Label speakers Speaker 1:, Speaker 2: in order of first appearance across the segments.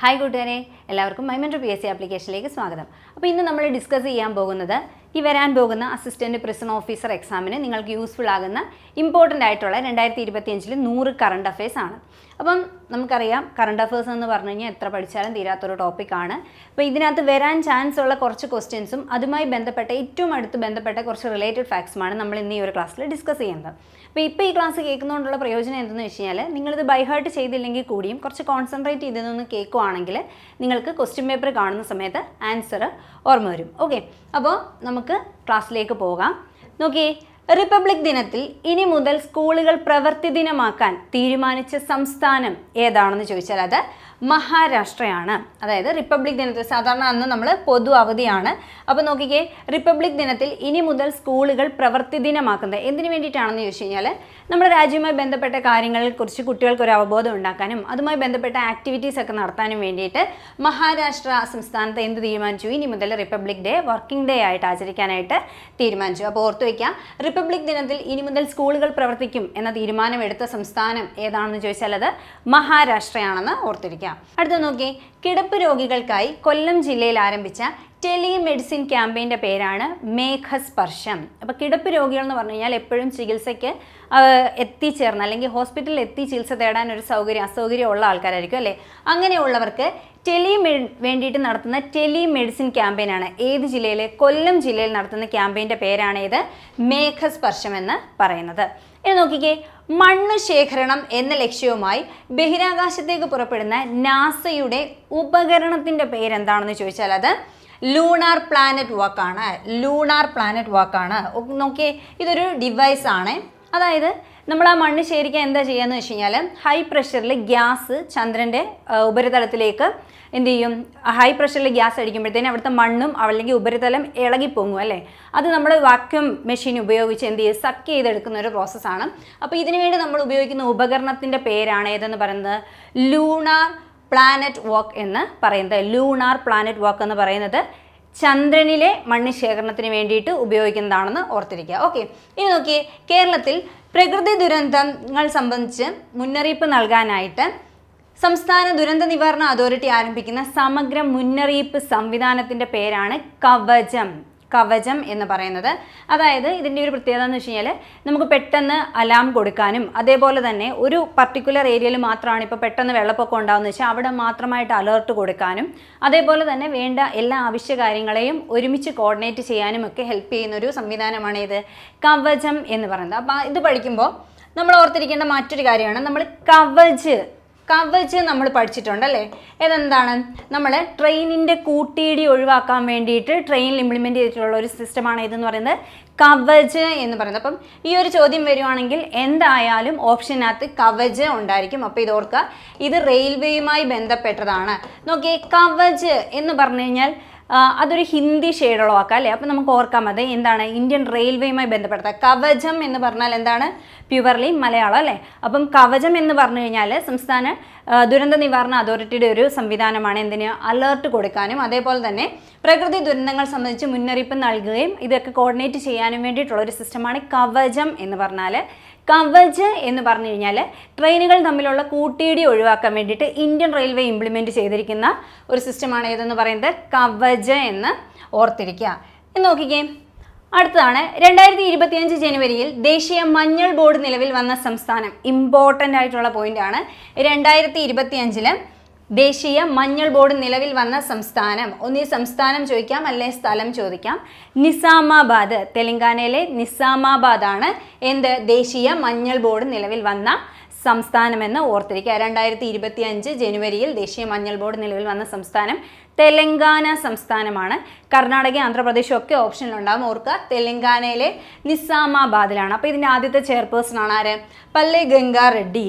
Speaker 1: Hi കൂട്ടുകാരെ, എല്ലാവർക്കും മൈമെൻറ്റർ PSC ആപ്ലിക്കേഷനിലേക്ക് സ്വാഗതം. അപ്പോൾ ഇന്ന് നമ്മൾ ഡിസ്കസ് ചെയ്യാൻ പോകുന്നത് ഈ വരാൻ പോകുന്ന അസിസ്റ്റൻറ്റ് പ്രിസൺ ഓഫീസർ എക്സാമിന് നിങ്ങൾക്ക് യൂസ്ഫുൾ ആകുന്ന ഇമ്പോർട്ടൻ്റ് ആയിട്ടുള്ള 2025 100 കറണ്ട് അഫയേഴ്സ് ആണ്. അപ്പം നമുക്കറിയാം കറണ്ട് അഫയേഴ്സ് എന്ന് പറഞ്ഞു കഴിഞ്ഞാൽ എത്ര പഠിച്ചാലും തീരാത്തൊരു ടോപ്പിക്കാണ്. അപ്പോൾ ഇതിനകത്ത് വരാൻ ചാൻസ് ഉള്ള കുറച്ച് ക്വസ്റ്റ്യൻസും അതുമായി ബന്ധപ്പെട്ട ഏറ്റവും അടുത്ത് ബന്ധപ്പെട്ട കുറച്ച് റിലേറ്റഡ് ഫാക്ട്സുമാണ് നമ്മൾ ഇന്ന് ഈ ഒരു ക്ലാസ്സിൽ ഡിസ്കസ് ചെയ്യുന്നത്. അപ്പോൾ ഇപ്പോൾ ഈ ക്ലാസ് കേൾക്കുന്നതുകൊണ്ടുള്ള പ്രയോജനം എന്തെന്ന് വെച്ച് കഴിഞ്ഞാൽ നിങ്ങളിത് ബൈ ഹാർട്ട് ചെയ്തില്ലെങ്കിൽ കൂടിയും കുറച്ച് കോൺസെൻട്രേറ്റ് ചെയ്തൊന്ന് കേൾക്കുവാണെങ്കിൽ നിങ്ങൾക്ക് ക്വസ്റ്റ്യൻ പേപ്പർ കാണുന്ന സമയത്ത് ആൻസർ ഓർമ്മ വരും. ഓക്കെ, അപ്പോൾ നമുക്ക് ക്ലാസ്സിലേക്ക് പോകാം. നോക്കിയേ, റിപ്പബ്ലിക് ദിനത്തിൽ ഇനി മുതൽ സ്കൂളുകൾ പ്രവൃത്തി ദിനമാക്കാൻ തീരുമാനിച്ച സംസ്ഥാനം ഏതാണെന്ന് ചോദിച്ചാൽ അത് മഹാരാഷ്ട്രയാണ്. അതായത് റിപ്പബ്ലിക് ദിനത്തിൽ സാധാരണ അന്ന് നമ്മൾ പൊതു അവധിയാണ്. അപ്പോൾ നോക്കിക്കേ, റിപ്പബ്ലിക് ദിനത്തിൽ ഇനി മുതൽ സ്കൂളുകൾ പ്രവൃത്തി ദിനമാക്കുന്നത് എന്തിനു വേണ്ടിയിട്ടാണെന്ന് ചോദിച്ചു കഴിഞ്ഞാൽ നമ്മുടെ രാജ്യവുമായി ബന്ധപ്പെട്ട കാര്യങ്ങളെക്കുറിച്ച് കുട്ടികൾക്ക് ഒരു അവബോധം ഉണ്ടാക്കാനും അതുമായി ബന്ധപ്പെട്ട ആക്ടിവിറ്റീസ് ഒക്കെ നടത്താനും വേണ്ടിയിട്ട് മഹാരാഷ്ട്ര സംസ്ഥാനത്ത് എന്ത് തീരുമാനിച്ചു? ഇനി മുതൽ റിപ്പബ്ലിക് ഡേ വർക്കിംഗ് ഡേ ആയിട്ട് ആചരിക്കാനായിട്ട് തീരുമാനിച്ചു. അപ്പോൾ ഓർത്തു വയ്ക്കാം, റിപ്പബ്ലിക് ദിനത്തിൽ ഇനി മുതൽ സ്കൂളുകൾ പ്രവർത്തിക്കും എന്ന തീരുമാനമെടുത്ത സംസ്ഥാനം ഏതാണെന്ന് ചോദിച്ചാൽ അത് മഹാരാഷ്ട്രയാണെന്ന് ഓർത്തിരിക്കാം. അടുത്ത നോക്കി, കിടപ്പ് രോഗികൾക്കായി കൊല്ലം ജില്ലയിൽ ആരംഭിച്ച ടെലിമെഡിസിൻ ക്യാമ്പയിൻ്റെ പേരാണ് മേഘസ്പർശം. അപ്പോൾ കിടപ്പ് രോഗികൾ എന്ന് പറഞ്ഞു കഴിഞ്ഞാൽ എപ്പോഴും ചികിത്സയ്ക്ക് എത്തിച്ചേർന്ന് അല്ലെങ്കിൽ ഹോസ്പിറ്റലിൽ എത്തി ചികിത്സ തേടാൻ ഒരു അസൗകര്യമുള്ള ആൾക്കാരായിരിക്കും അല്ലേ. അങ്ങനെയുള്ളവർക്ക് വേണ്ടിയിട്ട് നടത്തുന്ന ടെലിമെഡിസിൻ ക്യാമ്പയിനാണ് ഏത് ജില്ലയിൽ? കൊല്ലം ജില്ലയിൽ നടത്തുന്ന ക്യാമ്പയിൻ്റെ പേരാണ് ഇത് മേഘസ്പർശം എന്ന് പറയുന്നത്. ഇനി നോക്കിക്കേ, മണ്ണ് ശേഖരണം എന്ന ലക്ഷ്യവുമായി ബഹിരാകാശത്തേക്ക് പുറപ്പെടുന്ന നാസയുടെ ഉപകരണത്തിൻ്റെ പേരെന്താണെന്ന് ചോദിച്ചാൽ അത് ലൂണാർ പ്ലാനറ്റ് വാക്കാണ്. ലൂണാർ പ്ലാനറ്റ് വാക്കാണ്. നോക്കിയേ, ഇതൊരു ഡിവൈസ് ആണ്. അതായത് നമ്മൾ ആ മണ്ണ് ശേഖരിക്കാൻ എന്താ ചെയ്യുകയെന്ന് വെച്ച് കഴിഞ്ഞാൽ ഹൈ പ്രഷറിൽ ഗ്യാസ് ചന്ദ്രൻ്റെ ഉപരിതലത്തിലേക്ക് എന്ത് ചെയ്യും? ഹൈ പ്രഷറിൽ ഗ്യാസ് അടിക്കുമ്പോഴത്തേനും അവിടുത്തെ മണ്ണും അല്ലെങ്കിൽ ഉപരിതലം ഇളകിപ്പൊങ്ങും അല്ലേ. അത് നമ്മൾ വാക്യൂം മെഷീൻ ഉപയോഗിച്ച് എന്ത് ചെയ്യും? സക്ക് ചെയ്തെടുക്കുന്ന ഒരു പ്രോസസ്സാണ്. അപ്പോൾ ഇതിനു വേണ്ടി നമ്മൾ ഉപയോഗിക്കുന്ന ഉപകരണത്തിൻ്റെ പേരാണ് ഏതെന്ന് പറയുന്നത് ലൂണാർ പ്ലാനറ്റ് വാക്ക് എന്ന് പറയുന്നത്. ലൂണാർ പ്ലാനറ്റ് വാക്ക് എന്ന് പറയുന്നത് ചന്ദ്രനിലെ മണ്ണ് ശേഖരണത്തിന് വേണ്ടിയിട്ട് ഉപയോഗിക്കുന്നതാണെന്ന് ഓർത്തിരിക്കുക. ഓക്കെ, ഇനി നോക്കിയേ, കേരളത്തിൽ പ്രകൃതി ദുരന്തങ്ങൾ സംബന്ധിച്ച് മുന്നറിയിപ്പ് നൽകാനായിട്ട് സംസ്ഥാന ദുരന്ത നിവാരണ അതോറിറ്റി ആരംഭിക്കുന്ന സമഗ്ര മുന്നറിയിപ്പ് സംവിധാനത്തിൻ്റെ പേരാണ് കവചം എന്ന് പറയുന്നത്. അതായത് ഇതിൻ്റെ ഒരു പ്രത്യേകത എന്ന് വെച്ച് കഴിഞ്ഞാൽ നമുക്ക് പെട്ടെന്ന് അലാം കൊടുക്കാനും അതേപോലെ തന്നെ ഒരു പർട്ടിക്കുലർ ഏരിയയിൽ മാത്രമാണ് ഇപ്പോൾ പെട്ടെന്ന് വെള്ളപ്പൊക്കം ഉണ്ടാകുന്നത് വെച്ചാൽ അവിടെ മാത്രമായിട്ട് അലേർട്ട് കൊടുക്കാനും അതേപോലെ തന്നെ വേണ്ട എല്ലാ ആവശ്യ കാര്യങ്ങളെയും ഒരുമിച്ച് കോർഡിനേറ്റ് ചെയ്യാനും ഒക്കെ ഹെൽപ്പ് ചെയ്യുന്ന ഒരു സംവിധാനമാണ് ഇത് കവചം എന്ന് പറയുന്നത്. അപ്പോൾ ഇത് പഠിക്കുമ്പോൾ നമ്മൾ ഓർത്തിരിക്കേണ്ട മറ്റൊരു കാര്യമാണ്, നമ്മൾ കവച് നമ്മൾ പഠിച്ചിട്ടുണ്ടല്ലേ. ഇതെന്താണ്? നമ്മൾ ട്രെയിനിൻ്റെ കൂട്ടിയിടി ഒഴിവാക്കാൻ വേണ്ടിയിട്ട് ട്രെയിനിൽ ഇംപ്ലിമെൻറ്റ് ചെയ്തിട്ടുള്ള ഒരു സിസ്റ്റമാണ് ഇതെന്ന് പറയുന്നത് കവച് എന്ന് പറയുന്നത്. അപ്പം ഈ ഒരു ചോദ്യം വരുവാണെങ്കിൽ എന്തായാലും ഓപ്ഷനകത്ത് കവച് ഉണ്ടായിരിക്കും. അപ്പോൾ ഇത് ഓർക്കുക, ഇത് റെയിൽവേയുമായി ബന്ധപ്പെട്ടതാണ്. നോക്കിയേ, കവച് എന്ന് പറഞ്ഞു കഴിഞ്ഞാൽ അതൊരു ഹിന്ദി ഷെയ്ഡുള്ള വാക്കാം അല്ലേ. അപ്പോൾ നമുക്ക് ഓർക്കാം അത് എന്താണ്? ഇന്ത്യൻ റെയിൽവേയുമായി ബന്ധപ്പെടുത്തുക. കവചം എന്ന് പറഞ്ഞാൽ എന്താണ്? പ്യുവർലി മലയാളം അല്ലേ. അപ്പം കവചം എന്ന് പറഞ്ഞു കഴിഞ്ഞാൽ സംസ്ഥാന ദുരന്ത നിവാരണ അതോറിറ്റിയുടെ ഒരു സംവിധാനമാണ്. എന്തിന്? അലേർട്ട് കൊടുക്കാനും അതേപോലെ തന്നെ പ്രകൃതി ദുരന്തങ്ങൾ സംബന്ധിച്ച് മുന്നറിയിപ്പ് നൽകുകയും ഇതൊക്കെ കോർഡിനേറ്റ് ചെയ്യാനും വേണ്ടിയിട്ടുള്ള ഒരു സിസ്റ്റമാണ് കവചം എന്ന് പറഞ്ഞാൽ. കവച് എന്ന് പറഞ്ഞു കഴിഞ്ഞാൽ ട്രെയിനുകൾ തമ്മിലുള്ള കൂട്ടിയിടി ഒഴിവാക്കാൻ വേണ്ടിയിട്ട് ഇന്ത്യൻ റെയിൽവേ ഇംപ്ലിമെൻറ്റ് ചെയ്തിരിക്കുന്ന ഒരു സിസ്റ്റമാണ് ഏതെന്ന് പറയുന്നത് കവച് എന്ന് ഓർത്തിരിക്കുക. എന്ന് നോക്കിക്കേ, അടുത്തതാണ് 2025 ജനുവരിയിൽ ദേശീയ മഞ്ഞൾ ബോർഡ് നിലവിൽ വന്ന സംസ്ഥാനം. ഇമ്പോർട്ടൻ്റ് ആയിട്ടുള്ള പോയിൻ്റാണ്. 2025 ദേശീയ മഞ്ഞൾ ബോർഡ് നിലവിൽ വന്ന സംസ്ഥാനം. ഒന്നീ സംസ്ഥാനം ചോദിക്കാം അല്ലെ സ്ഥലം ചോദിക്കാം. നിസാമാബാദ്, തെലങ്കാനയിലെ നിസാമാബാദാണ് എന്ത്? ദേശീയ മഞ്ഞൾ ബോർഡ് നിലവിൽ വന്ന സംസ്ഥാനമെന്ന് ഓർത്തിരിക്കുക. 2025 ജനുവരിയിൽ ദേശീയ മഞ്ഞൾ ബോർഡ് നിലവിൽ വന്ന സംസ്ഥാനം തെലങ്കാന സംസ്ഥാനമാണ്. കർണാടക ആന്ധ്രാപ്രദേശും ഒക്കെ ഓപ്ഷനിലുണ്ടാകും. ഓർക്കുക, തെലങ്കാനയിലെ നിസാമാബാദിലാണ്. അപ്പോൾ ഇതിൻ്റെ ആദ്യത്തെ ചെയർപേഴ്സൺ ആണ് ആര്? പല്ലി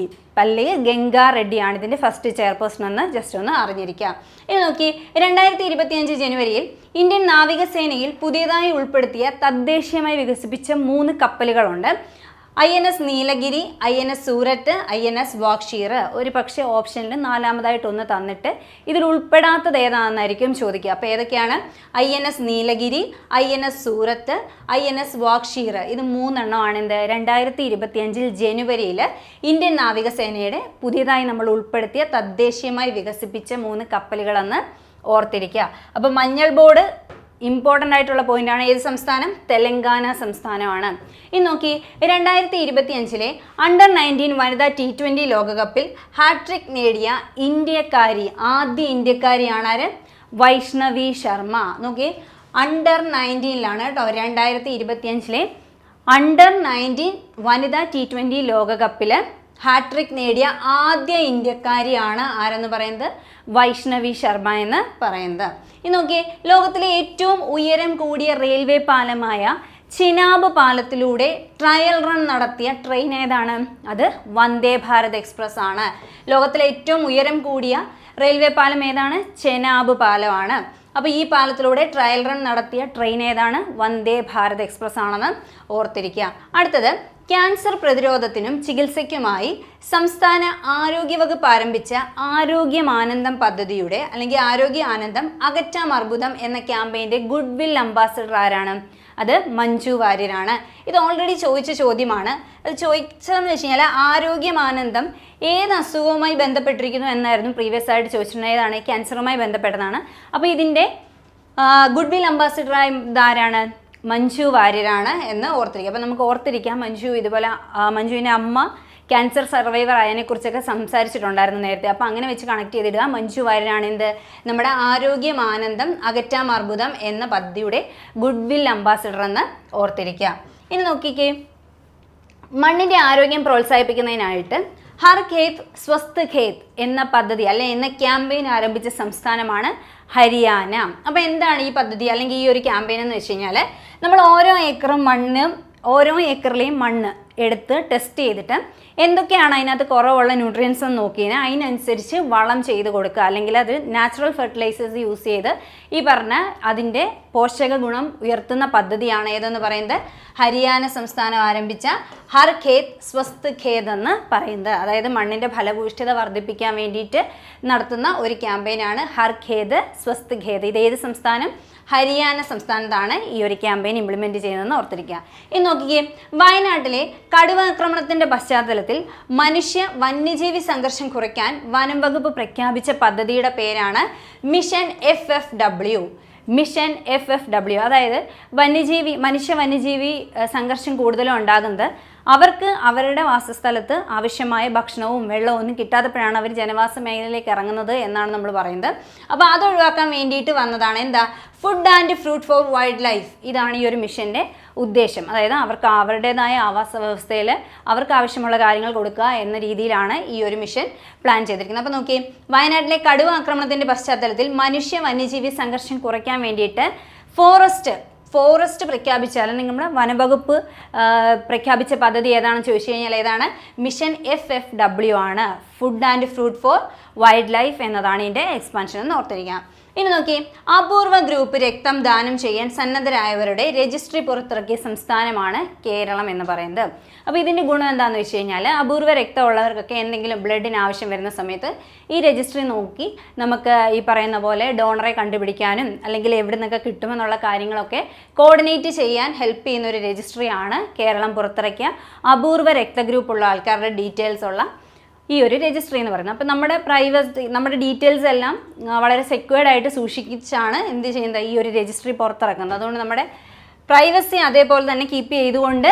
Speaker 1: ഗംഗാ റെഡ്ഡിയാണ് ഇതിൻ്റെ ഫസ്റ്റ് ചെയർപേഴ്സൺ എന്ന് ജസ്റ്റ് ഒന്ന് അറിഞ്ഞിരിക്കുക. ഇനി നോക്കി, 2025 ജനുവരിയിൽ ഇന്ത്യൻ നാവികസേനയിൽ പുതിയതായി ഉൾപ്പെടുത്തിയ തദ്ദേശീയമായി വികസിപ്പിച്ച 3 കപ്പലുകളുണ്ട്. INS Nilgiri, INS Surat, INS Vagsheer. ഒരു പക്ഷേ ഓപ്ഷനിൽ നാലാമതായിട്ടൊന്ന് തന്നിട്ട് ഇതിൽ ഉൾപ്പെടാത്തത് ഏതാണെന്നായിരിക്കും ചോദിക്കുക. അപ്പോൾ ഏതൊക്കെയാണ്? INS Nilgiri, INS Surat, INS Vagsheer. ഇത് മൂന്നെണ്ണമാണ് എന്ത് 2025 ജനുവരിയിൽ ഇന്ത്യൻ നാവികസേനയുടെ പുതിയതായി നമ്മൾ ഉൾപ്പെടുത്തിയ തദ്ദേശീയമായി വികസിപ്പിച്ച 3 കപ്പലുകളെന്ന് ഓർത്തിരിക്കുക. അപ്പോൾ മഞ്ഞൾ ബോർഡ് ഇമ്പോർട്ടൻ്റ് ആയിട്ടുള്ള പോയിന്റാണ്. ഏത് സംസ്ഥാനം? തെലങ്കാന സംസ്ഥാനമാണ്. ഇനി നോക്കി, 2025 അണ്ടർ 19 വനിതാ T20 ലോകകപ്പിൽ ഹാട്രിക് നേടിയ ആദ്യ ഇന്ത്യക്കാരിയാണ് ആര്? വൈഷ്ണവി ശർമ്മ. നോക്കി, അണ്ടർ 19 കേട്ടോ. 2025 അണ്ടർ 19 വനിതാ T20 ലോകകപ്പിൽ ഹാട്രിക് നേടിയ ആദ്യ ഇന്ത്യക്കാരിയാണ് ആരെന്ന് പറയുന്നത്? വൈഷ്ണവി ശർമ്മ എന്ന് പറയുന്നത്. ഇനി നോക്കിയേ, ലോകത്തിലെ ഏറ്റവും ഉയരം കൂടിയ റെയിൽവേ പാലമായ ചിനാബ് പാലത്തിലൂടെ ട്രയൽ റൺ നടത്തിയ ട്രെയിൻ ഏതാണ്? അത് വന്ദേ ഭാരത് എക്സ്പ്രസ് ആണ്. ലോകത്തിലെ ഏറ്റവും ഉയരം കൂടിയ റെയിൽവേ പാലം ഏതാണ്? ചെനാബ് പാലമാണ്. അപ്പോൾ ഈ പാലത്തിലൂടെ ട്രയൽ റൺ നടത്തിയ ട്രെയിൻ ഏതാണ്? വന്ദേ ഭാരത് എക്സ്പ്രസ് ആണെന്ന് ഓർത്തിരിക്കുക. അടുത്തത്, ക്യാൻസർ പ്രതിരോധത്തിനും ചികിത്സയ്ക്കുമായി സംസ്ഥാന ആരോഗ്യവകുപ്പ് ആരംഭിച്ച ആരോഗ്യമാനന്ദം പദ്ധതിയുടെ അല്ലെങ്കിൽ ആരോഗ്യ ആനന്ദം അകറ്റാം അർബുദം എന്ന ക്യാമ്പയിൻ്റെ ഗുഡ് വിൽ അംബാസഡർ ആരാണ്? അത് മഞ്ജു വാര്യരാണ്. ഇത് ഓൾറെഡി ചോദിച്ച ചോദ്യമാണ്. അത് ചോദിച്ചതെന്ന് വെച്ച് കഴിഞ്ഞാൽ ആരോഗ്യമാനന്ദം ഏത് അസുഖവുമായി ബന്ധപ്പെട്ടിരിക്കുന്നു എന്നായിരുന്നു പ്രീവിയസ് ആയിട്ട് ചോദിച്ചിട്ടുള്ളത്. ഏതാണ്? ക്യാൻസറുമായി ബന്ധപ്പെട്ടതാണ്. അപ്പോൾ ഇതിൻ്റെ ഗുഡ് വിൽ അംബാസഡർ ആരാണ്? മഞ്ജു വാര്യരാണ് എന്ന് ഓർത്തിരിക്കുക. അപ്പോൾ നമുക്ക് ഓർത്തിരിക്കാം, ഇതുപോലെ മഞ്ജുവിൻ്റെ അമ്മ ക്യാൻസർ സർവൈവർ ആയതിനെക്കുറിച്ചൊക്കെ സംസാരിച്ചിട്ടുണ്ടായിരുന്നു നേരത്തെ. അപ്പോൾ അങ്ങനെ വെച്ച് കണക്ട് ചെയ്തിടുക. മഞ്ജു വാര്യരാണ് എന്ത്? നമ്മുടെ ആരോഗ്യമാനന്ദം അകറ്റാം അർബുദം എന്ന പദ്ധതിയുടെ ഗുഡ് വിൽ അംബാസഡർ എന്ന് ഓർത്തിരിക്കുക. ഇനി നോക്കിക്കേ, മണ്ണിൻ്റെ ആരോഗ്യം പ്രോത്സാഹിപ്പിക്കുന്നതിനായിട്ട് ഹർ ഖേത് സ്വസ്ഥ് ഖേത് എന്ന പദ്ധതി എന്ന ക്യാമ്പയിൻ ആരംഭിച്ച സംസ്ഥാനമാണ് ഹരിയാന. അപ്പോൾ എന്താണ് ഈ പദ്ധതി അല്ലെങ്കിൽ ഈ ഒരു ക്യാമ്പയിൻ എന്ന് വെച്ച് കഴിഞ്ഞാൽ, നമ്മൾ ഓരോ ഏക്കറിലെയും മണ്ണ് എടുത്ത് ടെസ്റ്റ് ചെയ്തിട്ട് എന്തൊക്കെയാണ് അതിനകത്ത് കുറവുള്ള ന്യൂട്രിയൻസ് എന്ന് നോക്കിയാൽ അതിനനുസരിച്ച് വളം ചെയ്ത് കൊടുക്കുക, അല്ലെങ്കിൽ അത് നാച്ചുറൽ ഫെർട്ടിലൈസേഴ്സ് യൂസ് ചെയ്ത് ഈ പറഞ്ഞ അതിൻ്റെ പോഷക ഗുണം ഉയർത്തുന്ന പദ്ധതിയാണ് ഏതെന്ന് പറയുന്നത്? ഹരിയാന സംസ്ഥാനം ആരംഭിച്ച ഹർ ഖേത് സ്വസ്ഥ് ഖേത് എന്ന് പറയുന്നത്. അതായത് മണ്ണിൻ്റെ ഫലഭൂഷ്ഠിത വർദ്ധിപ്പിക്കാൻ വേണ്ടിയിട്ട് നടത്തുന്ന ഒരു ക്യാമ്പയിനാണ് ഹർ ഖേത് സ്വസ്ഥ് ഖേത്. ഇത് ഏത് സംസ്ഥാനം? ഹരിയാന സംസ്ഥാനത്താണ് ഈ ഒരു ക്യാമ്പയിൻ ഇംപ്ലിമെൻറ്റ് ചെയ്യുന്നതെന്ന് ഓർത്തിരിക്കുക. ഇനി നോക്കിക്കേ, വയനാട്ടിലെ കടുവ ആക്രമണത്തിൻ്റെ പശ്ചാത്തലത്തിൽ മനുഷ്യ വന്യജീവി സംഘർഷം കുറയ്ക്കാൻ വനം വകുപ്പ് പ്രഖ്യാപിച്ച പദ്ധതിയുടെ പേരാണ് മിഷൻ FFW. അതായത് മനുഷ്യ വന്യജീവി സംഘർഷം കൂടുതലും ഉണ്ടാകുന്നത് അവർക്ക് അവരുടെ വാസസ്ഥലത്ത് ആവശ്യമായ ഭക്ഷണവും വെള്ളവും ഒന്നും കിട്ടാത്തപ്പോഴാണ് അവർ ജനവാസ മേഖലയിലേക്ക് ഇറങ്ങുന്നത് എന്നാണ് നമ്മൾ പറയുന്നത്. അപ്പോൾ അത് ഒഴിവാക്കാൻ വേണ്ടിയിട്ട് വന്നതാണ് എന്താ? Food and fruit four wild life. ഇതാണ് ഈ ഒരു മിഷൻ്റെ ഉദ്ദേശം. അതായത് അവർക്ക് അവരുടേതായ ആവാസ വ്യവസ്ഥയിൽ അവർക്ക് ആവശ്യമുള്ള കാര്യങ്ങൾ കൊടുക്കുക എന്ന രീതിയിലാണ് ഈ ഒരു മിഷൻ പ്ലാൻ ചെയ്തിരിക്കുന്നത്. അപ്പോൾ നോക്കി, വയനാട്ടിലെ കടുവ ആക്രമണത്തിൻ്റെ പശ്ചാത്തലത്തിൽ മനുഷ്യ വന്യജീവി സംഘർഷം കുറയ്ക്കാൻ വേണ്ടിയിട്ട് ഫോറസ്റ്റ് പ്രഖ്യാപിച്ചാൽ നമ്മുടെ വനവകുപ്പ് പ്രഖ്യാപിച്ച പദ്ധതി ഏതാണെന്ന് ചോദിച്ചു കഴിഞ്ഞാൽ ഏതാണ്? മിഷൻ FFW ആണ്. Food and fruit four wild life എന്നതാണ് ഇതിൻ്റെ എക്സ്പാൻഷൻ എന്ന് ഓർത്തിരിക്കാം. ഇനി നോക്കി, അപൂർവ ഗ്രൂപ്പ് രക്തം ദാനം ചെയ്യാൻ സന്നദ്ധരായവരുടെ രജിസ്ട്രി പുറത്തിറക്കിയ സംസ്ഥാനമാണ് കേരളം എന്ന് പറയുന്നത്. അപ്പോൾ ഇതിൻ്റെ ഗുണം എന്താണെന്ന് വെച്ച് കഴിഞ്ഞാൽ, അപൂർവ രക്തമുള്ളവർക്കൊക്കെ എന്തെങ്കിലും ബ്ലഡിന് ആവശ്യം വരുന്ന സമയത്ത് ഈ രജിസ്ട്രി നോക്കി നമുക്ക് ഈ പറയുന്ന പോലെ ഡോണറെ കണ്ടുപിടിക്കാനും അല്ലെങ്കിൽ എവിടെ നിന്നൊക്കെ കിട്ടുമെന്നുള്ള കാര്യങ്ങളൊക്കെ കോർഡിനേറ്റ് ചെയ്യാൻ ഹെൽപ്പ് ചെയ്യുന്ന ഒരു രജിസ്ട്രിയാണ് കേരളം പുറത്തിറക്കിയ അപൂർവ രക്തഗ്രൂപ്പുള്ള ആൾക്കാരുടെ ഡീറ്റെയിൽസ് ഉള്ള ഈ ഒരു രജിസ്ട്രി എന്ന് പറയുന്നത്. അപ്പോൾ നമ്മുടെ ഡീറ്റെയിൽസ് എല്ലാം വളരെ സെക്യൂർഡ് ആയിട്ട് സൂക്ഷിച്ചാണ് എന്ത് ചെയ്യുന്നത്? ഈ ഒരു രജിസ്ട്രി പുറത്തിറക്കുന്നത്. അതുകൊണ്ട് നമ്മുടെ പ്രൈവസി അതേപോലെ തന്നെ കീപ്പ് ചെയ്തുകൊണ്ട്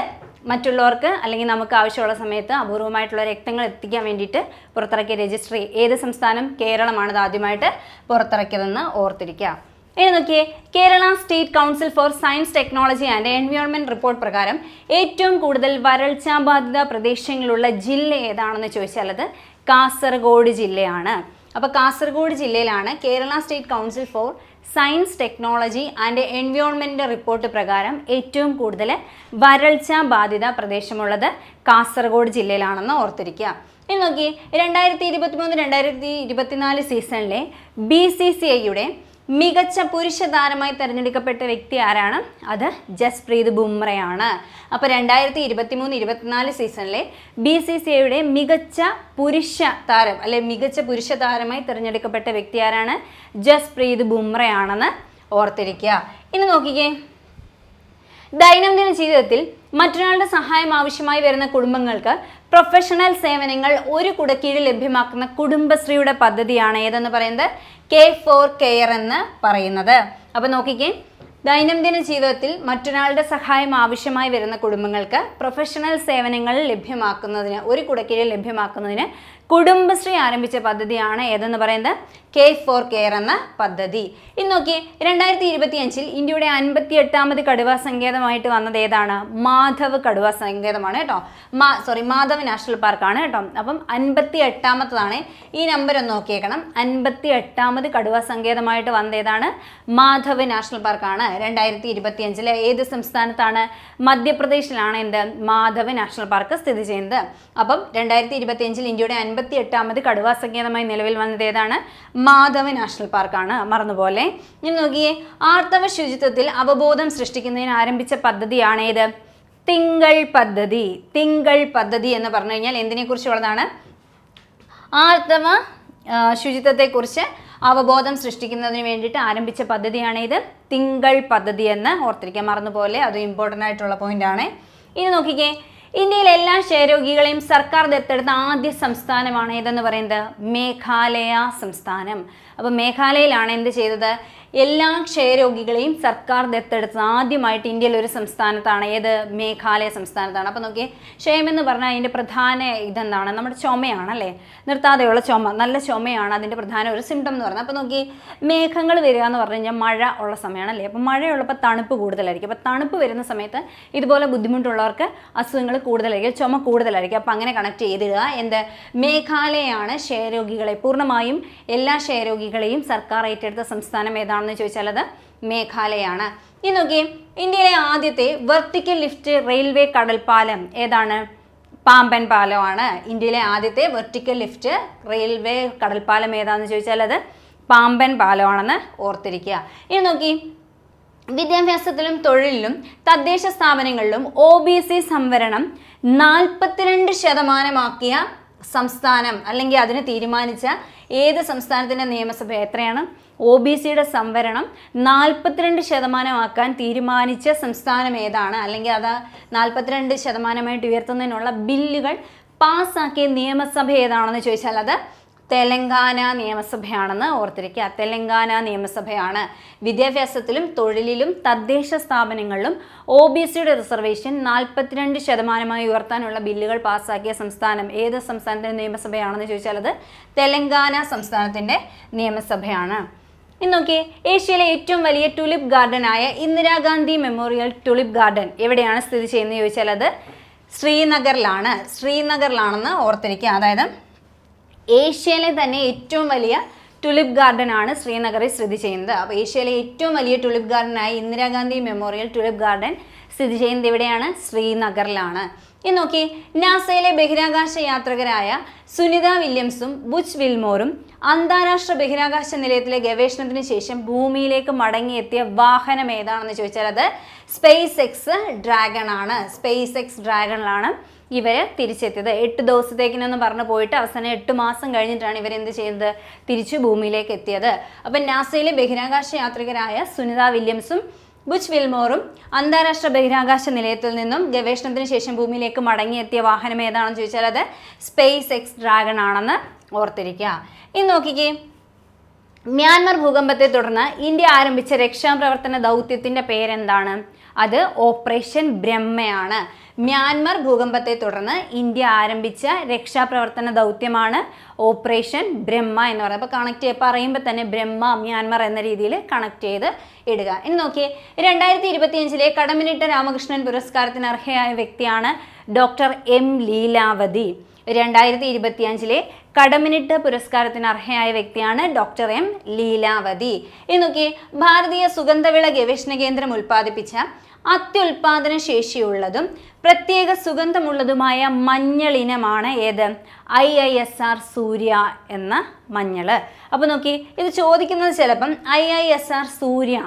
Speaker 1: മറ്റുള്ളവർക്ക് അല്ലെങ്കിൽ നമുക്ക് ആവശ്യമുള്ള സമയത്ത് അപൂർവമായിട്ടുള്ള രക്തങ്ങൾ എത്തിക്കാൻ വേണ്ടിയിട്ട് പുറത്തിറക്കിയ രജിസ്ട്രി ഏത് സംസ്ഥാനം? കേരളമാണ് ഇത് ആദ്യമായിട്ട് പുറത്തിറക്കിയതെന്ന് ഓർത്തിരിക്കുക. ഇനി നോക്കിയേ, Kerala state council for science technology and environment report പ്രകാരം ഏറ്റവും കൂടുതൽ വരൾച്ചാ ബാധിത പ്രദേശങ്ങളുള്ള ജില്ല ഏതാണെന്ന് ചോദിച്ചാൽ അത് കാസർഗോഡ് ജില്ലയാണ്. അപ്പോൾ കാസർഗോഡ് ജില്ലയിലാണ് Kerala state council for science technology and environment report പ്രകാരം ഏറ്റവും കൂടുതൽ വരൾച്ചാ ബാധിത പ്രദേശമുള്ളത് കാസർഗോഡ് ജില്ലയിലാണെന്ന് ഓർത്തിരിക്കുക. ഇനി നോക്കി, 2023-2024 സീസണിലെ BCCIയുടെ മികച്ച പുരുഷ താരമായി തിരഞ്ഞെടുക്കപ്പെട്ട വ്യക്തി ആരാണ്? അത് ജസ്പ്രീത് ബുംറയാണ്. അപ്പോൾ 2023-24 സീസണിലെ BCCIയുടെ മികച്ച പുരുഷ താരം അല്ലെ മികച്ച പുരുഷ താരമായി തിരഞ്ഞെടുക്കപ്പെട്ട വ്യക്തി ആരാണ്? ജസ്പ്രീത് ബുംറയാണെന്ന് ഓർത്തിരിക്കുക. ഇനി നോക്കിക്കേ, ദൈനംദിന ജീവിതത്തിൽ മറ്റൊരാളുടെ സഹായം ആവശ്യമായി വരുന്ന കുടുംബങ്ങൾക്ക് പ്രൊഫഷണൽ സേവനങ്ങൾ ഒരു കുടക്കീഴിൽ ലഭ്യമാക്കുന്ന കുടുംബശ്രീയുടെ പദ്ധതിയാണ് ഏതെന്ന് പറയുന്നത് K4 കെയർ എന്ന് പറയുന്നത്. അപ്പോൾ നോക്കിക്കേ, ദൈനംദിന ജീവിതത്തിൽ മറ്റൊരാളുടെ സഹായം ആവശ്യമായി വരുന്ന കുടുംബങ്ങൾക്ക് പ്രൊഫഷണൽ സേവനങ്ങൾ ലഭ്യമാക്കുന്നതിന് ഒരു കുടക്കീഴിൽ ലഭ്യമാക്കുന്നതിന് കുടുംബശ്രീ ആരംഭിച്ച പദ്ധതിയാണ് ഏതെന്ന് പറയുന്നത് K4 കെയർ എന്ന പദ്ധതി. ഇനി നോക്കി, 2025 ഇന്ത്യയുടെ 58ാമത് കടുവാ സങ്കേതമായിട്ട് വന്നത് ഏതാണ്? മാധവ് കടുവാ സങ്കേതമാണ് കേട്ടോ. മാധവ് നാഷണൽ പാർക്കാണ് കേട്ടോ. അപ്പം 58ാമത്തതാണ്. ഈ നമ്പർ ഒന്ന് നോക്കിയേക്കണം. 58ാമത് കടുവാ സങ്കേതമായിട്ട് വന്നത് ഏതാണ്? മാധവ് നാഷണൽ പാർക്കാണ്. 2025 ഏത് സംസ്ഥാനത്താണ്? മധ്യപ്രദേശിലാണ് എന്ത് മാധവ് നാഷണൽ പാർക്ക് സ്ഥിതി ചെയ്യുന്നത്. അപ്പം 2025 ഇന്ത്യയുടെ 58ാമത് കടുവാ സങ്കേതമായി നിലവിൽ വന്നത് ഏതാണ്? മാധവ് നാഷണൽ പാർക്കാണ്. മറന്നുപോലെ. ഇനി നോക്കിയേ, ആർത്തവ ശുചിത്വത്തിൽ അവബോധം സൃഷ്ടിക്കുന്നതിന് ആരംഭിച്ച പദ്ധതിയാണ് ഏത്? തിങ്കൾ പദ്ധതി. തിങ്കൾ പദ്ധതി എന്ന് പറഞ്ഞു കഴിഞ്ഞാൽ എന്തിനെക്കുറിച്ചുള്ളതാണ്? ആർത്തവ ശുചിത്വത്തെക്കുറിച്ച് അവബോധം സൃഷ്ടിക്കുന്നതിന് വേണ്ടിയിട്ട് ആരംഭിച്ച പദ്ധതിയാണ് ഇത് തിങ്കൾ പദ്ധതി എന്ന് ഓർത്തിരിക്കാൻ മറന്നുപോലെ. അത് ഇമ്പോർട്ടൻ്റ് ആയിട്ടുള്ള പോയിന്റ് ആണ്. ഇനി നോക്കിക്കേ, ഇന്ത്യയിലെ എല്ലാ ക്ഷയരോഗികളെയും സർക്കാർ ദത്തെടുത്ത ആദ്യ സംസ്ഥാനമാണ് ഏതെന്ന് പറയുന്നത്? മേഘാലയ സംസ്ഥാനം. അപ്പോൾ മേഘാലയയിലാണ് എന്ത് ചെയ്തത്? എല്ലാ ക്ഷയരോഗികളെയും സർക്കാർ ദത്തെടുത്തത് ആദ്യമായിട്ട് ഇന്ത്യയിൽ ഒരു സംസ്ഥാനത്താണ്. ഏത്? മേഘാലയ സംസ്ഥാനത്താണ്. അപ്പോൾ നോക്കിയേ, ക്ഷയം എന്ന് പറഞ്ഞാൽ അതിൻ്റെ പ്രധാന ഇതെന്താണ്? നമ്മുടെ ചുമയാണല്ലേ, നിർത്താതെയുള്ള ചുമ, നല്ല ചുമയാണ് അതിൻ്റെ പ്രധാന ഒരു സിംറ്റം എന്ന് പറഞ്ഞാൽ. അപ്പോൾ നോക്കി, മേഘങ്ങൾ വരിക എന്ന് പറഞ്ഞു കഴിഞ്ഞാൽ മഴ ഉള്ള സമയമാണല്ലേ. അപ്പോൾ മഴയുള്ളപ്പോൾ തണുപ്പ് കൂടുതലായിരിക്കും. അപ്പോൾ തണുപ്പ് വരുന്ന സമയത്ത് ഇതുപോലെ ബുദ്ധിമുട്ടുള്ളവർക്ക് അസുഖങ്ങൾ കൂടുതലായിരിക്കും, ചുമ കൂടുതലായിരിക്കും. അപ്പോൾ അങ്ങനെ കണക്ട് ചെയ്തിടുക. എന്ത്? മേഘാലയയാണ് ക്ഷയരോഗികളെ പൂർണ്ണമായും എല്ലാ ക്ഷയരോഗികളെയും സർക്കാർ ഏറ്റെടുത്ത സംസ്ഥാനം ഏതാണെന്ന് ചോദിച്ചാൽ അത് മേഘാലയാണ്. ഇനി നോക്കിയേ, ഇന്ത്യയിലെ ആദ്യത്തെ വെർട്ടിക്കൽ ലിഫ്റ്റ് റെയിൽവേ കടൽപ്പാലം ഏതാണ്? പാമ്പൻ പാലമാണ്. ഇന്ത്യയിലെ ആദ്യത്തെ വെർട്ടിക്കൽ ലിഫ്റ്റ് റെയിൽവേ കടൽപ്പാലം ഏതാണെന്ന് ചോദിച്ചാൽ അത് പാമ്പൻ പാലമാണെന്ന് ഓർത്തിരിക്കുക. ഇനി നോക്കി, വിദ്യാഭ്യാസത്തിലും തൊഴിലിലും തദ്ദേശ സ്ഥാപനങ്ങളിലും OBC സംവരണം 42% സംസ്ഥാനം അല്ലെങ്കിൽ അതിന് തീരുമാനിച്ച ഏത് സംസ്ഥാനത്തിൻ്റെ നിയമസഭ എത്രയാണ്? OBCയുടെ സംവരണം 42% തീരുമാനിച്ച സംസ്ഥാനം ഏതാണ്? അല്ലെങ്കിൽ അത് 42% ഉയർത്തുന്നതിനുള്ള ബില്ലുകൾ പാസ്സാക്കിയ നിയമസഭ ഏതാണെന്ന് ചോദിച്ചാൽ അത് തെലങ്കാന നിയമസഭയാണെന്ന് ഓർത്തിരിക്കുക. തെലങ്കാന നിയമസഭയാണ്. വിദ്യാഭ്യാസത്തിലും തൊഴിലിലും തദ്ദേശ സ്ഥാപനങ്ങളിലും OBCയുടെ റിസർവേഷൻ 42% ഉയർത്താനുള്ള ബില്ലുകൾ പാസ്സാക്കിയ സംസ്ഥാനം ഏത് സംസ്ഥാനത്തിൻ്റെ നിയമസഭയാണെന്ന് ചോദിച്ചാൽ അത് തെലങ്കാന സംസ്ഥാനത്തിൻ്റെ നിയമസഭയാണ്. ഇന്ന് നോക്കിയേ, ഏഷ്യയിലെ ഏറ്റവും വലിയ tulip ഗാർഡനായ Indira Gandhi memorial tulip garden എവിടെയാണ് സ്ഥിതി ചെയ്യുന്നത് ചോദിച്ചാൽ അത് ശ്രീനഗറിലാണ്. ശ്രീനഗറിലാണെന്ന് ഓർത്തിരിക്കുക. അതായത് ഏഷ്യയിലെ തന്നെ ഏറ്റവും വലിയ ടുലിപ്പ് ഗാർഡനാണ് ശ്രീനഗറിൽ സ്ഥിതി ചെയ്യുന്നത്. അപ്പോൾ ഏഷ്യയിലെ ഏറ്റവും വലിയ tulip ഗാർഡനായ Indira Gandhi memorial tulip garden സ്ഥിതി ചെയ്യുന്നത് എവിടെയാണ്? ശ്രീനഗറിലാണ്. ഇനി നോക്കി, നാസയിലെ ബഹിരാകാശ യാത്രികരായ സുനിത വില്യംസും ബുച്ച് വിൽമോറും അന്താരാഷ്ട്ര ബഹിരാകാശ നിലയത്തിലെ ഗവേഷണത്തിന് ശേഷം ഭൂമിയിലേക്ക് മടങ്ങിയെത്തിയ വാഹനം ഏതാണെന്ന് ചോദിച്ചാൽ അത് SpaceX ഡ്രാഗൺ ആണ്. SpaceX ഡ്രാഗണിലാണ് ഇവർ തിരിച്ചെത്തിയത്. 8 ദിവസത്തേക്കിനെന്ന് പറഞ്ഞു പോയിട്ട് അവസാനം 8 മാസം കഴിഞ്ഞിട്ടാണ് ഇവരെന്ത് ചെയ്തത്? തിരിച്ചു ഭൂമിയിലേക്ക് എത്തിയത്. അപ്പം നാസയിലെ ബഹിരാകാശ യാത്രികരായ സുനിത വില്യംസും ബുച്ച് വിൽമോറും അന്താരാഷ്ട്ര ബഹിരാകാശ നിലയത്തിൽ നിന്നും ഗവേഷണത്തിന് ശേഷം ഭൂമിയിലേക്ക് മടങ്ങിയെത്തിയ വാഹനം ഏതാണെന്ന് ചോദിച്ചാൽ അത് SpaceX ഡ്രാഗൺ ആണെന്ന് ഓർത്തിരിക്കുക. ഇനി നോക്കിക്കേ, മ്യാൻമർ ഭൂകമ്പത്തെ തുടർന്ന് ഇന്ത്യ ആരംഭിച്ച രക്ഷാപ്രവർത്തന ദൗത്യത്തിൻ്റെ പേരെന്താണ്? അത് ഓപ്പറേഷൻ ബ്രഹ്മയാണ്. മ്യാൻമർ ഭൂകമ്പത്തെ തുടർന്ന് ഇന്ത്യ ആരംഭിച്ച രക്ഷാപ്രവർത്തന ദൗത്യമാണ് ഓപ്പറേഷൻ ബ്രഹ്മ എന്ന് പറയുന്നത്. അപ്പോൾ കണക്ട് പറയുമ്പോൾ തന്നെ ബ്രഹ്മ മ്യാൻമർ എന്ന രീതിയിൽ കണക്ട് ചെയ്ത് ഇടുക. ഇനി നോക്കിയേ, 2025 കടമ്മനിട്ട രാമകൃഷ്ണൻ പുരസ്കാരത്തിന് അർഹയായ വ്യക്തിയാണ് ഡോക്ടർ M ലീലാവതി. 2025 കടമ്മനിട്ട പുരസ്കാരത്തിന് അർഹയായ വ്യക്തിയാണ് ഡോക്ടർ M ലീലാവതി. ഇനി നോക്കിയേ, ഭാരതീയ സുഗന്ധവിള ഗവേഷണ കേന്ദ്രം ഉൽപ്പാദിപ്പിച്ച അത്യുൽപാദന ശേഷിയുള്ളതും പ്രത്യേക സുഗന്ധമുള്ളതുമായ മഞ്ഞൾ ഇനമാണ് ഏത്? IISR സൂര്യ എന്ന മഞ്ഞൾ. അപ്പോൾ നോക്കി, ഇത് ചോദിക്കുന്നത് ചിലപ്പം IISR സൂര്യ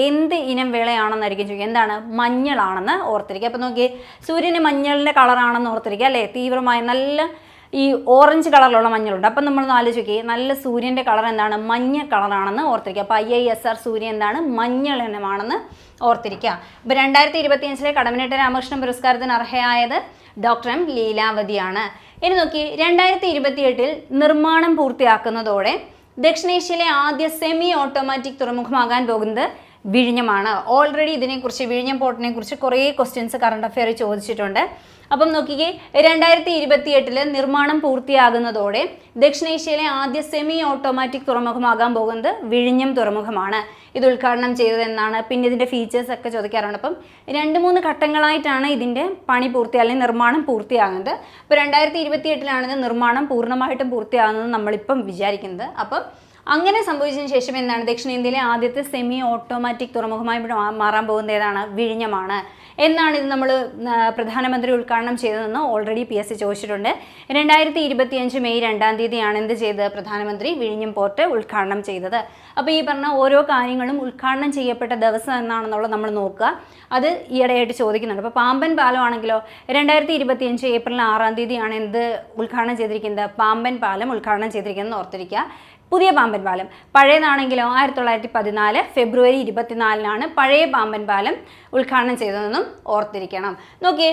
Speaker 1: എന്ത് ഇനം വിളയാണെന്നായിരിക്കും ചോദിക്കുക. എന്താണ്? മഞ്ഞളാണെന്ന് ഓർത്തിരിക്കുക. അപ്പോൾ നോക്കി, സൂര്യന് മഞ്ഞളിൻ്റെ കളറാണെന്ന് ഓർത്തിരിക്കുക അല്ലേ? തീവ്രമായ നല്ല ഈ ഓറഞ്ച് കളറിലുള്ള മഞ്ഞളുണ്ട്. അപ്പം നമ്മളൊന്ന് ആലോചിക്കുക, നല്ല സൂര്യൻ്റെ കളർ എന്താണ്? മഞ്ഞ കളറാണെന്ന് ഓർത്തിരിക്കുക. അപ്പോൾ IISR സൂര്യ എന്താണ്? മഞ്ഞൾ ഇനമാണെന്ന് ഓർത്തിരിക്കുക. ഇപ്പോൾ 2025 കടമ്മനിട്ട രാമകൃഷ്ണൻ പുരസ്കാരത്തിന് അർഹയായത് ഡോക്ടർ M ലീലാവതിയാണ്. ഇനി നോക്കി, 2028 നിർമ്മാണം പൂർത്തിയാക്കുന്നതോടെ ദക്ഷിണേഷ്യയിലെ ആദ്യ സെമി ഓട്ടോമാറ്റിക് തുറമുഖമാകാൻ പോകുന്നത് വിഴിഞ്ഞമാണ്. ഓൾറെഡി ഇതിനെക്കുറിച്ച്, വിഴിഞ്ഞം പോർട്ടിനെ കുറിച്ച് കുറേ ക്വസ്റ്റ്യൻസ് കറണ്ട് അഫെയർ ചോദിച്ചിട്ടുണ്ട്. അപ്പം നോക്കിക്കേ, 2028 നിർമ്മാണം പൂർത്തിയാകുന്നതോടെ ദക്ഷിണേഷ്യയിലെ ആദ്യ സെമി ഓട്ടോമാറ്റിക് തുറമുഖമാകാൻ പോകുന്നത് വിഴിഞ്ഞം തുറമുഖമാണ്. ഇത് ഉദ്ഘാടനം ചെയ്തതെന്നാണ്. പിന്നെ ഇതിൻ്റെ ഫീച്ചേഴ്സ് ഒക്കെ ചോദിക്കാറുണ്ട്. അപ്പം 2-3 ഘട്ടങ്ങളായിട്ടാണ് ഇതിൻ്റെ പണി അല്ലെങ്കിൽ നിർമ്മാണം പൂർത്തിയാകുന്നത്. അപ്പോൾ 2028 ഇത് നിർമ്മാണം പൂർണ്ണമായിട്ടും പൂർത്തിയാകുന്നത് നമ്മളിപ്പം വിചാരിക്കുന്നത്. അപ്പം അങ്ങനെ സംഭവിച്ചതിന് ശേഷം എന്താണ്? ദക്ഷിണേന്ത്യയിലെ ആദ്യത്തെ സെമി ഓട്ടോമാറ്റിക് തുറമുഖമായി മാറാൻ പോകുന്നത് ഏതാണ്? വിഴിഞ്ഞമാണ് എന്നാണ് ഇത് നമ്മൾ പ്രധാനമന്ത്രി ഉദ്ഘാടനം ചെയ്തതെന്ന് ഓൾറെഡി PSC ചോദിച്ചിട്ടുണ്ട്. 2025 മെയ് 2-ാം തീയതിയാണ് എന്ത് ചെയ്തത്? പ്രധാനമന്ത്രി വിഴിഞ്ഞം പോർട്ട് ഉദ്ഘാടനം ചെയ്തത്. അപ്പോൾ ഈ പറഞ്ഞ ഓരോ കാര്യങ്ങളും ഉദ്ഘാടനം ചെയ്യപ്പെട്ട ദിവസം എന്നാണെന്നുള്ളത് നമ്മൾ നോക്കുക. അത് ഈയിടെയായിട്ട് ചോദിക്കുന്നുണ്ട്. അപ്പോൾ പാമ്പൻ പാലം ആണെങ്കിലോ 2025 ഏപ്രിൽ 6-ാം തീയതിയാണ് എന്ത് ഉദ്ഘാടനം ചെയ്തിരിക്കുന്നത്? പാമ്പൻ പാലം ഉദ്ഘാടനം ചെയ്തിരിക്കുന്നത് ഓർത്തിരിക്കുക. പുതിയ പാമ്പൻ പാലം. പഴയതാണെങ്കിലോ 1914 ഫെബ്രുവരി 24-നാണ് പഴയ പാമ്പൻ പാലം ഉദ്ഘാടനം ചെയ്തതെന്നും ഓർത്തിരിക്കണം. നോക്കിയേ,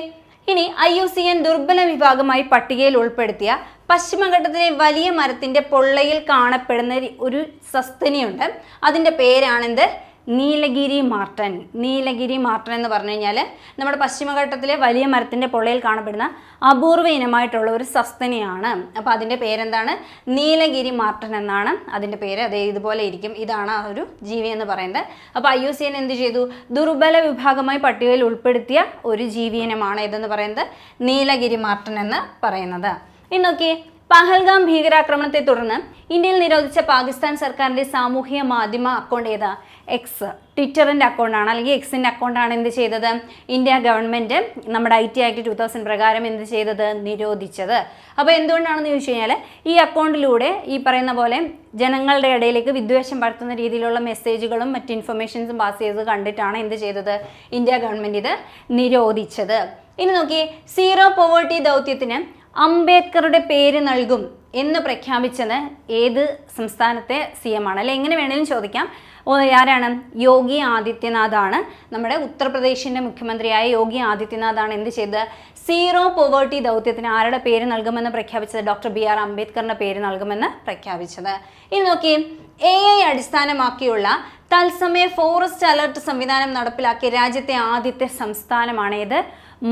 Speaker 1: ഇനി IUCN ദുർബല വിഭാഗമായി പട്ടികയിൽ ഉൾപ്പെടുത്തിയ പശ്ചിമഘട്ടത്തിലെ വലിയ മരത്തിൻ്റെ പൊള്ളയിൽ കാണപ്പെടുന്ന ഒരു സസ്തനിയുണ്ട്. അതിൻ്റെ പേരാണെന്ത്? നീലഗിരി മാർട്ടൻ. നീലഗിരി മാർട്ടൻ എന്ന് പറഞ്ഞു കഴിഞ്ഞാൽ നമ്മുടെ പശ്ചിമഘട്ടത്തിലെ വലിയ മരത്തിൻ്റെ പൊള്ളയിൽ കാണപ്പെടുന്ന അപൂർവ ഇനമായിട്ടുള്ള ഒരു സസ്തനിയാണ്. അപ്പോൾ അതിൻ്റെ പേരെന്താണ്? നീലഗിരി മാർട്ടൻ എന്നാണ് അതിൻ്റെ പേര്. അതേ ഇതുപോലെ ഇരിക്കും. ഇതാണ് ആ ഒരു ജീവി എന്ന് പറയുന്നത്. അപ്പോൾ IUCN എന്ത് ചെയ്തു? ദുർബല വിഭാഗമായി പട്ടികയിൽ ഉൾപ്പെടുത്തിയ ഒരു ജീവിയിനമാണ് ഇതെന്ന് പറയുന്നത് നീലഗിരി മാർട്ടൻ എന്ന് പറയുന്നത്. ഇനി നോക്കിയേ, പഹൽഗാം ഭീകരാക്രമണത്തെ തുടർന്ന് ഇന്ത്യയിൽ നിരോധിച്ച പാകിസ്ഥാൻ സർക്കാരിൻ്റെ സാമൂഹിക മാധ്യമ അക്കൗണ്ട് ഏതാ? എക്സ്. ട്വിറ്ററിൻ്റെ അക്കൗണ്ടാണ്, അല്ലെങ്കിൽ എക്സിൻ്റെ അക്കൗണ്ടാണ് എന്ത് ചെയ്തത്? ഇന്ത്യ ഗവൺമെൻറ് നമ്മുടെ IT Act 2000 പ്രകാരം എന്ത് ചെയ്തത്? നിരോധിച്ചത്. അപ്പോൾ എന്തുകൊണ്ടാണെന്ന് ചോദിച്ചു കഴിഞ്ഞാൽ ഈ അക്കൗണ്ടിലൂടെ ഈ പറയുന്ന പോലെ ജനങ്ങളുടെ ഇടയിലേക്ക് വിദ്വേഷം പരത്തുന്ന രീതിയിലുള്ള മെസ്സേജുകളും മറ്റ് ഇൻഫർമേഷൻസും പാസ് ചെയ്തത് കണ്ടിട്ടാണ് എന്ത് ചെയ്തത്? ഇന്ത്യ ഗവൺമെൻറ് ഇത് നിരോധിച്ചത്. ഇനി നോക്കിയേ, സീറോ പോവേർട്ടി ദൗത്യത്തിന് അംബേദ്കറുടെ പേര് നൽകും എന്ന് പ്രഖ്യാപിച്ചത് ഏത് സംസ്ഥാനത്തെ CM ആണ്? അല്ലെ എങ്ങനെ വേണമെങ്കിലും ചോദിക്കാം. ആരാണ്? യോഗി ആദിത്യനാഥാണ്. നമ്മുടെ ഉത്തർപ്രദേശിൻ്റെ മുഖ്യമന്ത്രിയായ യോഗി ആദിത്യനാഥാണ് എന്ത് ചെയ്തത്? സീറോ പോവേർട്ടി ദൗത്യത്തിന് ആരുടെ പേര് നൽകുമെന്ന് പ്രഖ്യാപിച്ചത്? ഡോക്ടർ BR അംബേദ്കറിൻ്റെ പേര് നൽകുമെന്ന് പ്രഖ്യാപിച്ചത്. ഇനി നോക്കി, AI അടിസ്ഥാനമാക്കിയുള്ള തത്സമയ ഫോറസ്റ്റ് അലർട്ട് സംവിധാനം നടപ്പിലാക്കിയ രാജ്യത്തെ ആദ്യത്തെ സംസ്ഥാനമാണ് ഏത്?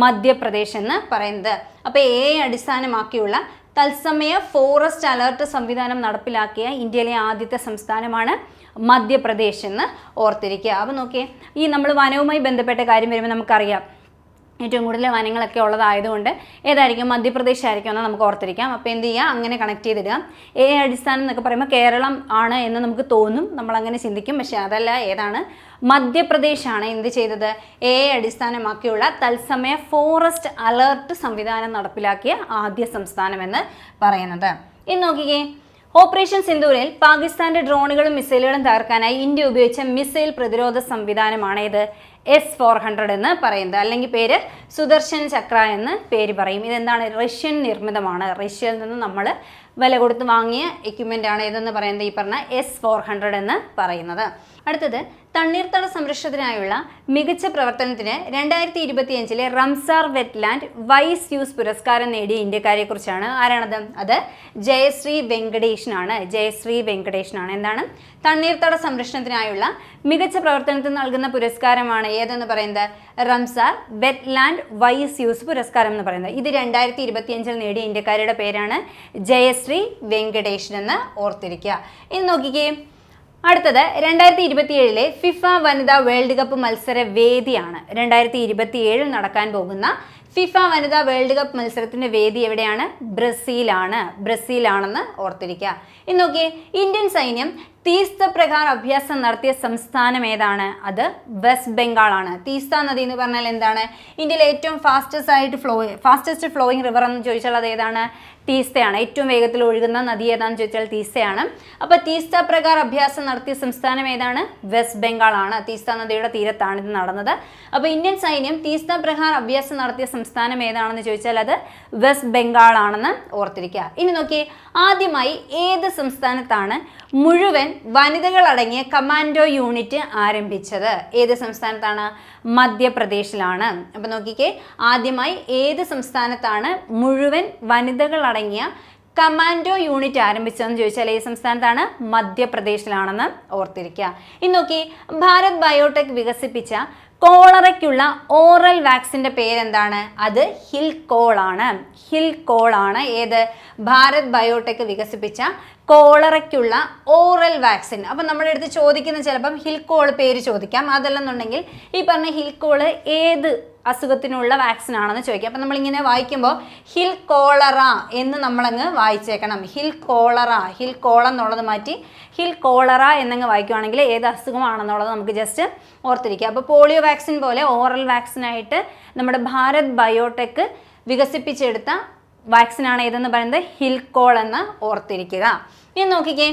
Speaker 1: മധ്യപ്രദേശ് എന്ന് പറയുന്നത്. അപ്പോൾ AI അടിസ്ഥാനമാക്കിയുള്ള തത്സമയ ഫോറസ്റ്റ് അലർട്ട് സംവിധാനം നടപ്പിലാക്കിയ ഇന്ത്യയിലെ ആദ്യത്തെ സംസ്ഥാനമാണ് മധ്യപ്രദേശ് എന്ന് ഓർത്തിരിക്കുക. അപ്പോൾ നോക്കിയേ, ഈ നമ്മൾ വനവുമായി ബന്ധപ്പെട്ട കാര്യം വരുമ്പോൾ നമുക്കറിയാം ഏറ്റവും കൂടുതൽ വനങ്ങളൊക്കെ ഉള്ളതായതുകൊണ്ട് ഏതായിരിക്കും? മധ്യപ്രദേശ് ആയിരിക്കും എന്ന് നമുക്ക് ഓർത്തിരിക്കാം. അപ്പോൾ എന്ത് ചെയ്യുക? അങ്ങനെ കണക്ട് ചെയ്തിടുക. AI അടിസ്ഥാനം എന്നൊക്കെ പറയുമ്പോൾ കേരളം ആണ് എന്ന് നമുക്ക് തോന്നും, നമ്മളങ്ങനെ ചിന്തിക്കും. പക്ഷേ അതല്ല, ഏതാണ്? മധ്യപ്രദേശാണ് എന്ത് ചെയ്തത്? AI അടിസ്ഥാനമാക്കിയുള്ള തത്സമയ ഫോറസ്റ്റ് അലർട്ട് സംവിധാനം നടപ്പിലാക്കിയ ആദ്യ സംസ്ഥാനം എന്ന് പറയുന്നത്. ഇനി നോക്കിക്കേ, ഓപ്പറേഷൻ സിന്ദൂരിൽ പാകിസ്ഥാന്റെ ഡ്രോണുകളും മിസൈലുകളും തകർക്കാനായി ഇന്ത്യ ഉപയോഗിച്ച മിസൈൽ പ്രതിരോധ സംവിധാനമാണ് ഇത്? S-400 എന്ന് പറയുന്നത്. അല്ലെങ്കിൽ പേര് സുദർശൻ ചക്ര എന്ന് പേര് പറയും. ഇതെന്താണ്? റഷ്യൻ നിർമ്മിതമാണ്. റഷ്യയിൽ നിന്ന് നമ്മൾ വില കൊടുത്ത് വാങ്ങിയ എക്യുപ്മെൻ്റ് ആണ് ഇതെന്ന് പറയുന്നത് ഈ പറഞ്ഞ S-400 എന്ന് പറയുന്നത്. അടുത്തത്, തണ്ണീർത്തട സംരക്ഷണത്തിനായുള്ള മികച്ച പ്രവർത്തനത്തിന് 2025 റംസാർ വെറ്റ്ലാൻഡ് വൈസ് യൂസ് പുരസ്കാരം നേടിയ ഇന്ത്യക്കാരെ കുറിച്ചാണ്. ആരാണത്? അത് ജയശ്രീ വെങ്കടേഷനാണ്. ജയശ്രീ വെങ്കടേഷനാണ്. എന്താണ്? തണ്ണീർത്തട സംരക്ഷണത്തിനായുള്ള മികച്ച പ്രവർത്തനത്തിന് നൽകുന്ന പുരസ്കാരമാണ് ഏതെന്ന് പറയുന്നത്? റംസാർ വെറ്റ്ലാൻഡ് വൈസ് യൂസ് പുരസ്കാരം എന്ന് പറയുന്നത്. ഇത് 2025 നേടിയ ഇന്ത്യക്കാരുടെ പേരാണ് ജയശ്രീ വെങ്കടേഷൻ എന്ന് ഓർത്തിരിക്കുക. ഇനി നോക്കിക്കേ, അടുത്തത് 2027 ഫിഫ വനിതാ വേൾഡ് കപ്പ് മത്സര വേദിയാണ്. 2027 നടക്കാൻ പോകുന്ന ഫിഫ വനിതാ വേൾഡ് കപ്പ് മത്സരത്തിൻ്റെ വേദി എവിടെയാണ്? ബ്രസീലാണെന്ന് ഓർത്തിരിക്കുക. ഇന്ന് നോക്കിയേ, ഇന്ത്യൻ സൈന്യം തീസ്ത പ്രകാർ അഭ്യാസം നടത്തിയ സംസ്ഥാനം ഏതാണ്? അത് വെസ്റ്റ് ബംഗാൾ ആണ്. തീസ്ത നദി എന്ന് പറഞ്ഞാൽ എന്താണ്? ഇന്ത്യയിലെ ഏറ്റവും ഫാസ്റ്റസ്റ്റ് ഫ്ലോയിങ് റിവർ എന്ന് ചോദിച്ചാൽ അത് ഏതാണ്? തീസ്തയാണ്. ഏറ്റവും വേഗത്തിൽ ഒഴുകുന്ന നദി ഏതാണെന്ന് ചോദിച്ചാൽ തീസ്തയാണ്. അപ്പോൾ തീസ്ത പ്രകാർ അഭ്യാസം നടത്തിയ സംസ്ഥാനം ഏതാണ്? വെസ്റ്റ് ബംഗാൾ ആണ്. തീസ്ത നദിയുടെ തീരത്താണ് ഇത് നടന്നത്. അപ്പോൾ ഇന്ത്യൻ സൈന്യം തീസ്ത പ്രകാർ അഭ്യാസം നടത്തിയ സംസ്ഥാനം ഏതാണെന്ന് ചോദിച്ചാൽ അത് വെസ്റ്റ് ബംഗാൾ ആണെന്ന് ഓർത്തിരിക്കുക. ഇനി നോക്കിയേ, ആദ്യമായി ഏത് സംസ്ഥാനത്താണ് മുഴുവൻ വനിതകളടങ്ങിയ കമാൻഡോ യൂണിറ്റ് ആരംഭിച്ചത്? ഏത് സംസ്ഥാനത്താണ്? മധ്യപ്രദേശിലാണ്. അപ്പം നോക്കിക്കേ, ആദ്യമായി ഏത് സംസ്ഥാനത്താണ് മുഴുവൻ വനിതകളടങ്ങിയ കമാൻഡോ യൂണിറ്റ് ആരംഭിച്ചതെന്ന് ചോദിച്ചാൽ ഏത് സംസ്ഥാനത്താണ്? മധ്യപ്രദേശിലാണെന്ന് ഓർത്തിരിക്കുക. ഇനി നോക്കി, ഭാരത് ബയോടെക് വികസിപ്പിച്ച കോളറയ്ക്കുള്ള ഓറൽ വാക്സിൻ്റെ പേരെന്താണ്? അത് ഹിൽകോൾ ആണ്. ഹിൽകോൾ ആണ്. ഏത്? ഭാരത് ബയോടെക് വികസിപ്പിച്ച കോളറയ്ക്കുള്ള ഓറൽ വാക്സിൻ. അപ്പം നമ്മുടെ അടുത്ത് ചോദിക്കുന്ന ചിലപ്പം ഹിൽകോൾ പേര് ചോദിക്കാം. അതല്ലെന്നുണ്ടെങ്കിൽ ഈ പറഞ്ഞ ഹിൽകോൾ ഏത് അസുഖത്തിനുള്ള വാക്സിൻ ആണെന്ന് ചോദിക്കാം. അപ്പം നമ്മളിങ്ങനെ വായിക്കുമ്പോൾ ഹിൽ കോളറ എന്ന് നമ്മളങ്ങ് വായിച്ചേക്കണം. ഹിൽ കോള എന്നുള്ളത് മാറ്റി ഹിൽ കോളറ എന്നങ്ങ് വായിക്കുവാണെങ്കിൽ ഏത് അസുഖമാണെന്നുള്ളത് നമുക്ക് ജസ്റ്റ് ഓർത്തിരിക്കുക. അപ്പോൾ പോളിയോ വാക്സിൻ പോലെ ഓറൽ വാക്സിനായിട്ട് നമ്മുടെ ഭാരത് ബയോടെക് വികസിപ്പിച്ചെടുത്ത വാക്സിനാണ് ഏതെന്ന് പറയുന്നത് ഹിൽകോൾ എന്ന് ഓർത്തിരിക്കുക. ഇനി നോക്കിക്കേ,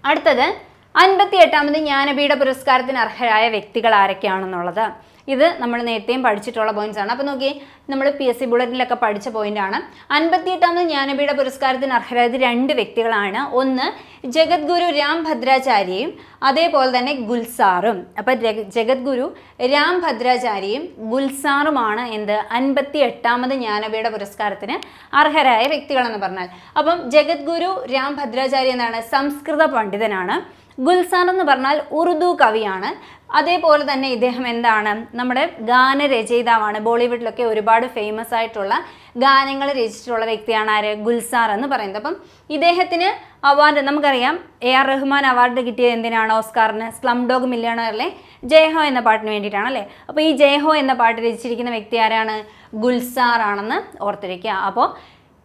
Speaker 1: അടുത്തത് 58ാമത് ജ്ഞാനപീഠ പുരസ്കാരത്തിന് അർഹരായ വ്യക്തികൾ ആരൊക്കെയാണെന്നുള്ളത്. ഇത് നമ്മൾ നേരത്തെയും പഠിച്ചിട്ടുള്ള പോയിന്റ്സ് ആണ്. അപ്പോൾ നോക്കിയേ, നമ്മൾ PSC ബുള്ളറ്റിനിലൊക്കെ പഠിച്ച പോയിന്റാണ്. 58ാമത് ജ്ഞാനപീഠ പുരസ്കാരത്തിന് അർഹരായത് 2 വ്യക്തികളാണ്. ഒന്ന് ജഗദ്ഗുരു രാം ഭദ്രാചാര്യയും അതേപോലെ തന്നെ ഗുൽസാറും. അപ്പം ജഗദ്ഗുരു രാം ഭദ്രാചാര്യയും ഗുൽസാറുമാണ് എന്ത് 58ാമത് ജ്ഞാനപീഠ പുരസ്കാരത്തിന് അർഹരായ വ്യക്തികളെന്ന് പറഞ്ഞാൽ. അപ്പം ജഗദ്ഗുരു രാം ഭദ്രാചാര്യ എന്നാണ് സംസ്കൃത പണ്ഡിതനാണ്. ഗുൽസാർ എന്ന് പറഞ്ഞാൽ ഉറുദു കവിയാണ്. അതേപോലെ തന്നെ ഇദ്ദേഹം എന്താണ്? നമ്മുടെ ഗാനരചയിതാവാണ്. ബോളിവുഡിലൊക്കെ ഒരുപാട് ഫേമസ് ആയിട്ടുള്ള ഗാനങ്ങൾ രചിച്ചിട്ടുള്ള വ്യക്തിയാണ് ആര്? ഗുൽസാർ എന്ന് പറയുന്നത്. അപ്പം ഇദ്ദേഹത്തിന് അവാർഡ് നമുക്കറിയാം, AR റഹ്മാൻ അവാർഡ് കിട്ടിയത് എന്തിനാണ്? ഓസ്കാറിന് സ്ലം ഡോഗ് മില്യണറിലെ ജയ്ഹോ എന്ന പാട്ടിന് വേണ്ടിയിട്ടാണ് അല്ലേ. അപ്പോൾ ഈ ജയ്ഹോ എന്ന പാട്ട് രചിച്ചിരിക്കുന്ന വ്യക്തി ആരാണ്? ഗുൽസാർ ആണെന്ന് ഓർത്തിരിക്കുക. അപ്പോൾ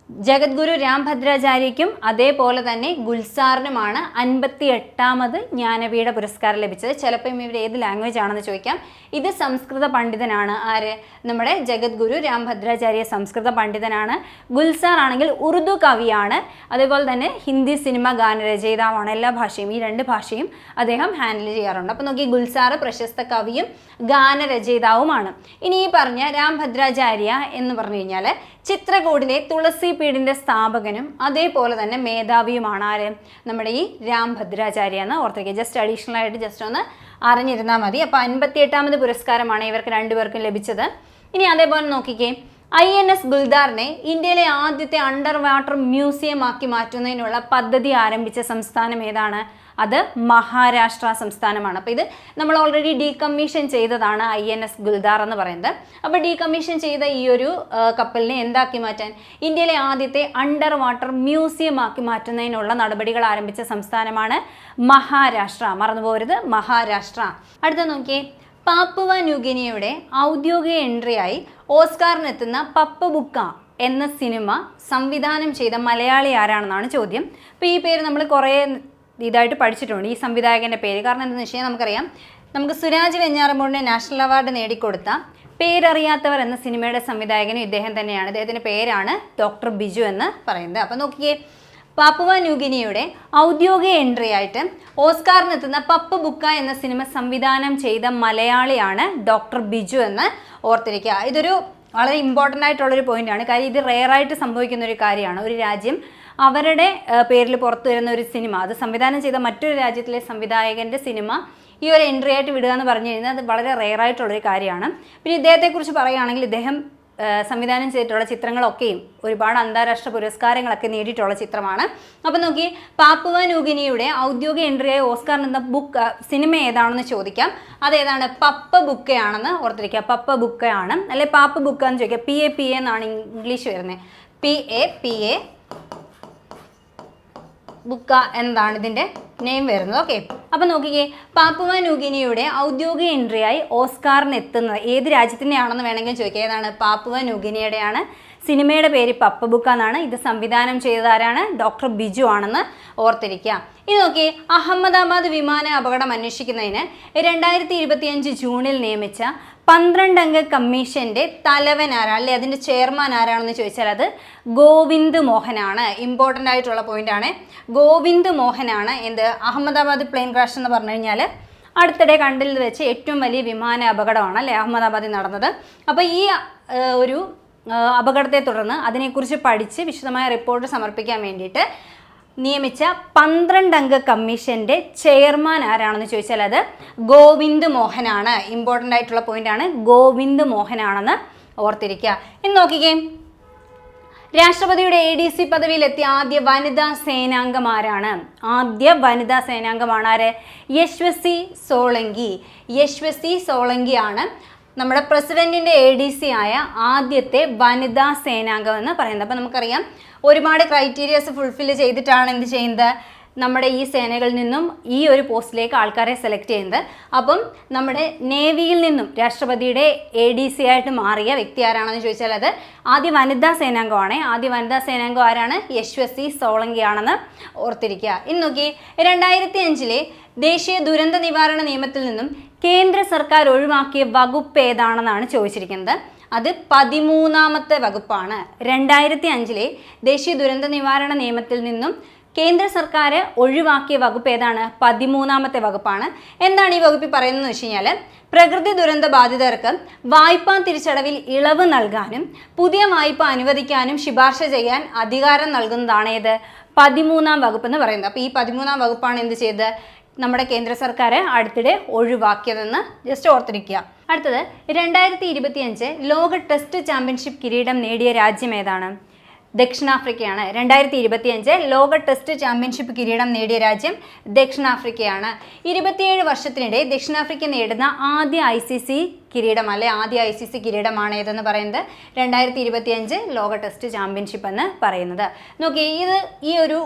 Speaker 1: ജഗദ്ഗുരു രാം ഭദ്രാചാര്യയ്ക്കും അതേപോലെ തന്നെ ഗുൽസാറിനുമാണ് 58ാമത് ജ്ഞാനപീഠ പുരസ്കാരം ലഭിച്ചത്. ചിലപ്പം ഇവർ ഏത് ലാംഗ്വേജ് ആണെന്ന് ചോദിക്കാം. ഇത് സംസ്കൃത പണ്ഡിതനാണ്. ആര്? നമ്മുടെ ജഗദ്ഗുരു രാം ഭദ്രാചാര്യ സംസ്കൃത പണ്ഡിതനാണ്. ഗുൽസാർ ആണെങ്കിൽ ഉറുദു കവിയാണ്. അതേപോലെ തന്നെ ഹിന്ദി സിനിമ ഗാനരചയിതാവാണ്. എല്ലാ ഭാഷയും, ഈ 2 ഭാഷയും അദ്ദേഹം ഹാൻഡിൽ ചെയ്യാറുണ്ട്. അപ്പോൾ നോക്കി, ഗുൽസാർ പ്രശസ്ത കവിയും ഗാനരചയിതാവുമാണ്. ഇനി ഈ പറഞ്ഞ രാം ഭദ്രാചാര്യ എന്ന് പറഞ്ഞു കഴിഞ്ഞാൽ ചിത്രകൂടിലെ തുളസി പീഠിൻ്റെ സ്ഥാപകനും അതേപോലെ തന്നെ മേധാവിയുമാണ്. ആര്? നമ്മുടെ ഈ രാം ഭദ്രാചാര്യ എന്ന് ഓർത്തിരിക്കുക. ജസ്റ്റ് അഡീഷണൽ ആയിട്ട് ജസ്റ്റ് ഒന്ന് അറിഞ്ഞിരുന്നാൽ മതി. അപ്പോൾ 58ാമത് പുരസ്കാരമാണ് ഇവർക്ക് 2 പേർക്കും ലഭിച്ചത്. ഇനി അതേപോലെ നോക്കിക്കേ, INS ഗുൽദാറിനെ ഇന്ത്യയിലെ ആദ്യത്തെ അണ്ടർ വാട്ടർ മ്യൂസിയം ആക്കി മാറ്റുന്നതിനുള്ള പദ്ധതി ആരംഭിച്ച സംസ്ഥാനം ഏതാണ്? അത് മഹാരാഷ്ട്ര സംസ്ഥാനമാണ്. അപ്പോൾ ഇത് നമ്മൾ ഓൾറെഡി ഡീകമ്മീഷൻ ചെയ്തതാണ് INS ഗുൽദാർ എന്ന് പറയുന്നത്. അപ്പോൾ ഡീകമ്മീഷൻ ചെയ്ത ഈ ഒരു കപ്പലിനെ എന്താക്കി മാറ്റാൻ? ഇന്ത്യയിലെ ആദ്യത്തെ അണ്ടർ വാട്ടർ മ്യൂസിയം ആക്കി മാറ്റുന്നതിനുള്ള നടപടികൾ ആരംഭിച്ച സംസ്ഥാനമാണ് മഹാരാഷ്ട്ര. മറന്നുപോകരുത്, മഹാരാഷ്ട്ര. അടുത്ത നോക്കിയേ, പാപ്പുവ ന്യൂഗിനിയയുടെ ഔദ്യോഗിക എൻട്രിയായി ഓസ്കാറിനെത്തുന്ന പപ്പ ബുക്ക എന്ന സിനിമ സംവിധാനം ചെയ്ത മലയാളി ആരാണെന്നാണ് ചോദ്യം. അപ്പോൾ ഈ പേര് നമ്മൾ കുറേ ഇതായിട്ട് പഠിച്ചിട്ടുണ്ട്, ഈ സംവിധായകൻ്റെ പേര്. കാരണം എന്താണെന്ന് വെച്ച് കഴിഞ്ഞാൽ നമുക്കറിയാം, നമുക്ക് സുരാജ് വെഞ്ഞാറമൂടിനെ നാഷണൽ അവാർഡ് നേടിക്കൊടുത്ത പേരറിയാത്തവർ എന്ന സിനിമയുടെ സംവിധായകനും ഇദ്ദേഹം തന്നെയാണ്. ഇദ്ദേഹത്തിൻ്റെ പേരാണ് ഡോക്ടർ ബിജു എന്ന് പറയുന്നത്. അപ്പോൾ നോക്കിയേ, പാപ്പുവ ന്യൂഗിനിയുടെ ഔദ്യോഗിക എൻട്രി ആയിട്ട് ഓസ്കാറിനെത്തുന്ന പപ്പ ബുക്ക എന്ന സിനിമ സംവിധാനം ചെയ്ത മലയാളിയാണ് ഡോക്ടർ ബിജു എന്ന് ഓർത്തിരിക്കുക. ഇതൊരു വളരെ ഇമ്പോർട്ടൻ്റ് ആയിട്ടുള്ളൊരു പോയിൻ്റാണ്. കാര്യം ഇത് റെയറായിട്ട് സംഭവിക്കുന്ന ഒരു കാര്യമാണ്. ഒരു രാജ്യം അവരുടെ പേരിൽ പുറത്തു വരുന്ന ഒരു സിനിമ അത് സംവിധാനം ചെയ്ത മറ്റൊരു രാജ്യത്തിലെ സംവിധായകൻ്റെ സിനിമ ഈ ഒരു എൻട്രി ആയിട്ട് വിടുക എന്ന് പറഞ്ഞു കഴിഞ്ഞാൽ അത് വളരെ റെയറായിട്ടുള്ളൊരു കാര്യമാണ്. പിന്നെ ഇദ്ദേഹത്തെക്കുറിച്ച് പറയുകയാണെങ്കിൽ ഇദ്ദേഹം സംവിധാനം ചെയ്തിട്ടുള്ള ചിത്രങ്ങളൊക്കെയും ഒരുപാട് അന്താരാഷ്ട്ര പുരസ്കാരങ്ങളൊക്കെ നേടിയിട്ടുള്ള ചിത്രമാണ്. അപ്പോൾ നോക്കി, പാപ്പുവ ന്യൂഗിനിയുടെ ഔദ്യോഗിക എൻട്രിയായി ഓസ്കാറിനെന്ന ബുക്ക് സിനിമ ഏതാണെന്ന് ചോദിക്കാം. അതേതാണ്? പപ്പ ബുക്കയാണെന്ന് ഓർത്തിരിക്കുക. പപ്പ ബുക്കയാണ്, അല്ലെ പാപ്പ ബുക്ക എന്ന് ചോദിക്കുക. PA എന്നാണ് ഇംഗ്ലീഷ് വരുന്നത്. PA ബുക്ക എന്താണ് ഇതിൻ്റെ നെയിം വരുന്നത്. ഓക്കെ, അപ്പോൾ നോക്കിക്കേ, പാപ്പുവ ന്യൂഗിനിയുടെ ഔദ്യോഗിക എൻട്രിയായി ഓസ്കാറിന് എത്തുന്നത് ഏത് രാജ്യത്തിൻ്റെ ആണെന്ന് വേണമെങ്കിൽ ചോദിക്കുക. ഏതാണ്? പാപ്പുവ ന്യൂഗിനിയുടെയാണ്. സിനിമയുടെ പേര് പപ്പബുക്ക എന്നാണ്. ഇത് സംവിധാനം ചെയ്തതാരാണ്? ഡോക്ടർ ബിജു ആണെന്ന് ഓർത്തിരിക്കുക. ഇത് നോക്കി, അഹമ്മദാബാദ് വിമാന അപകടം അന്വേഷിക്കുന്നതിന് 2025 ജൂണിൽ നിയമിച്ച 12 അംഗ കമ്മീഷന്റെ തലവൻ ആരാണ്, അല്ലെ അതിന്റെ ചെയർമാൻ ആരാണെന്ന് ചോദിച്ചാൽ അത് ഗോവിന്ദ് മോഹനാണ്. ഇമ്പോർട്ടൻ്റ് ആയിട്ടുള്ള പോയിന്റ് ആണ്. ഗോവിന്ദ് മോഹനാണ് എന്ത് അഹമ്മദാബാദ് പ്ലെയിൻ ക്രാഷ് എന്ന് പറഞ്ഞു കഴിഞ്ഞാൽ അടുത്തിടെ കണ്ടിൽ വെച്ച് ഏറ്റവും വലിയ വിമാന അപകടമാണ്, അല്ലെ അഹമ്മദാബാദിൽ നടന്നത്. അപ്പോൾ ഈ ഒരു അപകടത്തെ തുടർന്ന് അതിനെക്കുറിച്ച് പഠിച്ച് വിശദമായ റിപ്പോർട്ട് സമർപ്പിക്കാൻ വേണ്ടിയിട്ട് നിയമിച്ച 12 അംഗ കമ്മീഷന്റെ ചെയർമാൻ ആരാണെന്ന് ചോദിച്ചാൽ അത് ഗോവിന്ദ് മോഹനാണ്. ഇമ്പോർട്ടൻ്റ് ആയിട്ടുള്ള പോയിന്റ് ആണ്, ഗോവിന്ദ് മോഹനാണെന്ന് ഓർത്തിരിക്കുക. ഇനി നോക്കിക്കേ, രാഷ്ട്രപതിയുടെ ADC പദവിയിലെത്തിയ ആദ്യ വനിതാ സേനാംഗം ആരാണ്? ആദ്യ വനിതാ സേനാംഗമാണ് ആര്? യശ്വസി സോളങ്കി. യശ്വസി സോളങ്കിയാണ് നമ്മുടെ പ്രസിഡന്റിന്റെ ADC ആയ ആദ്യത്തെ വനിതാ സേനാംഗം എന്ന് പറയുന്നത്. അപ്പം നമുക്കറിയാം ഒരുപാട് ക്രൈറ്റീരിയസ് ഫുൾഫിൽ ചെയ്തിട്ടാണ് എന്ത് ചെയ്യുന്നത്, നമ്മുടെ ഈ സേനകളിൽ നിന്നും ഈ ഒരു പോസ്റ്റിലേക്ക് ആൾക്കാരെ സെലക്ട് ചെയ്യുന്നത്. അപ്പം നമ്മുടെ നേവിയിൽ നിന്നും രാഷ്ട്രപതിയുടെ ADC ആയിട്ട് മാറിയ വ്യക്തി ആരാണെന്ന് ചോദിച്ചാൽ അത് ആദ്യ വനിതാ സേനാംഗമാണ്. ആദ്യ വനിതാ സേനാംഗം ആരാണ്? യശ്വസി സോളങ്കി ആണെന്ന് ഓർത്തിരിക്കുക. ഇന്ന് നോക്കി, 2005 ദേശീയ ദുരന്ത നിവാരണ നിയമത്തിൽ നിന്നും കേന്ദ്ര സർക്കാർ ഒഴിവാക്കിയ വകുപ്പ് ഏതാണെന്നാണ് ചോദിച്ചിരിക്കുന്നത്. അത് 13ാമത്തെ വകുപ്പാണ്. 2005 ദേശീയ ദുരന്ത നിവാരണ നിയമത്തിൽ നിന്നും കേന്ദ്ര സർക്കാർ ഒഴിവാക്കിയ വകുപ്പ് ഏതാണ്? 13ാമത്തെ വകുപ്പാണ്. എന്താണ് ഈ വകുപ്പിൽ പറയുന്നതെന്ന് വെച്ച് കഴിഞ്ഞാൽ, പ്രകൃതി ദുരന്ത ബാധിതർക്ക് വായ്പാ തിരിച്ചടവിൽ ഇളവ് നൽകാനും പുതിയ വായ്പ അനുവദിക്കാനും ശുപാർശ ചെയ്യാൻ അധികാരം നൽകുന്നതാണ് ഏത്? 13ാം വകുപ്പ് എന്ന് പറയുന്നത്. അപ്പോൾ ഈ 13ാം വകുപ്പാണ് എന്ത് ചെയ്തത്? നമ്മുടെ കേന്ദ്ര സർക്കാർ അടുത്തിടെ ഒഴിവാക്കിയതെന്ന് ജസ്റ്റ് ഓർത്തിരിക്കുക. അടുത്തത്, 2025 ലോക ടെസ്റ്റ് ചാമ്പ്യൻഷിപ്പ് കിരീടം നേടിയ രാജ്യം ഏതാണ്? ദക്ഷിണാഫ്രിക്കയാണ്. 2025 ലോക ടെസ്റ്റ് ചാമ്പ്യൻഷിപ്പ് കിരീടം നേടിയ രാജ്യം ദക്ഷിണാഫ്രിക്കയാണ്. 27 വർഷത്തിനിടെ ദക്ഷിണാഫ്രിക്ക നേടുന്ന ആദ്യ ICC കിരീടം, അല്ലെ ആദ്യ ICC കിരീടമാണ് ഏതെന്ന് പറയുന്നത് 2025 ലോക ടെസ്റ്റ് ചാമ്പ്യൻഷിപ്പ് എന്ന് പറയുന്നത്. നോക്കി, ഈ ഒരു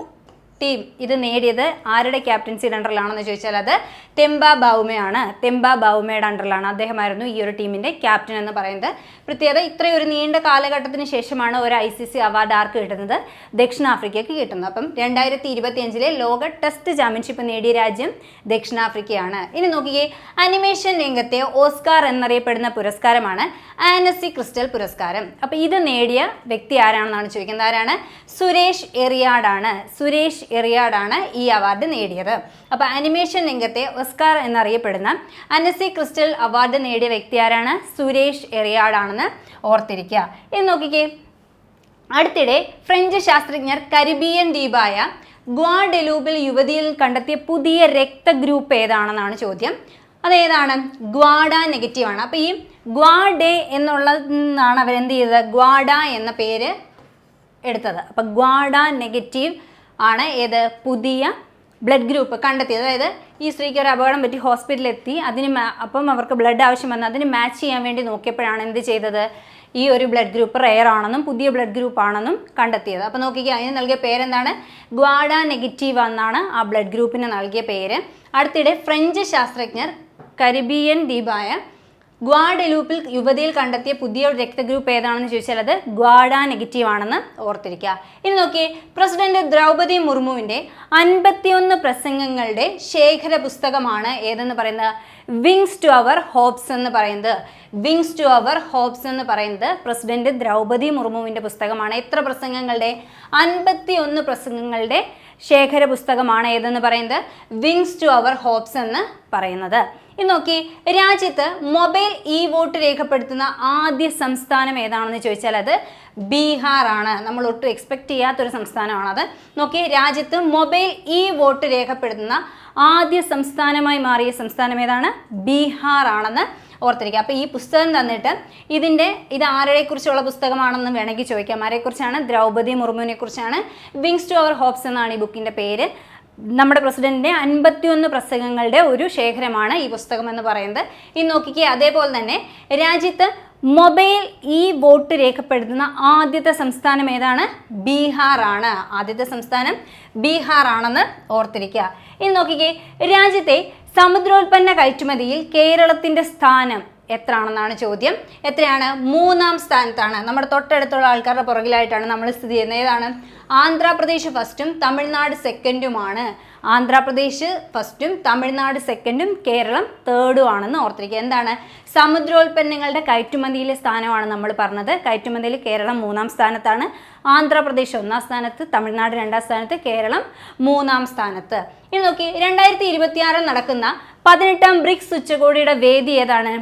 Speaker 1: ടീം ഇത് നേടിയത് ആരുടെ ക്യാപ്റ്റൻസിയുടെ അണ്ടറിലാണെന്ന് ചോദിച്ചാൽ അത് തെമ്പ ബൗമയാണ്. തെമ്പ ബൗമയുടെ അണ്ടറിലാണ്. അദ്ദേഹമായിരുന്നു ഈ ഒരു ടീമിൻ്റെ ക്യാപ്റ്റൻ എന്ന് പറയുന്നത്. പ്രത്യേകത, ഇത്രയൊരു നീണ്ട കാലഘട്ടത്തിന് ശേഷമാണ് ഒരു ICC അവാർഡ് ആർക്ക് കിട്ടുന്നത്? ദക്ഷിണാഫ്രിക്കയ്ക്ക് കിട്ടുന്നത്. അപ്പം 2025 ലോക ടെസ്റ്റ് ചാമ്പ്യൻഷിപ്പ് നേടിയ രാജ്യം ദക്ഷിണാഫ്രിക്കയാണ്. ഇനി നോക്കിയേ, അനിമേഷൻ രംഗത്തെ ഓസ്കാർ എന്നറിയപ്പെടുന്ന പുരസ്കാരമാണ് ആനസി ക്രിസ്റ്റൽ പുരസ്കാരം. അപ്പോൾ ഇത് നേടിയ വ്യക്തി ആരാണെന്നാണ് ചോദിക്കുന്നത്. ആരാണ്? സുരേഷ് എറിയാടാണ്. സുരേഷ് എറിയാടാണ് ഈ അവാർഡ് നേടിയത്. അപ്പോൾ അനിമേഷൻ രംഗത്തെ ഓസ്കാർ എന്നറിയപ്പെടുന്ന അനസി ക്രിസ്റ്റൽ അവാർഡ് നേടിയ വ്യക്തി ആരാണ്? സുരേഷ് എറിയാടാണെന്ന് ഓർത്തിരിക്കുക. ഇത് നോക്കിക്കേ, അടുത്തിടെ ഫ്രഞ്ച് ശാസ്ത്രജ്ഞർ കരീബിയൻ ദ്വീപായ ഗ്വാഡെലൂപ്പിൽ യുവതിയിൽ കണ്ടെത്തിയ പുതിയ രക്തഗ്രൂപ്പ് ഏതാണെന്നാണ് ചോദ്യം. അതേതാണ്? ഗ്വാഡ നെഗറ്റീവ് ആണ്. അപ്പോൾ ഈ ഗ്വാഡെ എന്നുള്ളതാണ് അവരെന്ത് ചെയ്തത്? ഗ്വാഡ എന്ന പേര് എടുത്തത്. അപ്പോൾ ഗ്വാഡ നെഗറ്റീവ് ആണ് ഏത്? പുതിയ ബ്ലഡ് ഗ്രൂപ്പ് കണ്ടെത്തിയത്. അതായത് ഈ സ്ത്രീക്ക് ഒരു അപകടം പറ്റി ഹോസ്പിറ്റലിലെത്തി, അപ്പം അവർക്ക് ബ്ലഡ് ആവശ്യം വന്നു, അതിന് മാച്ച് ചെയ്യാൻ വേണ്ടി നോക്കിയപ്പോഴാണ് എന്ത് ചെയ്തത്? ഈ ഒരു ബ്ലഡ് ഗ്രൂപ്പ് റെയർ ആണെന്നും പുതിയ ബ്ലഡ് ഗ്രൂപ്പ് ആണെന്നും കണ്ടെത്തിയത്. അപ്പോൾ നോക്കിക്കുക, അതിന് നൽകിയ പേരെന്താണ്? ഗ്വാഡ നെഗറ്റീവ് എന്നാണ് ആ ബ്ലഡ് ഗ്രൂപ്പിന് നൽകിയ പേര്. അടുത്തിടെ ഫ്രഞ്ച് ശാസ്ത്രജ്ഞർ കരീബിയൻ ദ്വീപായ ഗ്വാഡെലൂപ്പിൽ യുവതിയിൽ കണ്ടെത്തിയ പുതിയ രക്തഗ്രൂപ്പ് ഏതാണെന്ന് ചോദിച്ചാൽ അത് ഗ്വാഡ നെഗറ്റീവ് ആണെന്ന് ഓർത്തിരിക്കുക. ഇനി നോക്കിയേ, പ്രസിഡന്റ് ദ്രൗപദി മുർമുവിൻ്റെ 51 പ്രസംഗങ്ങളുടെ ശേഖര പുസ്തകമാണ് ഏതെന്ന് പറയുന്നത്? വിങ്സ് ടു അവർ ഹോപ്സ് എന്ന് പറയുന്നത്. വിങ്സ് ടു അവർ ഹോപ്സ് എന്ന് പറയുന്നത് പ്രസിഡന്റ് ദ്രൗപദി മുർമുവിൻ്റെ പുസ്തകമാണ്. എത്ര പ്രസംഗങ്ങളുടെ? 51 പ്രസംഗങ്ങളുടെ ശേഖര പുസ്തകമാണ് ഏതെന്ന് പറയുന്നത്? വിങ്സ് ടു അവർ ഹോപ്സ് എന്ന് പറയുന്നത്. ഇനി നോക്കി, രാജ്യത്ത് മൊബൈൽ വോട്ട് രേഖപ്പെടുത്തുന്ന ആദ്യ സംസ്ഥാനം ഏതാണെന്ന് ചോദിച്ചാൽ അത് ബീഹാർ ആണ്. നമ്മൾ ഒട്ടും എക്സ്പെക്ട് ചെയ്യാത്തൊരു സംസ്ഥാനമാണത്. നോക്കി, രാജ്യത്ത് മൊബൈൽ വോട്ട് രേഖപ്പെടുത്തുന്ന ആദ്യ സംസ്ഥാനമായി മാറിയ സംസ്ഥാനം ഏതാണ്? ബീഹാർ ആണെന്ന് ഓർത്തിരിക്കുക. അപ്പോൾ ഈ പുസ്തകം തന്നിട്ട് ഇത് ആരുടെ കുറിച്ചുള്ള പുസ്തകമാണെന്ന് വേണമെങ്കിൽ ചോദിക്കാം. ആരെക്കുറിച്ചാണ്? ദ്രൗപദി മുർമുവിനെ കുറിച്ചാണ്. വിങ്സ് ടു അവർ ഹോപ്സ് എന്നാണ് ഈ ബുക്കിൻ്റെ പേര്. നമ്മുടെ പ്രസിഡന്റിൻ്റെ 51 പ്രസംഗങ്ങളുടെ ഒരു ശേഖരമാണ് ഈ പുസ്തകം എന്ന് പറയുന്നത്. ഈ നോക്കിക്കേ, അതേപോലെ തന്നെ രാജ്യത്ത് മൊബൈൽ വോട്ട് രേഖപ്പെടുത്തുന്ന ആദ്യത്തെ സംസ്ഥാനം ഏതാണ്? ബീഹാർ ആണ്. ആദ്യത്തെ സംസ്ഥാനം ബീഹാർ ആണെന്ന് ഓർത്തിരിക്കുക. ഇനി നോക്കിക്കേ, രാജ്യത്തെ സമുദ്രോൽപ്പന്ന കയറ്റുമതിയിൽ കേരളത്തിൻ്റെ സ്ഥാനം എത്ര ആണെന്നാണ് ചോദ്യം. എത്രയാണ്? 3-ാം സ്ഥാനത്താണ്. നമ്മുടെ തൊട്ടടുത്തുള്ള ആൾക്കാരുടെ പുറകിലായിട്ടാണ് നമ്മൾ സ്ഥിതി ചെയ്യുന്നത്. ഏതാണ്? ആന്ധ്രാപ്രദേശ് ഫസ്റ്റും തമിഴ്നാട് സെക്കൻഡുമാണ്. ആന്ധ്രാപ്രദേശ് ഫസ്റ്റും തമിഴ്നാട് സെക്കൻഡും കേരളം തേർഡും ആണെന്ന് ഓർത്തിരിക്കുക. എന്താണ്? സമുദ്രോൽപ്പന്നങ്ങളുടെ കയറ്റുമതിയിലെ സ്ഥാനമാണ് നമ്മൾ പറഞ്ഞത്. കയറ്റുമതിയിൽ കേരളം 3-ാം സ്ഥാനത്താണ്. ആന്ധ്രാപ്രദേശ് 1-ാം സ്ഥാനത്ത്, തമിഴ്നാട് 2-ാം സ്ഥാനത്ത്, കേരളം 3-ാം സ്ഥാനത്ത്. ഇനി നോക്കി, 2026 നടക്കുന്ന 18-ാം ബ്രിക്സ് ഉച്ചകോടിയുടെ വേദി ഏതാണ്?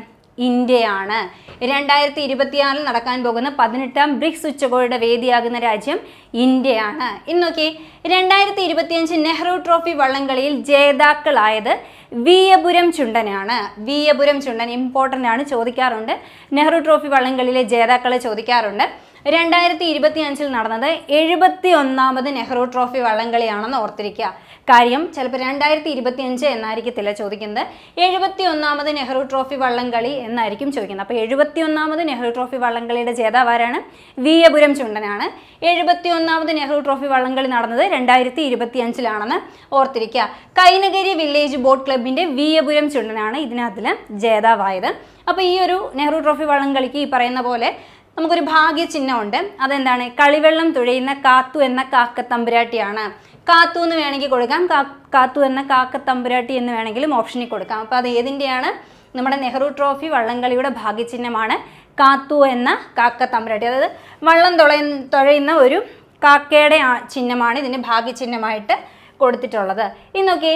Speaker 1: ഇന്ത്യയാണ്. 2026 നടക്കാൻ പോകുന്ന 18-ാം ബ്രിക്സ് ഉച്ചകോടിയുടെ വേദിയാകുന്ന രാജ്യം ഇന്ത്യയാണ്. ഇന്ന് നോക്കി, 2025 നെഹ്റു ട്രോഫി വള്ളംകളിയിൽ ജേതാക്കളായത് വിയപുരം ചുണ്ടനാണ്. വിയപുരം ചുണ്ടൻ ഇമ്പോർട്ടൻ്റ് ആണ്, ചോദിക്കാറുണ്ട്. നെഹ്റു ട്രോഫി വള്ളംകളിയിലെ ജേതാക്കളെ ചോദിക്കാറുണ്ട്. 2025 നടന്നത് 71ാമത് നെഹ്റു ട്രോഫി വള്ളംകളിയാണെന്ന് ഓർത്തിരിക്കുക. കാര്യം ചിലപ്പോൾ 2025 എന്നായിരിക്കത്തില്ല ചോദിക്കുന്നത്, 71ാമത് നെഹ്റു ട്രോഫി വള്ളംകളി എന്നായിരിക്കും ചോദിക്കുന്നത്. അപ്പോൾ 71ാമത് നെഹ്റു ട്രോഫി വള്ളംകളിയുടെ ജേതാവാരാണ്? വിയപുരം ചുണ്ടനാണ്. 71ാമത് നെഹ്റു ട്രോഫി വള്ളംകളി നടന്നത് 2025 ഓർത്തിരിക്കുക. കൈനഗിരി വില്ലേജ് ബോട്ട് ക്ലബിൻ്റെ വിയപുരം ചുണ്ടനാണ് ഇതിനകത്തിൽ ജേതാവായത്. അപ്പോൾ ഈ ഒരു നെഹ്റു ട്രോഫി വള്ളംകളിക്ക് ഈ പറയുന്ന പോലെ നമുക്കൊരു ഭാഗ്യചിഹ്നമുണ്ട്. അതെന്താണ്? കളിവെള്ളം തുഴയുന്ന കാത്തു എന്ന കാക്കത്തമ്പുരാട്ടിയാണ്. കാത്തു എന്ന് വേണമെങ്കിൽ കൊടുക്കാം, കാത്തു എന്ന കാക്കത്തമ്പുരാട്ടി എന്ന് വേണമെങ്കിലും ഓപ്ഷനിൽ കൊടുക്കാം. അപ്പോൾ അത് ഏതിൻ്റെയാണ്? നമ്മുടെ നെഹ്റു ട്രോഫി വള്ളംകളിയുടെ ഭാഗ്യചിഹ്നമാണ് കാത്തു എന്ന കാക്കത്തമ്പുരാട്ടി. അതായത് വള്ളം തുഴയുന്ന ഒരു കാക്കയുടെ ചിഹ്നമാണ് ഇതിന് ഭാഗ്യചിഹ്നമായിട്ട് കൊടുത്തിട്ടുള്ളത്. ഇനി നോക്കി,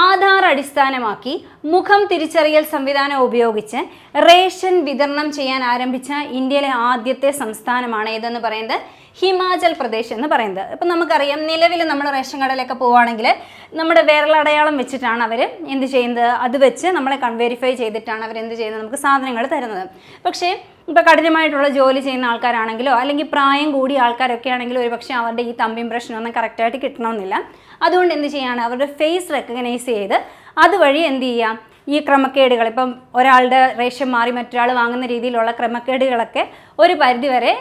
Speaker 1: ആധാർ അടിസ്ഥാനമാക്കി മുഖം തിരിച്ചറിയൽ സംവിധാനം ഉപയോഗിച്ച് റേഷൻ വിതരണം ചെയ്യാൻ ആരംഭിച്ച ഇന്ത്യയിലെ ആദ്യത്തെ സംസ്ഥാനമാണ് ഏതെന്ന് പറയുന്നത്? ഹിമാചൽ പ്രദേശ് എന്ന് പറയുന്നത്. ഇപ്പം നമുക്കറിയാം, നിലവിൽ നമ്മൾ റേഷൻ കടയിലൊക്കെ പോവുകയാണെങ്കിൽ നമ്മുടെ വിരലടയാളം വെച്ചിട്ടാണ് അവർ എന്ത് ചെയ്യുന്നത്? അത് വെച്ച് നമ്മളെ വെരിഫൈ ചെയ്തിട്ടാണ് അവർ എന്ത് ചെയ്യുന്നത്? നമുക്ക് സാധനങ്ങൾ തരുന്നത്. പക്ഷേ ഇപ്പോൾ കഠിനമായിട്ടുള്ള ജോലി ചെയ്യുന്ന ആൾക്കാരാണെങ്കിലോ അല്ലെങ്കിൽ പ്രായം കൂടിയ ആൾക്കാരൊക്കെ ആണെങ്കിലും ഒരുപക്ഷെ അവരുടെ ഈ തമ്പിയും പ്രശ്നമൊന്നും കറക്റ്റായിട്ട് കിട്ടണമെന്നില്ല. അതുകൊണ്ട് എന്ത് ചെയ്യാണ്? അവരുടെ ഫേസ് റെക്കഗ്നൈസ് ചെയ്ത് അതുവഴി എന്ത് ചെയ്യാം? ഈ ക്രമക്കേടുകൾ, ഇപ്പം ഒരാളുടെ റേഷൻ മാറി മറ്റൊരാൾ വാങ്ങുന്ന രീതിയിലുള്ള ക്രമക്കേടുകളൊക്കെ ഒരു പരിധിവരെ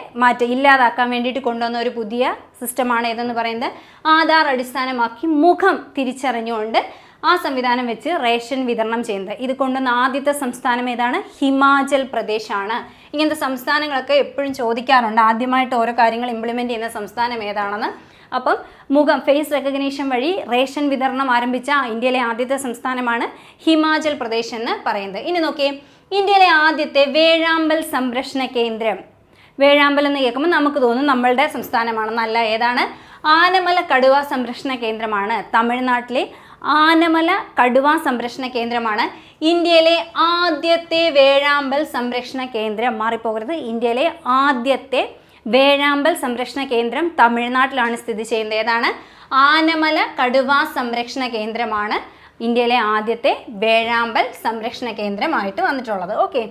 Speaker 1: ഇല്ലാതാക്കാൻ വേണ്ടിയിട്ട് കൊണ്ടുവന്ന ഒരു പുതിയ സിസ്റ്റമാണ് ഏതെന്ന് പറയുന്നത്? ആധാർ അടിസ്ഥാനമാക്കി മുഖം തിരിച്ചറിഞ്ഞുകൊണ്ട് ആ സംവിധാനം വെച്ച് റേഷൻ വിതരണം ചെയ്യുന്നത്. ഇത് കൊണ്ടുവന്ന ആദ്യത്തെ സംസ്ഥാനം ഏതാണ്? ഹിമാചൽ പ്രദേശാണ്. ഇങ്ങനത്തെ സംസ്ഥാനങ്ങളൊക്കെ എപ്പോഴും ചോദിക്കാറുണ്ട്, ആദ്യമായിട്ട് ഓരോ കാര്യങ്ങൾ ഇംപ്ലിമെൻറ്റ് ചെയ്യുന്ന സംസ്ഥാനം ഏതാണെന്ന്. അപ്പം മുഖം ഫേസ് റെക്കഗ്നീഷൻ വഴി റേഷൻ വിതരണം ആരംഭിച്ച ഇന്ത്യയിലെ ആദ്യത്തെ സംസ്ഥാനമാണ് ഹിമാചൽ പ്രദേശ് എന്ന് പറയുന്നത്. ഇനി നോക്കിയേ, ഇന്ത്യയിലെ ആദ്യത്തെ വേഴാമ്പൽ സംരക്ഷണ കേന്ദ്രം. വേഴാമ്പൽ എന്ന് കേൾക്കുമ്പോൾ നമുക്ക് തോന്നും നമ്മളുടെ സംസ്ഥാനമാണെന്നല്ല. ഏതാണ്? ആനമല കടുവ സംരക്ഷണ കേന്ദ്രമാണ്. തമിഴ്നാട്ടിലെ ആനമല കടുവ സംരക്ഷണ കേന്ദ്രമാണ് ഇന്ത്യയിലെ ആദ്യത്തെ വേഴാമ്പൽ സംരക്ഷണ കേന്ദ്രം. മാറിപ്പോകരുത്, ഇന്ത്യയിലെ ആദ്യത്തെ വേഴാമ്പൽ സംരക്ഷണ കേന്ദ്രം തമിഴ്നാട്ടിലാണ് സ്ഥിതി ചെയ്യുന്നത്. ഏതാണ്? ആനമല കടുവ സംരക്ഷണ കേന്ദ്രമാണ് ഇന്ത്യയിലെ ആദ്യത്തെ വേഴാമ്പൽ സംരക്ഷണ കേന്ദ്രമായിട്ട് വന്നിട്ടുള്ളത്. ഓക്കെ,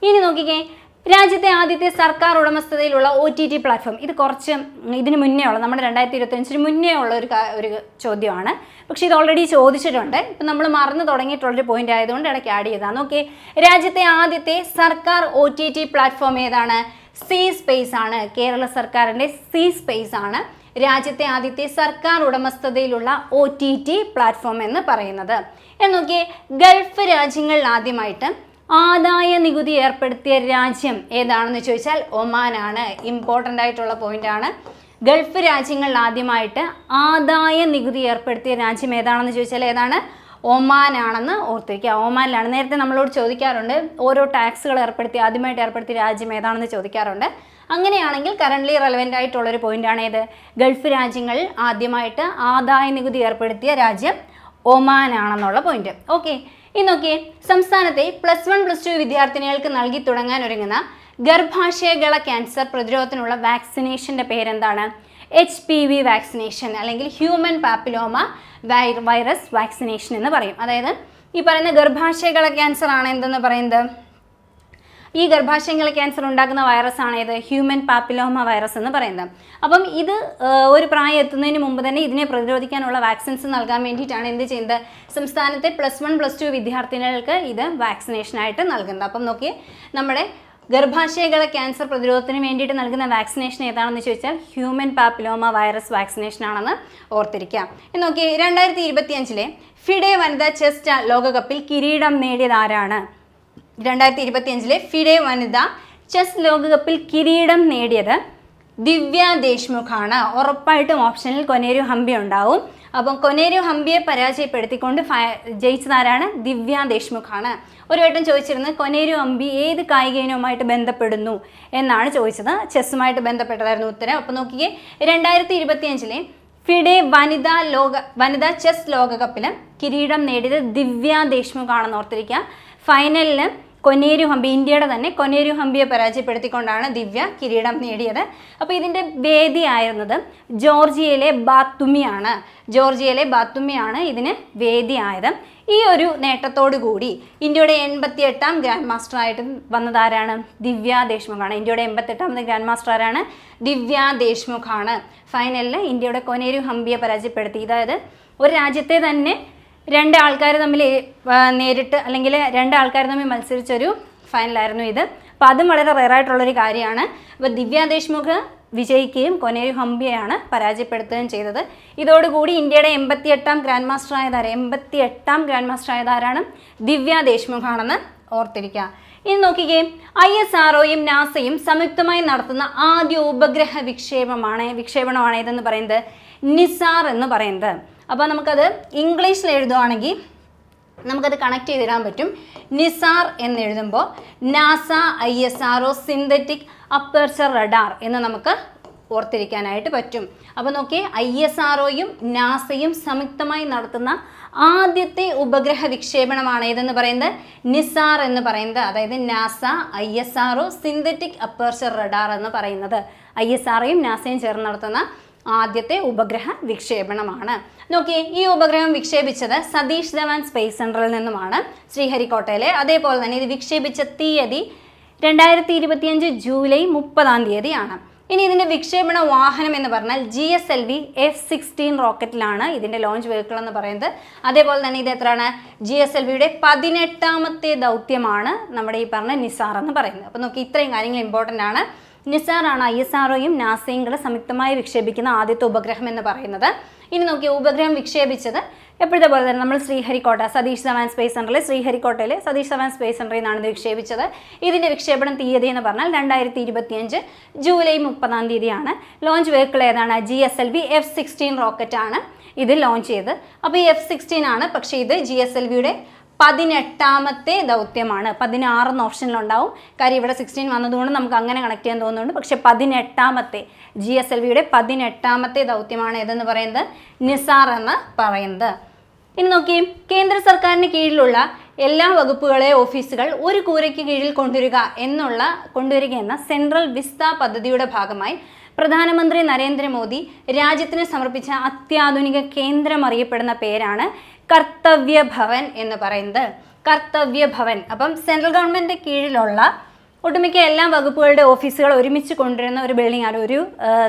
Speaker 1: ഇനി നോക്കിക്കേ, രാജ്യത്തെ ആദ്യത്തെ സർക്കാർ ഉടമസ്ഥതയിലുള്ള OTT പ്ലാറ്റ്ഫോം. ഇത് കുറച്ച് ഇതിന് മുന്നേ ഉള്ള, നമ്മുടെ 2025 മുന്നേ ഉള്ള ഒരു ചോദ്യമാണ്. പക്ഷേ ഇത് ഓൾറെഡി ചോദിച്ചിട്ടുണ്ട്. ഇപ്പം നമ്മൾ മറന്നു തുടങ്ങിയിട്ടുള്ളൊരു പോയിന്റ് ആയതുകൊണ്ട് ഇടയ്ക്ക് ആഡ് ചെയ്താണ്. ഓക്കെ, രാജ്യത്തെ ആദ്യത്തെ സർക്കാർ OTT പ്ലാറ്റ്ഫോം ഏതാണ്? സീ സ്പേസ് ആണ്. കേരള സർക്കാരിൻ്റെ സീ സ്പേസ് ആണ് രാജ്യത്തെ ആദ്യത്തെ സർക്കാർ ഉടമസ്ഥതയിലുള്ള OTT പ്ലാറ്റ്ഫോം എന്ന് പറയുന്നത്. നോക്കിയേ, ഗൾഫ് രാജ്യങ്ങളിൽ ആദ്യമായിട്ട് ആദായ നികുതി ഏർപ്പെടുത്തിയ രാജ്യം ഏതാണെന്ന് ചോദിച്ചാൽ ഒമാനാണ്. ഇമ്പോർട്ടൻ്റ് ആയിട്ടുള്ള പോയിന്റാണ്. ഗൾഫ് രാജ്യങ്ങളിൽ ആദ്യമായിട്ട് ആദായ നികുതി ഏർപ്പെടുത്തിയ രാജ്യം ഏതാണെന്ന് ചോദിച്ചാൽ ഏതാണ്? ഒമാനാണെന്ന് ഓർത്തിരിക്കുക. ഒമാനിലാണ്. നേരത്തെ നമ്മളോട് ചോദിക്കാറുണ്ട് ഓരോ ടാക്സുകൾ ആദ്യമായിട്ട് ഏർപ്പെടുത്തിയ രാജ്യം ഏതാണെന്ന് ചോദിക്കാറുണ്ട്. അങ്ങനെയാണെങ്കിൽ കറൻ്റ്ലി റെലവൻ്റ് ആയിട്ടുള്ളൊരു പോയിന്റാണ് ഏത്? ഗൾഫ് രാജ്യങ്ങളിൽ ആദ്യമായിട്ട് ആദായ നികുതി ഏർപ്പെടുത്തിയ രാജ്യം ഒമാനാണെന്നുള്ള പോയിന്റ്. ഓക്കെ, ഇനി നോക്കിയേ, സംസ്ഥാനത്തെ +1 +2 വിദ്യാർത്ഥിനികൾക്ക് നൽകി തുടങ്ങാൻ ഒരുങ്ങുന്ന ഗർഭാശയഗള ക്യാൻസർ പ്രതിരോധത്തിനുള്ള വാക്സിനേഷൻ്റെ പേരെന്താണ്? HPV വാക്സിനേഷൻ അല്ലെങ്കിൽ ഹ്യൂമൻ പാപ്പിലോമ വൈറസ് വാക്സിനേഷൻ എന്ന് പറയും. അതായത് ഈ പറയുന്ന ഗർഭാശയഗള ക്യാൻസർ ആണ് എന്തെന്ന് പറയുന്നത്? ഈ ഗർഭാശയഗള ക്യാൻസർ ഉണ്ടാക്കുന്ന വൈറസ് ആണ് ഏത്? ഹ്യൂമൻ പാപ്പിലോമ വൈറസ് എന്ന് പറയുന്നത്. അപ്പം ഇത് ഒരു പ്രായം എത്തുന്നതിന് മുമ്പ് തന്നെ ഇതിനെ പ്രതിരോധിക്കാനുള്ള വാക്സിൻസ് നൽകാൻ വേണ്ടിയിട്ടാണ് എന്ത് ചെയ്യുന്നത്? സംസ്ഥാനത്തെ +1 +2 വിദ്യാർത്ഥിനികൾക്ക് ഇത് വാക്സിനേഷനായിട്ട് നൽകുന്നത്. അപ്പം നോക്കിയേ, നമ്മുടെ ഗർഭാശയഗള ക്യാൻസർ പ്രതിരോധത്തിന് വേണ്ടിയിട്ട് നൽകുന്ന വാക്സിനേഷൻ ഏതാണെന്ന് ചോദിച്ചാൽ ഹ്യൂമൻ പാപ്പിലോമ വൈറസ് വാക്സിനേഷൻ ആണെന്ന് ഓർത്തിരിക്കാം. നോക്കിയേ, 2025 ഫിഡെ വനിതാ ചെസ് ലോകകപ്പിൽ കിരീടം നേടിയത് ആരാണ്? 2025 ഫിഡെ വനിതാ ചെസ് ലോകകപ്പിൽ കിരീടം നേടിയത് ദിവ്യ ദേശ്മുഖാണ്. ഉറപ്പായിട്ടും ഓപ്ഷനിൽ കൊനേരു ഹംപി ഉണ്ടാവും. അപ്പം കൊനേരു ഹംപിയെ പരാജയപ്പെടുത്തിക്കൊണ്ട് ജയിച്ചതാരാണ്? ദിവ്യ ദേശ്മുഖാണ്. ഒരു വട്ടം ചോദിച്ചിരുന്നത് കൊനേരു ഹംപി ഏത് കായിക ഇനവുമായിട്ട് ബന്ധപ്പെടുന്നു എന്നാണ് ചോദിച്ചത്. ചെസ്സുമായിട്ട് ബന്ധപ്പെട്ടതായിരുന്നു ഉത്തരം. അപ്പം നോക്കിയേ, 2025 ഫിഡെ വനിതാ ചെസ് ലോകകപ്പിൽ കിരീടം നേടിയത് ദിവ്യ ദേശ്മുഖാണെന്ന് ഓർത്തിരിക്കുക. ഫൈനലിൽ കൊനേരു ഹംപി, ഇന്ത്യയുടെ തന്നെ കൊനേരു ഹംപിയെ പരാജയപ്പെടുത്തിക്കൊണ്ടാണ് ദിവ്യ കിരീടം നേടിയത്. അപ്പോൾ ഇതിൻ്റെ വേദിയായിരുന്നത് ജോർജിയയിലെ ബാത്തുമിയാണ് ഇതിന് വേദിയായത്. ഈ ഒരു നേട്ടത്തോടു കൂടി ഇന്ത്യയുടെ 88ാം ഗ്രാൻഡ് മാസ്റ്റർ ആയിട്ട് വന്നതാരാണ്? ദിവ്യ ദേശ്മുഖാണ്. ഇന്ത്യയുടെ 88ാമത് ഗ്രാൻഡ് മാസ്റ്റർ ആരാണ്? ദിവ്യ ദേശ്മുഖാണ്. ഫൈനലിൽ ഇന്ത്യയുടെ കൊനേരു ഹംപിയെ പരാജയപ്പെടുത്തി. അതായത് ഒരു രാജ്യത്തെ തന്നെ രണ്ട് ആൾക്കാർ തമ്മിൽ നേരിട്ട് അല്ലെങ്കിൽ രണ്ട് ആൾക്കാർ തമ്മിൽ മത്സരിച്ചൊരു ഫൈനലായിരുന്നു ഇത്. അപ്പോൾ അതും വളരെ റെയറായിട്ടുള്ളൊരു കാര്യമാണ്. അപ്പോൾ ദിവ്യ ദേശ്മുഖ് വിജയിക്കുകയും കൊനേരു ഹംപിയെയാണ് പരാജയപ്പെടുത്തുകയും ചെയ്തത്. ഇതോടുകൂടി ഇന്ത്യയുടെ 88ാം ഗ്രാൻഡ് മാസ്റ്റർ ആയതാരാണ്? ദിവ്യ ദേശ്മുഖാണെന്ന് ഓർത്തിരിക്കുക. ഇനി നോക്കിക്കേ, ISROയും നാസയും സംയുക്തമായി നടത്തുന്ന ആദ്യ ഉപഗ്രഹ വിക്ഷേപണമാണ് ഇതെന്ന് പറയുന്നത് നിസാർ എന്ന് പറയുന്നത്. അപ്പോൾ നമുക്കത് ഇംഗ്ലീഷിൽ എഴുതുവാണെങ്കിൽ നമുക്കത് കണക്ട് ചെയ്തിടാൻ പറ്റും. നിസാർ എന്ന് എഴുതുമ്പോൾ NASA ISRO synthetic aperture radar എന്ന് നമുക്ക് ഓർത്തിരിക്കാനായിട്ട് പറ്റും. അപ്പോൾ നോക്കിയേ, ISROയും നാസയും സംയുക്തമായി നടത്തുന്ന ആദ്യത്തെ ഉപഗ്രഹ വിക്ഷേപണമാണ് ഏതെന്ന് പറയുന്നത് നിസാർ എന്ന് പറയുന്നത്. അതായത് NASA ISRO synthetic aperture radar എന്ന് പറയുന്നത് ISROയും നാസയും ചേർന്ന് നടത്തുന്ന ആദ്യത്തെ ഉപഗ്രഹ വിക്ഷേപണമാണ്. നോക്കിയേ, ഈ ഉപഗ്രഹം വിക്ഷേപിച്ചത് സതീഷ് ധവാൻ സ്പേസ് സെൻറ്ററിൽ നിന്നുമാണ്, ശ്രീഹരിക്കോട്ടയിലെ. അതേപോലെ തന്നെ ഇത് വിക്ഷേപിച്ച തീയതി 2025 ജൂലൈ 30 ആണ്. ഇനി ഇതിൻ്റെ വിക്ഷേപണ വാഹനം എന്ന് പറഞ്ഞാൽ GSLV F-16 റോക്കറ്റിലാണ് ഇതിൻ്റെ ലോഞ്ച് വെഹിക്കിൾ എന്ന് പറയുന്നത്. അതേപോലെ തന്നെ ഇത് എത്രയാണ്? GSLVയുടെ 18ാമത്തെ ദൗത്യമാണ് നമ്മുടെ ഈ പറഞ്ഞ നിസാർ എന്ന് പറയുന്നത്. അപ്പോൾ നോക്കി, ഇത്രയും കാര്യങ്ങൾ ഇമ്പോർട്ടൻ്റ് ആണ്. നിസാറാണ് ISROയും നാസയും കൂടെ സംയുക്തമായി വിക്ഷേപിക്കുന്ന ആദ്യത്തെ ഉപഗ്രഹം എന്ന് പറയുന്നത്. ഇനി നോക്കി, ഉപഗ്രഹം വിക്ഷേപിച്ചത് എപ്പോഴത്തെ പോലെ തന്നെ നമ്മൾ ശ്രീഹരിക്കോട്ട സതീഷ് ധവാൻ സ്പേസ് സെൻറ്ററിലെ ശ്രീഹരിക്കോട്ടയിലെ സതീഷ് ധവാൻ സ്പേസ് സെൻറ്ററിൽ നിന്നാണ് ഇത് വിക്ഷേപിച്ചത്. ഇതിൻ്റെ വിക്ഷേപണം തീയതി എന്ന് പറഞ്ഞാൽ 2025 ജൂലൈ 30 ആണ്. ലോഞ്ച് വെഹിക്കിൾ ഏതാണ്? GSLV F-16 റോക്കറ്റാണ് ഇത് ലോഞ്ച് ചെയ്തത്. അപ്പോൾ ഈ F-16 ആണ്, പക്ഷേ ഇത് GSLVയുടെ 18ാമത്തെ ദൗത്യമാണ്. 16 ഓപ്ഷനിലുണ്ടാവും. കാര്യം ഇവിടെ 16 വന്നതുകൊണ്ട് നമുക്ക് അങ്ങനെ കണക്ട് ചെയ്യാൻ തോന്നുന്നുണ്ട്. പക്ഷേ 18ാമത്തെ GSLVയുടെ 18ാമത്തെ ദൗത്യമാണ് ഏതെന്ന് പറയുന്നത് നിസാർ എന്ന് പറയുന്നത്. ഇനി നോക്കി, കേന്ദ്ര സർക്കാരിന് കീഴിലുള്ള എല്ലാ വകുപ്പുകളെ ഓഫീസുകൾ ഒരു കൂരയ്ക്ക് കീഴിൽ കൊണ്ടുവരിക എന്ന സെൻട്രൽ വിസ്ത പദ്ധതിയുടെ ഭാഗമായി പ്രധാനമന്ത്രി നരേന്ദ്രമോദി രാജ്യത്തിന് സമർപ്പിച്ച അത്യാധുനിക കേന്ദ്രം അറിയപ്പെടുന്ന പേരാണ് കർത്തവ്യ ഭവൻ എന്ന് പറയുന്നത്. കർത്തവ്യ ഭവൻ. അപ്പം സെൻട്രൽ ഗവൺമെൻറ് കീഴിലുള്ള ഒട്ടുമിക്ക എല്ലാ വകുപ്പുകളുടെ ഓഫീസുകൾ ഒരുമിച്ച് കൊണ്ടുവരുന്ന ഒരു ബിൽഡിംഗ് ആണ്, ഒരു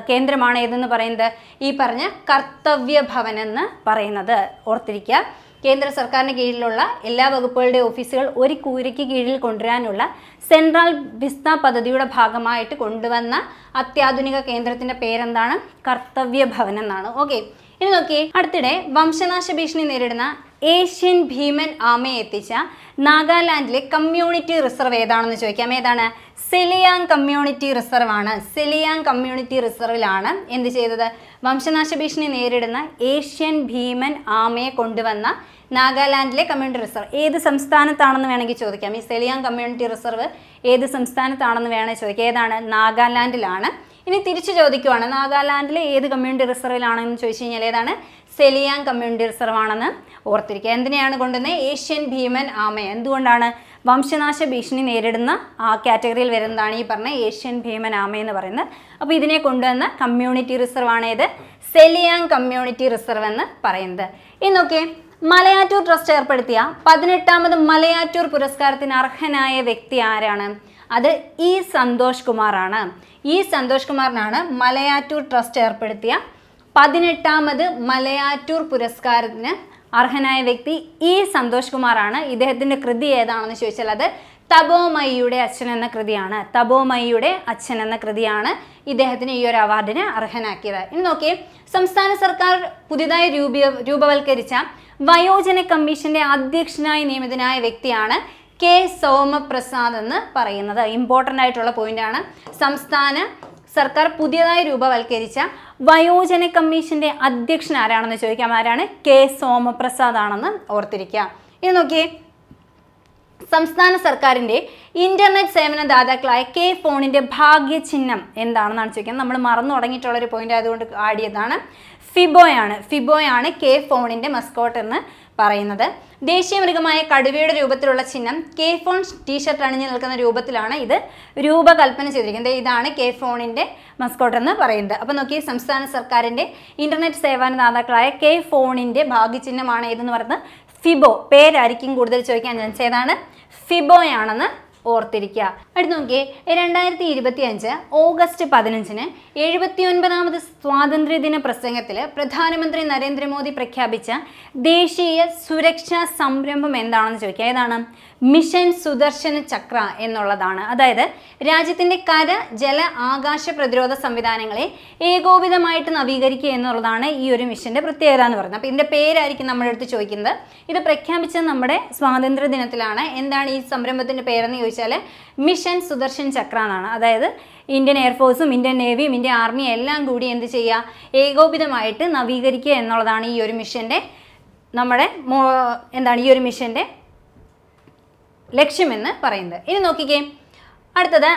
Speaker 1: കേന്ദ്രമാണ് ഏതെന്ന് പറയുന്നത് ഈ പറഞ്ഞ കർത്തവ്യ ഭവൻ എന്ന് പറയുന്നത്. ഓർത്തിരിക്കുക, കേന്ദ്ര സർക്കാരിന് കീഴിലുള്ള എല്ലാ വകുപ്പുകളുടെ ഓഫീസുകൾ ഒരു കൂരയ്ക്ക് കീഴിൽ കൊണ്ടുവരാനുള്ള സെൻട്രൽ വിസ്ത പദ്ധതിയുടെ ഭാഗമായിട്ട് കൊണ്ടുവന്ന അത്യാധുനിക കേന്ദ്രത്തിൻ്റെ പേരെന്താണ്? കർത്തവ്യ ഭവൻ എന്നാണ്. ഓക്കെ, ഇനി നോക്കി, അടുത്തിടെ വംശനാശ ഭീഷണി നേരിടുന്ന ഏഷ്യൻ ഭീമൻ ആമയെ എത്തിച്ച നാഗാലാൻഡിലെ കമ്മ്യൂണിറ്റി റിസർവ് ഏതാണെന്ന് ചോദിക്കാം. ഏതാണ്? സെലിയാങ് കമ്മ്യൂണിറ്റി റിസർവ് ആണ്. സെലിയാങ് കമ്മ്യൂണിറ്റി റിസർവിലാണ് എന്ത് ചെയ്തത്? വംശനാശ ഭീഷണി നേരിടുന്ന ഏഷ്യൻ ഭീമൻ ആമയെ കൊണ്ടുവന്ന നാഗാലാൻഡിലെ കമ്മ്യൂണിറ്റി റിസർവ് ഏത് സംസ്ഥാനത്താണെന്ന് വേണമെങ്കിൽ ചോദിക്കാം. ഈ സെലിയാങ് കമ്മ്യൂണിറ്റി റിസർവ് ഏത് സംസ്ഥാനത്താണെന്ന് വേണമെങ്കിൽ ചോദിക്കാം. ഏതാണ്? നാഗാലാൻഡിലാണ്. ഇനി തിരിച്ചു ചോദിക്കുവാണ്, നാഗാലാൻഡിലെ ഏത് കമ്മ്യൂണിറ്റി റിസർവിലാണെന്ന് ചോദിച്ചു കഴിഞ്ഞാൽ ഏതാണ്? സെലിയാങ് കമ്മ്യൂണിറ്റി റിസർവ് ആണെന്ന് ഓർത്തിരിക്കുക. എന്തിനെയാണ് കൊണ്ടുവന്നത്? ഏഷ്യൻ ഭീമൻ ആമയെ. എന്തുകൊണ്ടാണ്? വംശനാശ ഭീഷണി നേരിടുന്ന ആ കാറ്റഗറിയിൽ വരുന്നതാണ് ഈ പറഞ്ഞ ഏഷ്യൻ ഭീമൻ ആമ എന്ന് പറയുന്നത്. അപ്പോൾ ഇതിനെ കൊണ്ടുവന്ന കമ്മ്യൂണിറ്റി റിസർവ് ആണ് ഏത്? സെലിയാങ് കമ്മ്യൂണിറ്റി റിസർവ് എന്ന് പറയുന്നത്. ഇനി നോക്കിയേ, മലയാറ്റൂർ ട്രസ്റ്റ് ഏർപ്പെടുത്തിയ 18ാമത് മലയാറ്റൂർ പുരസ്കാരത്തിന് അർഹനായ വ്യക്തി ആരാണ്? അത് ഇ സന്തോഷ് കുമാറാണ്. ഇ സന്തോഷ് കുമാറിനാണ് മലയാറ്റൂർ ട്രസ്റ്റ് ഏർപ്പെടുത്തിയ 18ാമത് മലയാറ്റൂർ പുരസ്കാരത്തിന് അർഹനായ വ്യക്തി ഇ സന്തോഷ് കുമാറാണ്. ഇദ്ദേഹത്തിൻ്റെ കൃതി ഏതാണെന്ന് ചോദിച്ചാൽ അത് തപോമയിയുടെ അച്ഛൻ എന്ന കൃതിയാണ്. തപോമയിയുടെ അച്ഛൻ എന്ന കൃതിയാണ് ഇദ്ദേഹത്തിന് ഈ ഒരു അവാർഡിന് അർഹനാക്കിയത്. ഇനി നോക്കിയേ, സംസ്ഥാന സർക്കാർ പുതിയതായി രൂപവൽക്കരിച്ച വയോജന കമ്മീഷന്റെ അധ്യക്ഷനായി നിയമിതനായ വ്യക്തിയാണ് കെ സോമപ്രസാദ് എന്ന് പറയുന്നത്. ഇമ്പോർട്ടൻ്റ് ആയിട്ടുള്ള പോയിന്റാണ്. സംസ്ഥാന സർക്കാർ പുതിയതായി രൂപവൽക്കരിച്ച വയോജന കമ്മീഷന്റെ അധ്യക്ഷൻ ആരാണെന്ന് ചോദിക്കാം. ആരാണ്? കെ സോമപ്രസാദ് ആണെന്ന് ഓർത്തിരിക്കുക. ഇത് നോക്കിയേ, സംസ്ഥാന സർക്കാരിൻ്റെ ഇന്റർനെറ്റ് സേവന ദാതാക്കളായ കെ ഫോണിൻ്റെ ഭാഗ്യചിഹ്നം എന്താണെന്നാണ് ചോദിക്കുന്നത്. നമ്മൾ മറന്നു തുടങ്ങിയിട്ടുള്ളൊരു പോയിന്റ് ആയതുകൊണ്ട് ആഡ് ചെയ്തതാണ്. ഫിബോയാണ് കെ ഫോണിൻ്റെ മസ്കോട്ട് എന്ന് പറയുന്നത്. ദേശീയ മൃഗമായ കടുവയുടെ രൂപത്തിലുള്ള ചിഹ്നം കെ ഫോൺ ടീഷർട്ട് അണിഞ്ഞു നിൽക്കുന്ന രൂപത്തിലാണ് ഇത് രൂപകൽപ്പന ചെയ്തിരിക്കുന്നത്. ഇതാണ് കെ ഫോണിൻ്റെ മസ്കോട്ട് എന്ന് പറയുന്നത്. അപ്പോൾ നോക്കി, സംസ്ഥാന സർക്കാരിൻ്റെ ഇന്റർനെറ്റ് സേവന ദാതാക്കളായ കെ ഫോണിൻ്റെ ഭാഗ്യചിഹ്നമാണ് ഏതെന്ന് പറയുന്നത് ഫിബോ. പേരായിരിക്കും കൂടുതൽ ചോദിക്കാൻ ചാൻസ്. ഏതാണ്? ഫിബോയാണെന്ന് ഓർത്തിരിക്കുക. അടുത്ത് നോക്കിയേ, 2025 ഓഗസ്റ്റ് 15 79ാമത് സ്വാതന്ത്ര്യദിന പ്രസംഗത്തിൽ പ്രധാനമന്ത്രി നരേന്ദ്രമോദി പ്രഖ്യാപിച്ച ദേശീയ സുരക്ഷാ സംരംഭം എന്താണെന്ന് ചോദിക്കുക. ഏതാണ്? മിഷൻ സുദർശന ചക്ര എന്നുള്ളതാണ്. അതായത് രാജ്യത്തിൻ്റെ കര, ജല, ആകാശ പ്രതിരോധ സംവിധാനങ്ങളെ ഏകോപിതമായിട്ട് നവീകരിക്കുക എന്നുള്ളതാണ് ഈ ഒരു മിഷൻ്റെ പ്രത്യേകത എന്ന് പറയുന്നത്. അപ്പോൾ ഇതിൻ്റെ പേരായിരിക്കും നമ്മുടെ അടുത്ത് ചോദിക്കുന്നത്. ഇത് പ്രഖ്യാപിച്ചത് നമ്മുടെ സ്വാതന്ത്ര്യ ദിനത്തിലാണ്. എന്താണ് ഈ സംരംഭത്തിൻ്റെ പേരെന്ന് ചോദിച്ചാൽ മിഷൻ സുദർശൻ ചക്ര എന്നാണ്. അതായത് ഇന്ത്യൻ എയർഫോഴ്സും ഇന്ത്യൻ നേവിയും ഇന്ത്യൻ ആർമിയും എല്ലാം കൂടി എന്ത് ചെയ്യുക, ഏകോപിതമായിട്ട് നവീകരിക്കുക എന്നുള്ളതാണ് ഈ ഒരു മിഷൻ്റെ ഈ ഒരു മിഷൻ്റെ ലക്ഷ്യമെന്ന് പറയുന്നത്. ഇനി നോക്കിക്കേ, അടുത്തത്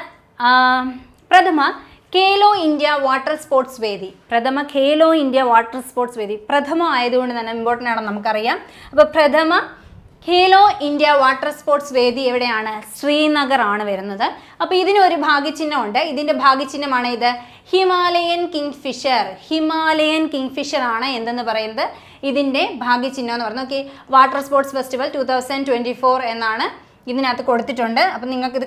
Speaker 1: പ്രഥമ ഖേലോ ഇന്ത്യ വാട്ടർ സ്പോർട്സ് വേദി. പ്രഥമ ആയതുകൊണ്ട് തന്നെ ഇമ്പോർട്ടൻ്റ് ആണെന്ന് നമുക്കറിയാം. അപ്പോൾ പ്രഥമ ഖേലോ ഇന്ത്യ വാട്ടർ സ്പോർട്സ് വേദി എവിടെയാണ്? ശ്രീനഗർ ആണ് വരുന്നത്. അപ്പോൾ ഇതിനൊരു ഭാഗ്യചിഹ്നമുണ്ട്. ഇതിൻ്റെ ഭാഗ്യചിഹ്നമാണ് ഇത് ഹിമാലയൻ കിങ്ഫിഷർ ആണ് എന്തെന്ന് പറയുന്നത് ഇതിൻ്റെ ഭാഗ്യചിഹ്നം എന്ന് പറയുന്നത്. ഓക്കെ, വാട്ടർ സ്പോർട്സ് ഫെസ്റ്റിവൽ 2024 എന്നാണ് ഇതിനകത്ത് കൊടുത്തിട്ടുണ്ട്. അപ്പം നിങ്ങൾക്കിത്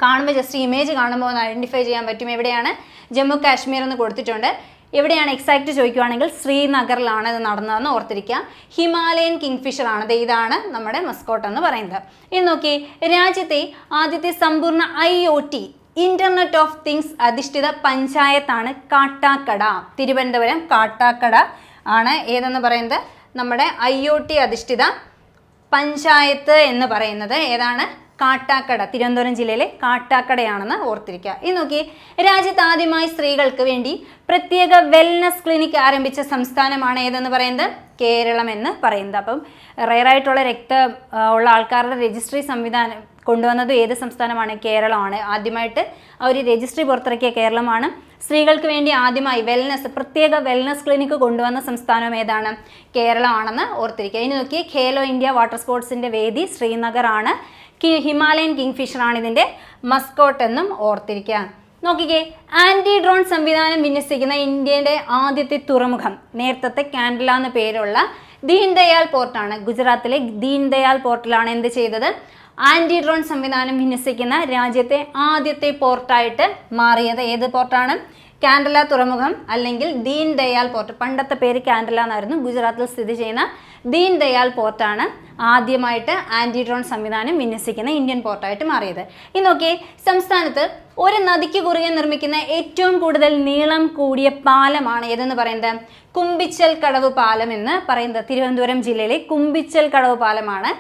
Speaker 1: കാണുമ്പോൾ ജസ്റ്റ് ഇമേജ് കാണുമ്പോൾ ഒന്ന് ഐഡൻറ്റിഫൈ ചെയ്യാൻ പറ്റും. എവിടെയാണ്? ജമ്മു കാശ്മീർ എന്ന് കൊടുത്തിട്ടുണ്ട്. എവിടെയാണ് എക്സാക്റ്റ് ചോദിക്കുവാണെങ്കിൽ ശ്രീനഗറിലാണ് ഇത് നടന്നതെന്ന് ഓർത്തിരിക്കുക. ഹിമാലയൻ കിങ്ഫിഷർ ആണ്. ഇതാണ് നമ്മുടെ മസ്കോട്ട് എന്ന് പറയുന്നത്. ഇനി നോക്കി, രാജ്യത്തെ ആദ്യത്തെ സമ്പൂർണ്ണ IoT ഇന്റർനെറ്റ് ഓഫ് തിങ്സ് അധിഷ്ഠിത പഞ്ചായത്താണ് കാട്ടാക്കട. തിരുവനന്തപുരം കാട്ടാക്കട ആണ് ഏതെന്ന് പറയുന്നത് നമ്മുടെ IoT അധിഷ്ഠിത പഞ്ചായത്ത് എന്ന് പറയുന്നത്. ഏതാണ്? കാട്ടാക്കട. തിരുവനന്തപുരം ജില്ലയിലെ കാട്ടാക്കടയാണെന്ന് ഓർത്തിരിക്കുക. ഇനി നോക്കി, രാജ്യത്ത് ആദ്യമായി സ്ത്രീകൾക്ക് വേണ്ടി പ്രത്യേക വെൽനസ് ക്ലിനിക് ആരംഭിച്ച സംസ്ഥാനമാണ് ഏതെന്ന് പറയുന്നത് കേരളം എന്ന് പറയുന്നത്. അപ്പം റെയറായിട്ടുള്ള രക്തം ഉള്ള ആൾക്കാരുടെ രജിസ്ട്രി സംവിധാനം കൊണ്ടുവന്നത് ഏത് സംസ്ഥാനമാണ്? കേരളമാണ്. ആദ്യമായിട്ട് ആ ഒരു രജിസ്ട്രി പുറത്തിറക്കിയ കേരളമാണ്. സ്ത്രീകൾക്ക് വേണ്ടി ആദ്യമായി പ്രത്യേക വെൽനസ് ക്ലിനിക്ക് കൊണ്ടുവന്ന സംസ്ഥാനം ഏതാണ്? കേരളമാണെന്ന് ഓർത്തിരിക്കുക. ഇനി നോക്കി, ഖേലോ ഇന്ത്യ വാട്ടർ സ്പോർട്സിൻ്റെ വേദി ശ്രീനഗർ ആണ്. ഹിമാലയൻ കിങ്ഫിഷർ ആണ് ഇതിൻ്റെ മസ്കോട്ട് എന്നും ഓർത്തിരിക്കുക. നോക്കിക്കേ, ആൻറ്റി ഡ്രോൺ സംവിധാനം വിന്യസിക്കുന്ന ഇന്ത്യയുടെ ആദ്യത്തെ തുറമുഖം നേരത്തെ കാൻഡല എന്ന പേരുള്ള ദീൻ ദയാൽ പോർട്ടാണ്. ഗുജറാത്തിലെ ദീൻ ദയാൽ പോർട്ടിലാണ് എന്ത് ചെയ്തത്? ആൻറ്റി ഡ്രോൺ സംവിധാനം വിന്യസിക്കുന്ന രാജ്യത്തെ ആദ്യത്തെ പോർട്ടായിട്ട് മാറിയത്. ഏത് പോർട്ടാണ്? കാൻഡല തുറമുഖം അല്ലെങ്കിൽ ദീൻ ദയാൽ പോർട്ട്. പണ്ടത്തെ പേര് കാൻഡല എന്നായിരുന്നു. ഗുജറാത്തിൽ സ്ഥിതി ചെയ്യുന്ന ദീൻ ദയാൽ പോർട്ടാണ് ആദ്യമായിട്ട് ആൻറ്റി ഡ്രോൺ സംവിധാനം വിന്യസിക്കുന്ന ഇന്ത്യൻ പോർട്ടായിട്ട് മാറിയത്. ഇനി നോക്കിയേ, സംസ്ഥാനത്ത് ഒരു നദിക്ക് കുറുകെ നിർമ്മിക്കുന്ന ഏറ്റവും കൂടുതൽ നീളം കൂടിയ പാലമാണ് ഏതെന്ന് പറയുന്നത് കുമ്പിച്ചൽ കടവ് പാലം എന്ന് പറയുന്നത്. തിരുവനന്തപുരം ജില്ലയിലെ കുമ്പിച്ചൽ കടവ് പാലമാണ്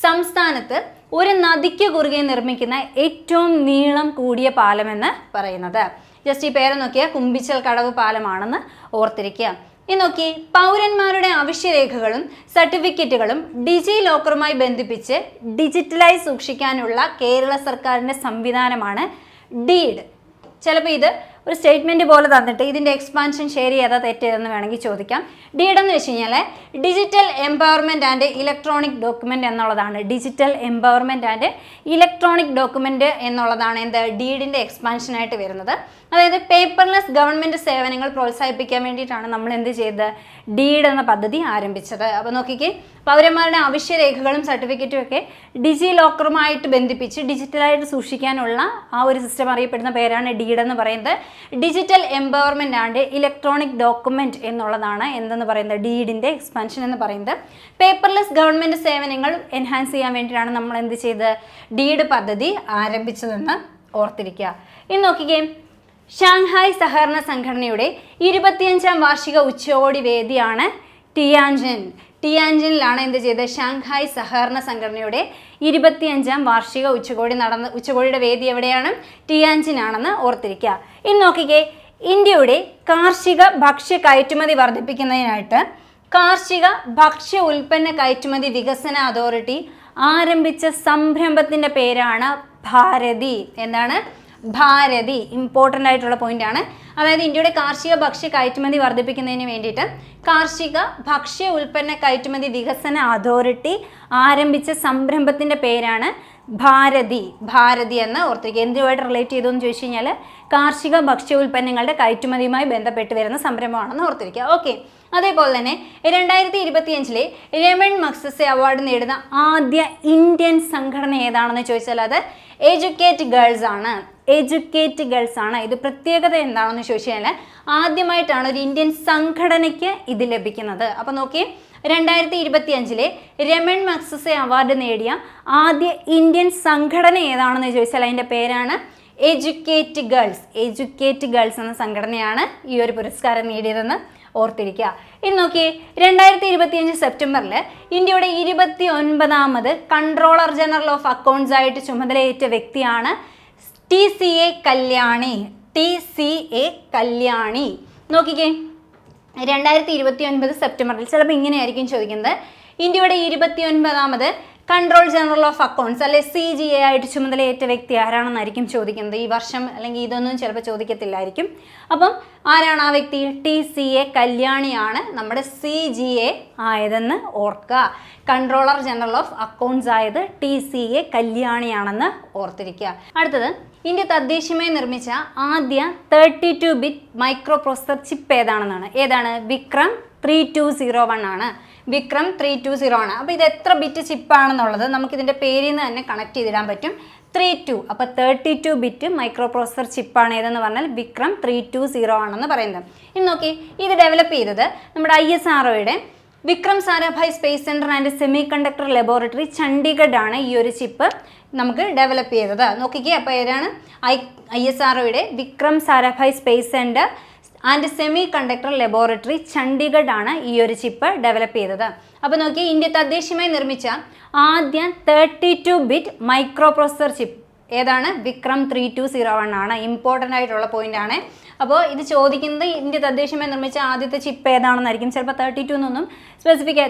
Speaker 1: സംസ്ഥാനത്ത് ഒരു നദിക്ക് കുറുകെ നിർമ്മിക്കുന്ന ഏറ്റവും നീളം കൂടിയ പാലമെന്ന് പറയുന്നത്. ജസ്റ്റ് ഈ പേര് നോക്കിയാൽ കുമ്പിച്ചൽ കടവ് പാലമാണെന്ന് ഓർത്തിരിക്കുക. ഇനി നോക്കി, പൗരന്മാരുടെ അവശ്യരേഖകളും സർട്ടിഫിക്കറ്റുകളും ഡിജി ലോക്കറുമായി ബന്ധിപ്പിച്ച് ഡിജിറ്റലായി സൂക്ഷിക്കാനുള്ള കേരള സർക്കാരിൻ്റെ സംവിധാനമാണ് ഡീഡ്. ചിലപ്പോൾ ഇത് ഒരു സ്റ്റേറ്റ്മെൻറ്റ് പോലെ തന്നിട്ട് ഇതിൻ്റെ എക്സ്പാൻഷൻ ഷെയർ ചെയ്താൽ തെറ്റേതെന്ന് വേണമെങ്കിൽ ചോദിക്കാം. ഡീഡ് എന്ന് വെച്ച് കഴിഞ്ഞാൽ digital empowerment and electronic document എന്നുള്ളതാണ്. Digital empowerment and electronic document എന്നുള്ളതാണ് എന്ത് ഡീഡിൻ്റെ എക്സ്പാൻഷനായിട്ട് വരുന്നത്. അതായത് പേപ്പർലെസ് ഗവൺമെൻറ് സേവനങ്ങൾ പ്രോത്സാഹിപ്പിക്കാൻ വേണ്ടിയിട്ടാണ് നമ്മൾ എന്ത് ചെയ്തത് ഡീഡ് എന്ന പദ്ധതി ആരംഭിച്ചത്. അപ്പോൾ നോക്കിക്കേ, പൗരന്മാരുടെ അവശ്യരേഖകളും സർട്ടിഫിക്കറ്റും ഒക്കെ ഡിജി ലോക്കറുമായിട്ട് ബന്ധിപ്പിച്ച് ഡിജിറ്റലായിട്ട് സൂക്ഷിക്കാനുള്ള ആ ഒരു സിസ്റ്റം അറിയപ്പെടുന്ന പേരാണ് ഡീഡ് എന്ന് പറയുന്നത്. Digital empowerment and electronic document എന്നുള്ളതാണ് എന്തെന്ന് പറയുന്നത് ഡീഡിൻ്റെ എക്സ്പാൻഷൻ എന്ന് പറയുന്നത്. പേപ്പർലെസ് ഗവൺമെൻറ് സേവനങ്ങൾ എൻഹാൻസ് ചെയ്യാൻ വേണ്ടിയിട്ടാണ് നമ്മൾ എന്ത് ചെയ്ത് ഡീഡ് പദ്ധതി ആരംഭിച്ചതെന്ന് ഓർത്തിരിക്കുക. ഇനി നോക്കിക്കേ, ഷാങ്ഹായ് സഹകരണ സംഘടനയുടെ 25ാം വാർഷിക ഉച്ചകോടി വേദിയാണ് ടിയാൻജിനിലാണ് എന്ത് ചെയ്തത്? ഷാങ്ഹായ് സഹകരണ സംഘടനയുടെ 25ാം വാർഷിക ഉച്ചകോടിയുടെ വേദി എവിടെയാണ്? ടിയാൻജിനാണെന്ന് ഓർത്തിരിക്കുക. ഇനി നോക്കിക്കേ, ഇന്ത്യയുടെ കാർഷിക ഭക്ഷ്യ കയറ്റുമതി വർദ്ധിപ്പിക്കുന്നതിനായിട്ട് കാർഷിക ഭക്ഷ്യ ഉൽപ്പന്ന കയറ്റുമതി വികസന അതോറിറ്റി ആരംഭിച്ച സംരംഭത്തിൻ്റെ പേരാണ് ഭാരതി. എന്താണ്? ഭാരതി. ഇമ്പോർട്ടൻ്റ് ആയിട്ടുള്ള പോയിന്റാണ്. അതായത് ഇന്ത്യയുടെ കാർഷിക ഭക്ഷ്യ കയറ്റുമതി വർദ്ധിപ്പിക്കുന്നതിന് വേണ്ടിയിട്ട് കാർഷിക ഭക്ഷ്യ ഉൽപ്പന്ന കയറ്റുമതി വികസന അതോറിറ്റി ആരംഭിച്ച സംരംഭത്തിൻ്റെ പേരാണ് ഭാരതി. ഭാരതി എന്ന് ഓർത്തിരിക്കുക. എന്തുമായിട്ട് റിലേറ്റ് ചെയ്തു എന്ന് ചോദിച്ചു കഴിഞ്ഞാൽ കാർഷിക ഭക്ഷ്യ ഉൽപ്പന്നങ്ങളുടെ കയറ്റുമതിയുമായി ബന്ധപ്പെട്ട് വരുന്ന സംരംഭമാണെന്ന് ഓർത്തിരിക്കുക. ഓക്കെ. അതേപോലെ തന്നെ 2025 രമൺ മഗ്സസെ അവാർഡ് നേടുന്ന ആദ്യ ഇന്ത്യൻ സംഘടന ഏതാണെന്ന് ചോദിച്ചാൽ അത് എഡ്യൂക്കേറ്റ് ഗേൾസ് ആണ്. എഡ്യൂക്കേറ്റ് ഗേൾസ് ആണ്. ഇത് പ്രത്യേകത എന്താണെന്ന് ചോദിച്ചു കഴിഞ്ഞാൽ ആദ്യമായിട്ടാണ് ഒരു ഇന്ത്യൻ സംഘടനയ്ക്ക് ഇത് ലഭിക്കുന്നത്. അപ്പോൾ നോക്കിയേ, 2025 രമൺ മഗ്സസെ അവാർഡ് നേടിയ ആദ്യ ഇന്ത്യൻ സംഘടന ഏതാണെന്ന് ചോദിച്ചാൽ അതിൻ്റെ പേരാണ് എഡ്യൂക്കേറ്റ് ഗേൾസ്. എഡ്യൂക്കേറ്റ് ഗേൾസ് എന്ന സംഘടനയാണ് ഈ ഒരു പുരസ്കാരം നേടിയതെന്ന് ഓർത്തിരിക്കുക. ഇനി നോക്കിയേ, 2025 സെപ്റ്റംബറിൽ ഇന്ത്യയുടെ 29ാമത് കൺട്രോളർ ജനറൽ ഓഫ് അക്കൗണ്ട്സ് ആയിട്ട് ചുമതലയേറ്റ വ്യക്തിയാണ് TCA കല്യാണി. TCA കല്യാണി. നോക്കിക്കേ, 2029 സെപ്റ്റംബറിൽ ചിലപ്പോൾ ഇങ്ങനെയായിരിക്കും ചോദിക്കുന്നത്. ഇന്ത്യയുടെ 29ാമത് കൺട്രോൾ ജനറൽ ഓഫ് അക്കൗണ്ട്സ് അല്ലെ CGA ആയിട്ട് ചുമതലയേറ്റ വ്യക്തി ആരാണെന്നായിരിക്കും ചോദിക്കുന്നത്. ഈ വർഷം അല്ലെങ്കിൽ ഇതൊന്നും ചിലപ്പോൾ ചോദിക്കത്തില്ലായിരിക്കും. അപ്പം ആരാണ് ആ വ്യക്തി? TCA കല്യാണിയാണ് നമ്മുടെ CGA ആയതെന്ന് ഓർക്കുക. കൺട്രോളർ ജനറൽ ഓഫ് അക്കൗണ്ട്സ് ആയത് TCA കല്യാണിയാണെന്ന് ഓർത്തിരിക്കുക. അടുത്തത്, ഇന്ത്യ തദ്ദേശീയമായി നിർമ്മിച്ച ആദ്യ 32 ബിറ്റ് മൈക്രോ പ്രോസസർ ചിപ്പ് ഏതാണ്? വിക്രം 3201 ആണ്. വിക്രം 320 ആണ്. അപ്പോൾ ഇത് എത്ര ബിറ്റ് ചിപ്പാണെന്നുള്ളത് നമുക്കിതിൻ്റെ പേരിൽ നിന്ന് തന്നെ കണക്ട് ചെയ്തിടാൻ പറ്റും. 32. അപ്പോൾ 32 ബിറ്റ് മൈക്രോ പ്രോസസർ ചിപ്പാണ് ഏതെന്ന് പറഞ്ഞാൽ വിക്രം 320 ആണെന്ന് പറയുന്നത്. ഇനി നോക്കി, ഇത് ഡെവലപ്പ് ചെയ്തത് നമ്മുടെ ISROയുടെ Vikram Sarabhai space centre and semiconductor laboratory Chandigarh ആണ് ഈ ഒരു ചിപ്പ് നമുക്ക് ഡെവലപ്പ് ചെയ്തത്. നോക്കിക്കേ, അപ്പോൾ ഏതാണ്? ISROയുടെ Vikram Sarabhai space centre and semiconductor laboratory Chandigarh ആണ് ഈ ഒരു ചിപ്പ് ഡെവലപ്പ് ചെയ്തത്. അപ്പോൾ നോക്കി, ഇന്ത്യ തദ്ദേശീയമായി നിർമ്മിച്ച ആദ്യ 32 ബിറ്റ് മൈക്രോ പ്രോസസർ ചിപ്പ് ഏതാണ്? വിക്രം 3201 ആണ്. ഇമ്പോർട്ടൻ്റ് ആയിട്ടുള്ള പോയിന്റ് ആണ്. അപ്പോൾ ഇത് ചോദിക്കുന്നത് ഇന്ത്യ തദ്ദേശീയമായി നിർമ്മിച്ച ആദ്യത്തെ ചിപ്പ് ഏതാണെന്നായിരിക്കും. ചിലപ്പോൾ 32 എന്നൊന്നും ഇന്ത്യ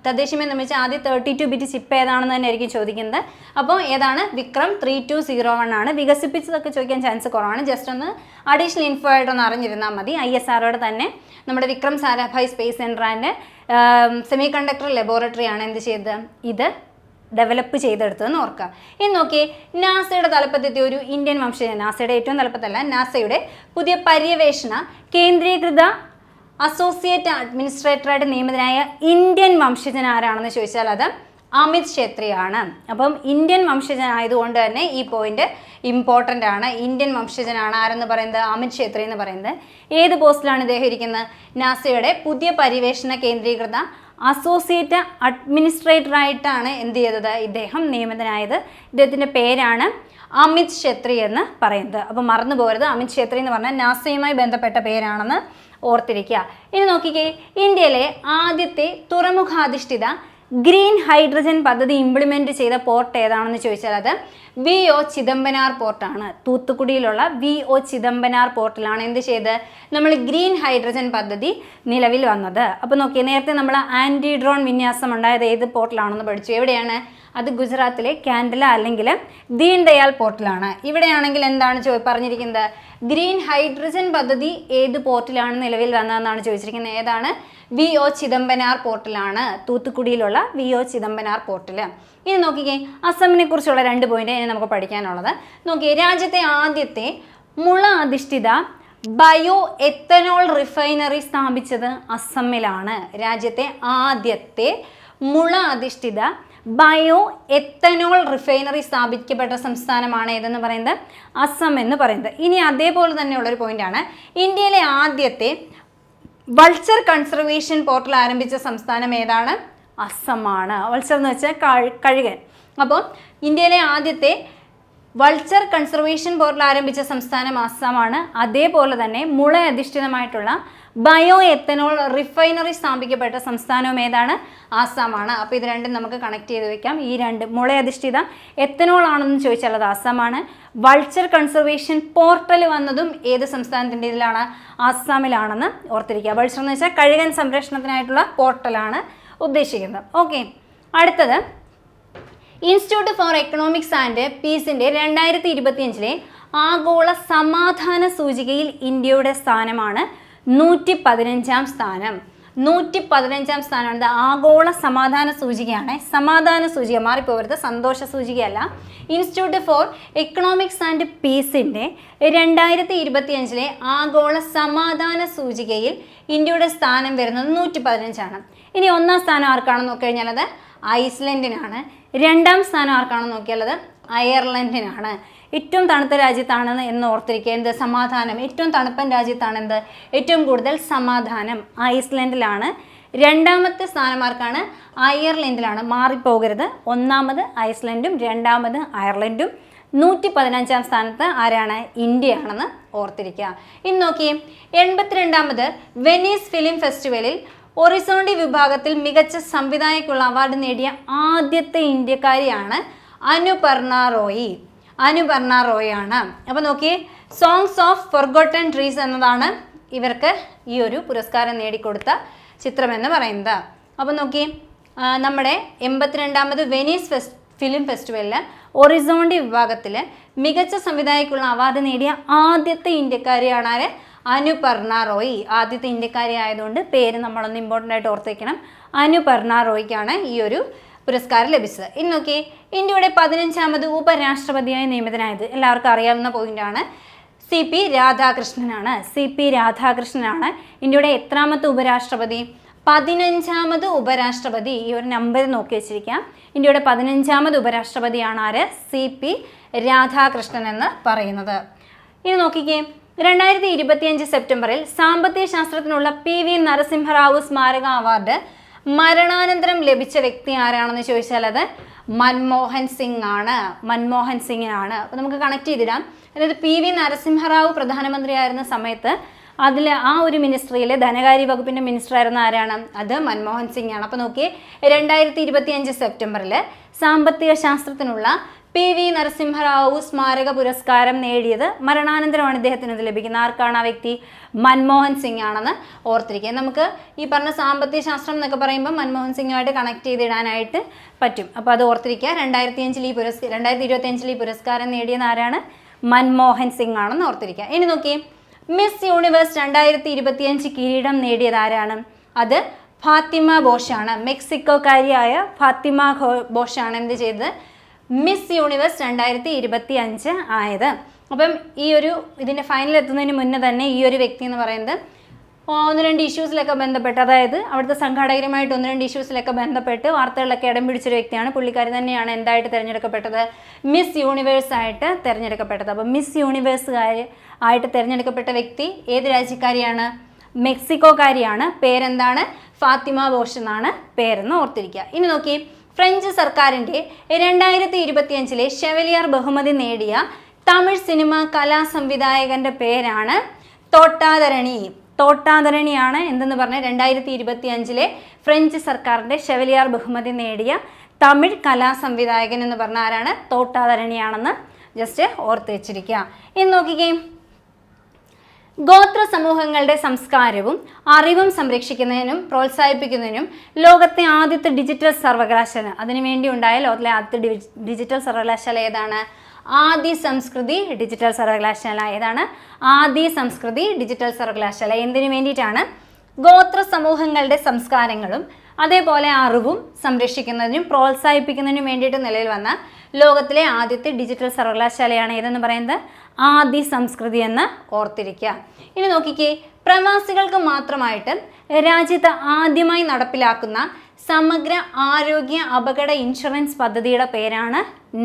Speaker 1: തദ്ദേശീയമായി നിർമ്മിച്ച ആദ്യ 32 ബിറ്റ് ചിപ്പ് ഏതാണെന്ന് തന്നെ ആയിരിക്കും ചോദിക്കുന്നത്. അപ്പോൾ ഏതാണ്? വിക്രം 3201 ആണ്. വികസിപ്പിച്ചതൊക്കെ ചോദിക്കാൻ ചാൻസ് കുറവാണ്. ജസ്റ്റ് ഒന്ന് അഡീഷണൽ ഇൻഫോ ആയിട്ടൊന്ന് അറിഞ്ഞിരുന്നാൽ മതി. ISROയുടെ തന്നെ നമ്മുടെ Vikram Sarabhai space centre and semiconductor laboratory ആണ് എന്ത് ചെയ്തത്? ഇത് ഡെവലപ്പ് ചെയ്തെടുത്തതെന്ന് ഓർക്കുക. ഇനി നോക്കിയേ, നാസയുടെ തലപ്പത്തെത്തിയ ഒരു ഇന്ത്യൻ വംശജൻ, നാസയുടെ ഏറ്റവും തലപ്പത്തല്ല, നാസയുടെ പുതിയ പര്യവേഷണ കേന്ദ്രീകൃത അസോസിയേറ്റ് അഡ്മിനിസ്ട്രേറ്ററായിട്ട് നിയമിതനായ ഇന്ത്യൻ വംശജൻ ആരാണെന്ന് ചോദിച്ചാൽ അത് അമിത് ഛേത്രിയാണ്. അപ്പം ഇന്ത്യൻ വംശജനായതുകൊണ്ട് തന്നെ ഈ പോയിന്റ് ഇമ്പോർട്ടൻ്റ് ആണ്. ഇന്ത്യൻ വംശജനാണ് ആരെന്ന് പറയുന്നത്? അമിത് ഛേത്രി എന്ന് പറയുന്നത്. ഏത് പോസ്റ്റിലാണ് ഇദ്ദേഹം ഇരിക്കുന്നത്? നാസയുടെ പുതിയ പര്യവേഷണ കേന്ദ്രീകൃത അസോസിയേറ്റ് അഡ്മിനിസ്ട്രേറ്ററായിട്ടാണ് എന്ത് ചെയ്തത്? ഇദ്ദേഹം നിയമിതനായത്. ഇദ്ദേഹത്തിൻ്റെ പേരാണ് അമിത് ഛേത്രി എന്ന് പറയുന്നത്. അപ്പോൾ മറന്നു പോകരുത്, അമിത് ഛേത്രി എന്ന് പറഞ്ഞാൽ നാസയുമായി ബന്ധപ്പെട്ട പേരാണെന്ന് ഓർത്തിരിക്കുക. ഇനി നോക്കിക്കേ, ഇന്ത്യയിലെ ആദ്യത്തെ തുറമുഖാധിഷ്ഠിത ഗ്രീൻ ഹൈഡ്രജൻ പദ്ധതി ഇംപ്ലിമെൻറ്റ് ചെയ്ത പോർട്ട് ഏതാണെന്ന് ചോദിച്ചാൽ അത് VO ചിദംബനാർ പോർട്ടാണ്. തൂത്തുക്കുടിയിലുള്ള VO ചിദംബനാർ പോർട്ടിലാണ് എന്ത് ചെയ്ത് നമ്മൾ ഗ്രീൻ ഹൈഡ്രജൻ പദ്ധതി നിലവിൽ വന്നത്. അപ്പോൾ നോക്കിയേ, നേരത്തെ നമ്മൾ ആൻറ്റി ഡ്രോൺ വിന്യാസം ഉണ്ടായത് ഏത് പോർട്ടിലാണെന്ന് പഠിച്ചു. എവിടെയാണ്? അത് ഗുജറാത്തിലെ കാൻഡല അല്ലെങ്കിൽ ദീൻ ദയാൽ പോർട്ടിലാണ്. ഇവിടെയാണെങ്കിൽ എന്താണ് പറഞ്ഞിരിക്കുന്നത്? ഗ്രീൻ ഹൈഡ്രജൻ പദ്ധതി ഏത് പോർട്ടിലാണ് നിലവിൽ വന്നതെന്നാണ് ചോദിച്ചിരിക്കുന്നത്. ഏതാണ്? VO ചിദംബനാർ പോർട്ടിലാണ്. തൂത്തുക്കുടിയിലുള്ള VO ചിദംബനാർ പോർട്ടിൽ. ഇനി നോക്കിക്കേ, അസമിനെ കുറിച്ചുള്ള 2 പോയിന്റ് ഇനി നമുക്ക് പഠിക്കാനുള്ളത്. നോക്കിയേ, രാജ്യത്തെ ആദ്യത്തെ മുള അധിഷ്ഠിത ബയോ എത്തനോൾ റിഫൈനറി സ്ഥാപിച്ചത് അസമിലാണ്. രാജ്യത്തെ ആദ്യത്തെ മുള അധിഷ്ഠിത ബയോ എത്തനോൾ റിഫൈനറി സ്ഥാപിക്കപ്പെട്ട സംസ്ഥാനമാണ് ഏതെന്ന് പറയുന്നത്? അസം എന്ന് പറയുന്നത്. ഇനി അതേപോലെ തന്നെയുള്ളൊരു പോയിന്റാണ്, ഇന്ത്യയിലെ ആദ്യത്തെ വൾച്ചർ കൺസർവേഷൻ പോർട്ടൽ ആരംഭിച്ച സംസ്ഥാനം ഏതാണ്? അസമാണ്. വൾച്ചർ എന്ന് വെച്ചാൽ കഴുകൻ. അപ്പോൾ ഇന്ത്യയിലെ ആദ്യത്തെ വൾച്ചർ കൺസർവേഷൻ ബോർഡിൽ ആരംഭിച്ച സംസ്ഥാനം ആസാമാണ്. അതേപോലെ തന്നെ മുള അധിഷ്ഠിതമായിട്ടുള്ള ബയോ എത്തനോൾ റിഫൈനറി സ്ഥാപിക്കപ്പെട്ട സംസ്ഥാനവും ഏതാണ്? ആസാമാണ്. അപ്പോൾ ഇത് രണ്ടും നമുക്ക് കണക്ട് ചെയ്ത് വെക്കാം. ഈ രണ്ട് മുളയധിഷ്ഠിത എത്തനോൾ ആണെന്ന് ചോദിച്ചാൽ അത് ആസാമാണ്. വൾച്ചർ കൺസർവേഷൻ പോർട്ടൽ വന്നതും ഏത് സംസ്ഥാനത്തിൻ്റെ ഇതിലാണ്? ആസാമിലാണെന്ന് ഓർത്തിരിക്കുക. വൾച്ചർ എന്ന് വെച്ചാൽ കഴുകൻ സംരക്ഷണത്തിനായിട്ടുള്ള പോർട്ടലാണ് ഉദ്ദേശിക്കുന്നത്. ഓക്കെ, അടുത്തത് ഇൻസ്റ്റിറ്റ്യൂട്ട് ഫോർ എക്കണോമിക്സ് ആൻഡ് പീസിൻ്റെ 2025 ആഗോള സമാധാന സൂചികയിൽ ഇന്ത്യയുടെ സ്ഥാനമാണ് 115-ാം സ്ഥാനം. 115-ാം സ്ഥാനമാണ്. ആഗോള സമാധാന സൂചികയാണ്. സമാധാന സൂചിക മാറിപ്പോകരുത്, സന്തോഷ സൂചികയല്ല. ഇൻസ്റ്റിറ്റ്യൂട്ട് ഫോർ എക്കണോമിക്സ് ആൻഡ് പീസിൻ്റെ 2025 ആഗോള സമാധാന സൂചികയിൽ ഇന്ത്യയുടെ സ്ഥാനം വരുന്നത് 115ആണ്. ഇനി ഒന്നാം സ്ഥാനം ആർക്കാണെന്ന് നോക്കിക്കഴിഞ്ഞാൽ അത് ഐസ്ലൻഡിനാണ്. രണ്ടാം സ്ഥാനം ആർക്കാണെന്ന് നോക്കിയാൽ അത് അയർലൻഡിനാണ്. ഏറ്റവും തണുത്ത രാജ്യത്താണെന്ന് എന്ന് ഓർത്തിരിക്കുക. എന്ത്? സമാധാനം. ഏറ്റവും തണുപ്പൻ രാജ്യത്താണ് എന്ത്? ഏറ്റവും കൂടുതൽ സമാധാനം ഐസ്ലൻഡിലാണ്. രണ്ടാമത്തെ സ്ഥാനമാർക്കാണ്? അയർലൻഡിലാണ്. മാറിപ്പോകരുത്. ഒന്നാമത് ഐസ്ലൻഡും രണ്ടാമത് അയർലൻഡും. 115-ാം സ്ഥാനത്ത് ആരാണ്? ഇന്ത്യയാണെന്ന് ഓർത്തിരിക്കുക. ഇനി നോക്കിയേ, 82ാമത് വെനീസ് ഫിലിം ഫെസ്റ്റിവലിൽ ഒറിസോണ്ടി വിഭാഗത്തിൽ മികച്ച സംവിധായകയ്ക്കുള്ള അവാർഡ് നേടിയ ആദ്യത്തെ ഇന്ത്യക്കാരിയാണ് അനുപർണ റോയ്. അനുപർണ റോയ് ആണ്. അപ്പോൾ നോക്കിയേ, സോങ്സ് ഓഫ് ഫോർഗോട്ടൺ ട്രീസ് എന്നതാണ് ഇവർക്ക് ഈ ഒരു പുരസ്കാരം നേടിക്കൊടുത്ത ചിത്രമെന്ന് പറയുന്നത്. അപ്പോൾ നോക്കിയേ, നമ്മുടെ 82ാമത് വെനീസ് ഫിലിം ഫെസ്റ്റിവലിൽ ഒറിസോണ്ടി വിഭാഗത്തിൽ മികച്ച സംവിധായകയ്ക്കുള്ള അവാർഡ് നേടിയ ആദ്യത്തെ ഇന്ത്യക്കാരിയാണ് ആര്? അനുപർണ റോയ്. ആദ്യത്തെ ഇന്ത്യക്കാരി ആയതുകൊണ്ട് പേര് നമ്മളൊന്ന് ഇമ്പോർട്ടൻ്റ് ആയിട്ട് ഓർത്തേക്കണം. അനുപർണ റോയ്ക്കാണ് ഈ ഒരു പുരസ്കാരം ലഭിച്ചത്. ഇനി നോക്കി, ഇന്ത്യയുടെ 15ാമത് ഉപരാഷ്ട്രപതിയായി നിയമിതനായത് എല്ലാവർക്കും അറിയാവുന്ന പോയിന്റാണ്. CP രാധാകൃഷ്ണനാണ്. CP രാധാകൃഷ്ണനാണ് ഇന്ത്യയുടെ എത്രാമത്തെ ഉപരാഷ്ട്രപതി? 15ാമത് ഉപരാഷ്ട്രപതി. ഈ ഒരു നമ്പർ നോക്കി വെച്ചിരിക്കാം. ഇന്ത്യയുടെ 15ാമത് ഉപരാഷ്ട്രപതിയാണ് ആര്? CP രാധാകൃഷ്ണൻ എന്ന് പറയുന്നത്. ഇനി നോക്കിക്കേ, 2025 സെപ്റ്റംബറിൽ സാമ്പത്തിക ശാസ്ത്രത്തിനുള്ള PV നരസിംഹറാവു സ്മാരക അവാർഡ് മരണാനന്തരം ലഭിച്ച വ്യക്തി ആരാണെന്ന് ചോദിച്ചാൽ അത് മൻമോഹൻ സിംഗ് ആണ്. മൻമോഹൻ സിംഗിനാണ്. അപ്പോൾ നമുക്ക് കണക്ട് ചെയ്തിടാം. അതായത് PV നരസിംഹറാവു പ്രധാനമന്ത്രിയായിരുന്ന സമയത്ത് അതിൽ ആ ഒരു മിനിസ്ട്രിയിലെ ധനകാര്യ വകുപ്പിൻ്റെ മിനിസ്റ്റർ ആയിരുന്ന ആരാണ്? അത് മൻമോഹൻ സിംഗ് ആണ്. അപ്പോൾ നോക്കിയേ, 2025 സെപ്റ്റംബറിൽ സാമ്പത്തിക ശാസ്ത്രത്തിനുള്ള PV നരസിംഹറാവു സ്മാരക പുരസ്കാരം നേടിയത് മരണാനന്തരമാണ് ഇദ്ദേഹത്തിന് ഇത് ലഭിക്കുന്നത്. ആർക്കാണ് ആ വ്യക്തി? മൻമോഹൻ സിംഗ് ആണെന്ന് ഓർത്തിരിക്കുക. നമുക്ക് ഈ പറഞ്ഞ സാമ്പത്തിക ശാസ്ത്രം എന്നൊക്കെ പറയുമ്പോൾ മൻമോഹൻ സിംഗുമായിട്ട് കണക്ട് ചെയ്തിടാനായിട്ട് പറ്റും. അപ്പോൾ അത് ഓർത്തിരിക്കുക. 2025 ഈ പുരസ്കാരം നേടിയത് ആരാണ്? മൻമോഹൻ സിംഗ് ആണെന്ന് ഓർത്തിരിക്കുക. ഇനി നോക്കിയേ, മിസ് യൂണിവേഴ്സ് 2025 കിരീടം നേടിയത് ആരാണ്? അത് ഫാത്തിമ ബോഷാണ്. മെക്സിക്കോക്കാരിയായ ഫാത്തിമ ബോഷാണ് എന്ത് ചെയ്തത്? മിസ് യൂണിവേഴ്സ് 2025 ആയത്. അപ്പം ഈ ഒരു ഇതിൻ്റെ ഫൈനൽ എത്തുന്നതിന് മുന്നേ തന്നെ ഈ ഒരു വ്യക്തി എന്ന് പറയുന്നത് 1-2 ഇഷ്യൂസിലൊക്കെ ബന്ധപ്പെട്ട്, അതായത് അവിടുത്തെ സംഘാടകരുമായിട്ട് 1-2 ഇഷ്യൂസിലൊക്കെ ബന്ധപ്പെട്ട് വാർത്തകളിലൊക്കെ ഇടം പിടിച്ചൊരു വ്യക്തിയാണ്. പുള്ളിക്കാരി തന്നെയാണ് എന്തായിട്ട് തിരഞ്ഞെടുക്കപ്പെട്ടത്? മിസ് യൂണിവേഴ്സ് ആയിട്ട് തിരഞ്ഞെടുക്കപ്പെട്ടത്. അപ്പോൾ മിസ് യൂണിവേഴ്സ് ആയിട്ട് തിരഞ്ഞെടുക്കപ്പെട്ട വ്യക്തി ഏത് രാജ്യക്കാരിയാണ്? മെക്സിക്കോക്കാരിയാണ്. പേരെന്താണ്? ഫാത്തിമ ബോഷ് എന്നാണ് പേരെന്ന് ഓർത്തിരിക്കുക. ഇനി നോക്കി, ഫ്രഞ്ച് സർക്കാരിൻ്റെ 2025 ഷെവലിയർ ബഹുമതി നേടിയ തമിഴ് സിനിമ കലാസംവിധായകൻ്റെ പേരാണ് തോട്ടാധരണി. തോട്ടാധരണിയാണ് എന്തെന്ന് പറഞ്ഞാൽ 2025 ഫ്രഞ്ച് സർക്കാരിൻ്റെ ഷെവലിയർ ബഹുമതി നേടിയ തമിഴ് കലാസംവിധായകൻ എന്ന് പറഞ്ഞ ആരാണ്? തോട്ടാധരണിയാണെന്ന് ജസ്റ്റ് ഓർത്ത് വെച്ചിരിക്കുക. ഇനി നോക്കിക്കേ, ഗോത്ര സമൂഹങ്ങളുടെ സംസ്കാരവും അറിവും സംരക്ഷിക്കുന്നതിനും പ്രോത്സാഹിപ്പിക്കുന്നതിനും ലോകത്തെ ആദ്യത്തെ ഡിജിറ്റൽ സർവകലാശാല, അതിനുവേണ്ടി ഉണ്ടായ ലോകത്തിലെ ആദ്യത്തെ ഡിജിറ്റൽ സർവകലാശാല ഏതാണ്? ആദി സംസ്കൃതി ഡിജിറ്റൽ സർവകലാശാല. ഏതാണ്? ആദി സംസ്കൃതി ഡിജിറ്റൽ സർവകലാശാല. എന്തിനു വേണ്ടിയിട്ടാണ്? ഗോത്ര സമൂഹങ്ങളുടെ സംസ്കാരങ്ങളും അതേപോലെ അറിവും സംരക്ഷിക്കുന്നതിനും പ്രോത്സാഹിപ്പിക്കുന്നതിനും വേണ്ടിയിട്ട് നിലവിൽ വന്ന ലോകത്തിലെ ആദ്യത്തെ ഡിജിറ്റൽ സർവകലാശാലയാണ് ഏതെന്ന് പറയുന്നത്? ആദി സംസ്കൃതി എന്ന് ഓർത്തിരിക്കുക. ഇനി നോക്കിക്കേ, പ്രവാസികൾക്ക് മാത്രമായിട്ട് രാജ്യത്ത് ആദ്യമായി നടപ്പിലാക്കുന്ന സമഗ്ര ആരോഗ്യ അപകട ഇൻഷുറൻസ് പദ്ധതിയുടെ പേരാണ്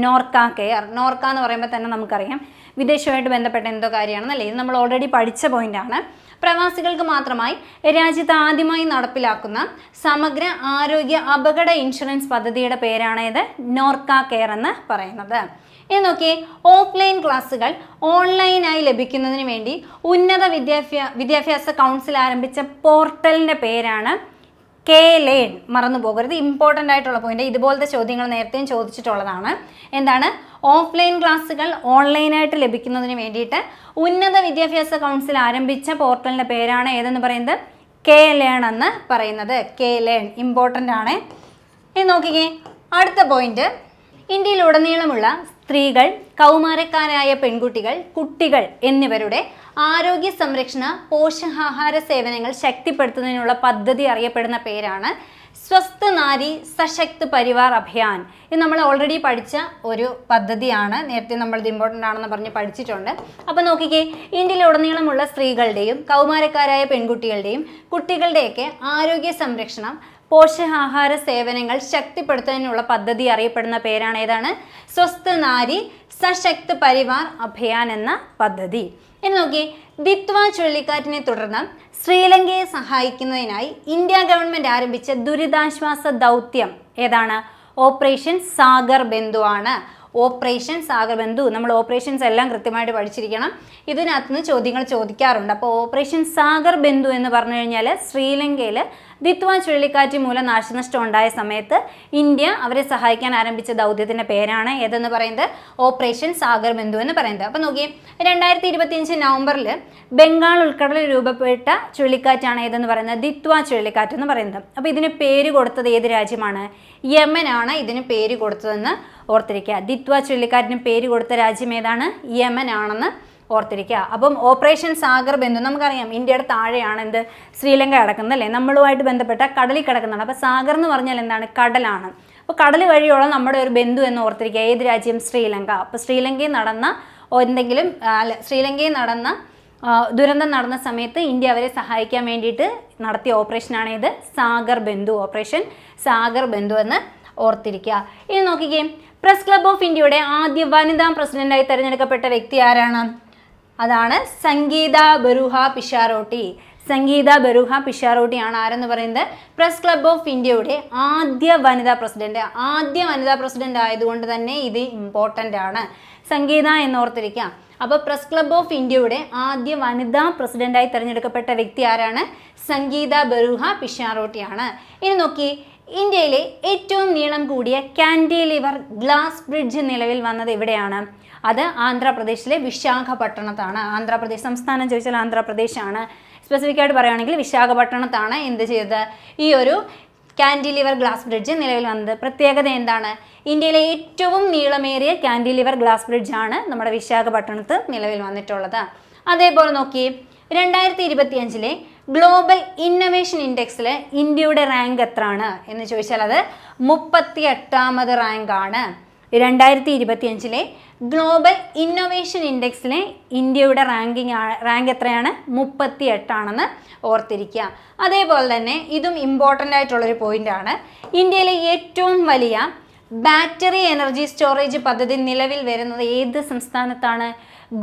Speaker 1: നോർക്ക കെയർ. നോർക്ക എന്ന് പറയുമ്പോൾ തന്നെ നമുക്കറിയാം വിദേശവുമായിട്ട് ബന്ധപ്പെട്ട എന്തോ കാര്യമാണെന്നല്ലേ. ഇത് നമ്മൾ ഓൾറെഡി പഠിച്ച പോയിന്റാണ്. പ്രവാസികൾക്ക് മാത്രമായി രാജ്യത്ത് ആദ്യമായി നടപ്പിലാക്കുന്ന സമഗ്ര ആരോഗ്യ അപകട ഇൻഷുറൻസ് പദ്ധതിയുടെ പേരാണ് ഇത് നോർക്ക കെയർ എന്ന് പറയുന്നത്. ഇനി നോക്കിയേ, ഓഫ്ലൈൻ ക്ലാസ്സുകൾ ഓൺലൈനായി ലഭിക്കുന്നതിന് വേണ്ടി ഉന്നത വിദ്യാഭ്യാസ കൗൺസിൽ ആരംഭിച്ച പോർട്ടലിൻ്റെ പേരാണ് K-Learn. മറന്നു പോകരുത്, ഇമ്പോർട്ടൻ്റ് ആയിട്ടുള്ള പോയിന്റ്. ഇതുപോലത്തെ ചോദ്യങ്ങൾ നേരത്തെയും ചോദിച്ചിട്ടുള്ളതാണ്. എന്താണ്? ഓഫ്ലൈൻ ക്ലാസ്സുകൾ ഓൺലൈനായിട്ട് ലഭിക്കുന്നതിന് വേണ്ടിയിട്ട് ഉന്നത വിദ്യാഭ്യാസ കൗൺസിൽ ആരംഭിച്ച പോർട്ടലിൻ്റെ പേരാണ് ഏതെന്ന് പറയുന്നത്? K-Learn എന്ന് പറയുന്നത്. K-Learn ഇമ്പോർട്ടൻ്റ് ആണ്. ഇനി നോക്കിക്കേ, അടുത്ത പോയിന്റ്. ഇന്ത്യയിലുടനീളമുള്ള സ്ത്രീകൾ, കൗമാരക്കാരായ പെൺകുട്ടികൾ, കുട്ടികൾ എന്നിവരുടെ ആരോഗ്യ സംരക്ഷണ പോഷകാഹാര സേവനങ്ങൾ ശക്തിപ്പെടുത്തുന്നതിനുള്ള പദ്ധതി അറിയപ്പെടുന്ന പേരാണ് സ്വസ്ഥ നാരി സശക്ത് പരിവാർ അഭിയാൻ. ഇത് നമ്മൾ ഓൾറെഡി പഠിച്ച ഒരു പദ്ധതിയാണ്. നേരത്തെ നമ്മൾ ഇത് ഇമ്പോർട്ടൻ്റ് ആണെന്ന് പറഞ്ഞ് പഠിച്ചിട്ടുണ്ട്. അപ്പോൾ നോക്കിക്കേ, ഇന്ത്യയിലുടനീളമുള്ള സ്ത്രീകളുടെയും കൗമാരക്കാരായ പെൺകുട്ടികളുടെയും കുട്ടികളുടെയൊക്കെ ആരോഗ്യ സംരക്ഷണം പോഷകാഹാര സേവനങ്ങൾ ശക്തിപ്പെടുത്തുന്നതിനുള്ള പദ്ധതി അറിയപ്പെടുന്ന പേരാണ് ഏതാണ്? സ്വസ്ഥ നാരി സശക്ത് പരിവാർ അഭിയാൻ എന്ന പദ്ധതി. ഇനി നോക്കി, ദിത്വ ചുഴലിക്കാറ്റിനെ തുടർന്ന് ശ്രീലങ്കയെ സഹായിക്കുന്നതിനായി ഇന്ത്യ ഗവൺമെൻറ് ആരംഭിച്ച ദുരിതാശ്വാസ ദൗത്യം ഏതാണ്? ഓപ്പറേഷൻ സാഗർ ബന്ധു ആണ്. ഓപ്പറേഷൻ സാഗർ ബന്ധു. നമ്മൾ ഓപ്പറേഷൻസ് എല്ലാം കൃത്യമായിട്ട് പഠിച്ചിരിക്കണം. ഇതിനകത്തുനിന്ന് ചോദ്യങ്ങൾ ചോദിക്കാറുണ്ട്. അപ്പോൾ ഓപ്പറേഷൻ സാഗർ ബന്ധു എന്ന് പറഞ്ഞു കഴിഞ്ഞാൽ ശ്രീലങ്കയിൽ ദിത്വ ചുഴലിക്കാറ്റ് മൂലം നാശനഷ്ടം ഉണ്ടായ സമയത്ത് ഇന്ത്യ അവരെ സഹായിക്കാൻ ആരംഭിച്ച ദൗത്യത്തിൻ്റെ പേരാണ് ഏതെന്ന് പറയുന്നത്? ഓപ്പറേഷൻ സാഗർ ബന്ധു എന്ന് പറയുന്നത്. അപ്പോൾ നോക്കിയേ, 2025 നവംബറിൽ ബംഗാൾ ഉൾക്കടലിൽ രൂപപ്പെട്ട ചുഴലിക്കാറ്റാണ് ഏതെന്ന് പറയുന്നത്? ദിത്വ ചുഴലിക്കാറ്റ് എന്ന് പറയുന്നത്. അപ്പോൾ ഇതിന് പേര് കൊടുത്തത് ഏത് രാജ്യമാണ്? യമനാണ് ഇതിന് പേര് കൊടുത്തതെന്ന് ഓർത്തിരിക്കുക. ദിത്വ ചുഴലിക്കാറ്റിന് പേര് കൊടുത്ത രാജ്യം ഏതാണ്? യമൻ ആണെന്ന് ഓർത്തിരിക്കുക. അപ്പം ഓപ്പറേഷൻ സാഗർ ബന്ധു, നമുക്കറിയാം ഇന്ത്യയുടെ താഴെയാണ് എന്ത്? ശ്രീലങ്ക കിടക്കുന്നത് അല്ലേ? നമ്മളുമായിട്ട് ബന്ധപ്പെട്ട കടലിൽ കിടക്കുന്നതാണ്. അപ്പോൾ സാഗർ എന്ന് പറഞ്ഞാൽ എന്താണ്? കടലാണ്. അപ്പോൾ കടൽ വഴിയുള്ള നമ്മുടെ ഒരു ബന്ധു എന്ന് ഓർത്തിരിക്കുക. ഏത് രാജ്യം? ശ്രീലങ്ക. അപ്പോൾ ശ്രീലങ്കയിൽ നടന്ന ശ്രീലങ്കയിൽ നടന്ന ദുരന്തം നടന്ന സമയത്ത് ഇന്ത്യ അവരെ സഹായിക്കാൻ വേണ്ടിയിട്ട് നടത്തിയ ഓപ്പറേഷനാണ് ഇത്? സാഗർ ബന്ധു. ഓപ്പറേഷൻ സാഗർ ബന്ധു എന്ന് ഓർത്തിരിക്കുക. ഇനി നോക്കിക്കേ, പ്രസ് ക്ലബ് ഓഫ് ഇന്ത്യയുടെ ആദ്യ വനിതാ പ്രസിഡന്റായി തിരഞ്ഞെടുക്കപ്പെട്ട വ്യക്തി ആരാണ്? അതാണ് സംഗീത ബറുഹ പിഷാരോട്ടി. സംഗീത ബറുഹ പിഷാരോട്ടിയാണ് ആരെന്ന് പറയുന്നത്? പ്രസ് ക്ലബ് ഓഫ് ഇന്ത്യയുടെ ആദ്യ വനിതാ പ്രസിഡന്റ്. ആദ്യ വനിതാ പ്രസിഡന്റ് ആയതുകൊണ്ട് തന്നെ ഇത് ഇമ്പോർട്ടൻ്റ് ആണ്. സംഗീത എന്നോർത്തിരിക്കാം. അപ്പോൾ പ്രസ് ക്ലബ് ഓഫ് ഇന്ത്യയുടെ ആദ്യ വനിതാ പ്രസിഡന്റായി തിരഞ്ഞെടുക്കപ്പെട്ട വ്യക്തി ആരാണ്? സംഗീത ബറുഹ പിഷാരോട്ടിയാണ്. ഇനി നോക്കി, ഇന്ത്യയിലെ ഏറ്റവും നീളം കൂടിയ കാൻഡിലിവർ ഗ്ലാസ് ബ്രിഡ്ജ് നിലവിൽ വന്നത് എവിടെയാണ്? അത് ആന്ധ്രാപ്രദേശിലെ വിശാഖപട്ടണത്താണ്. ആന്ധ്രാപ്രദേശ് സംസ്ഥാനം ചോദിച്ചാൽ ആന്ധ്രാപ്രദേശാണ്. സ്പെസിഫിക് ആയിട്ട് പറയുകയാണെങ്കിൽ വിശാഖപട്ടണത്താണ് എന്ത് ചെയ്തത്? ഈ ഒരു കാൻഡിലിവർ ഗ്ലാസ് ബ്രിഡ്ജ് നിലവിൽ വന്നത്. പ്രത്യേകത എന്താണ്? ഇന്ത്യയിലെ ഏറ്റവും നീളമേറിയ കാൻഡിലിവർ ഗ്ലാസ് ബ്രിഡ്ജാണ് നമ്മുടെ വിശാഖപട്ടണത്ത് നിലവിൽ വന്നിട്ടുള്ളത്. അതേപോലെ നോക്കി, 2025 ഗ്ലോബൽ ഇന്നൊവേഷൻ ഇൻഡെക്സിൽ ഇന്ത്യയുടെ റാങ്ക് എത്രയാണ് എന്ന് ചോദിച്ചാൽ അത് 38ാമത് റാങ്കാണ്. 2025 ഗ്ലോബൽ ഇന്നൊവേഷൻ ഇൻഡെക്സിലെ ഇന്ത്യയുടെ റാങ്ക് എത്രയാണ്? 38 ആണെന്ന് ഓർത്തിരിക്കുക. അതേപോലെ തന്നെ ഇതും ഇമ്പോർട്ടൻ്റ് ആയിട്ടുള്ളൊരു പോയിൻ്റാണ്. ഇന്ത്യയിലെ ഏറ്റവും വലിയ ബാറ്ററി എനർജി സ്റ്റോറേജ് പദ്ധതി നിലവിൽ വരുന്നത് ഏത് സംസ്ഥാനത്താണ്?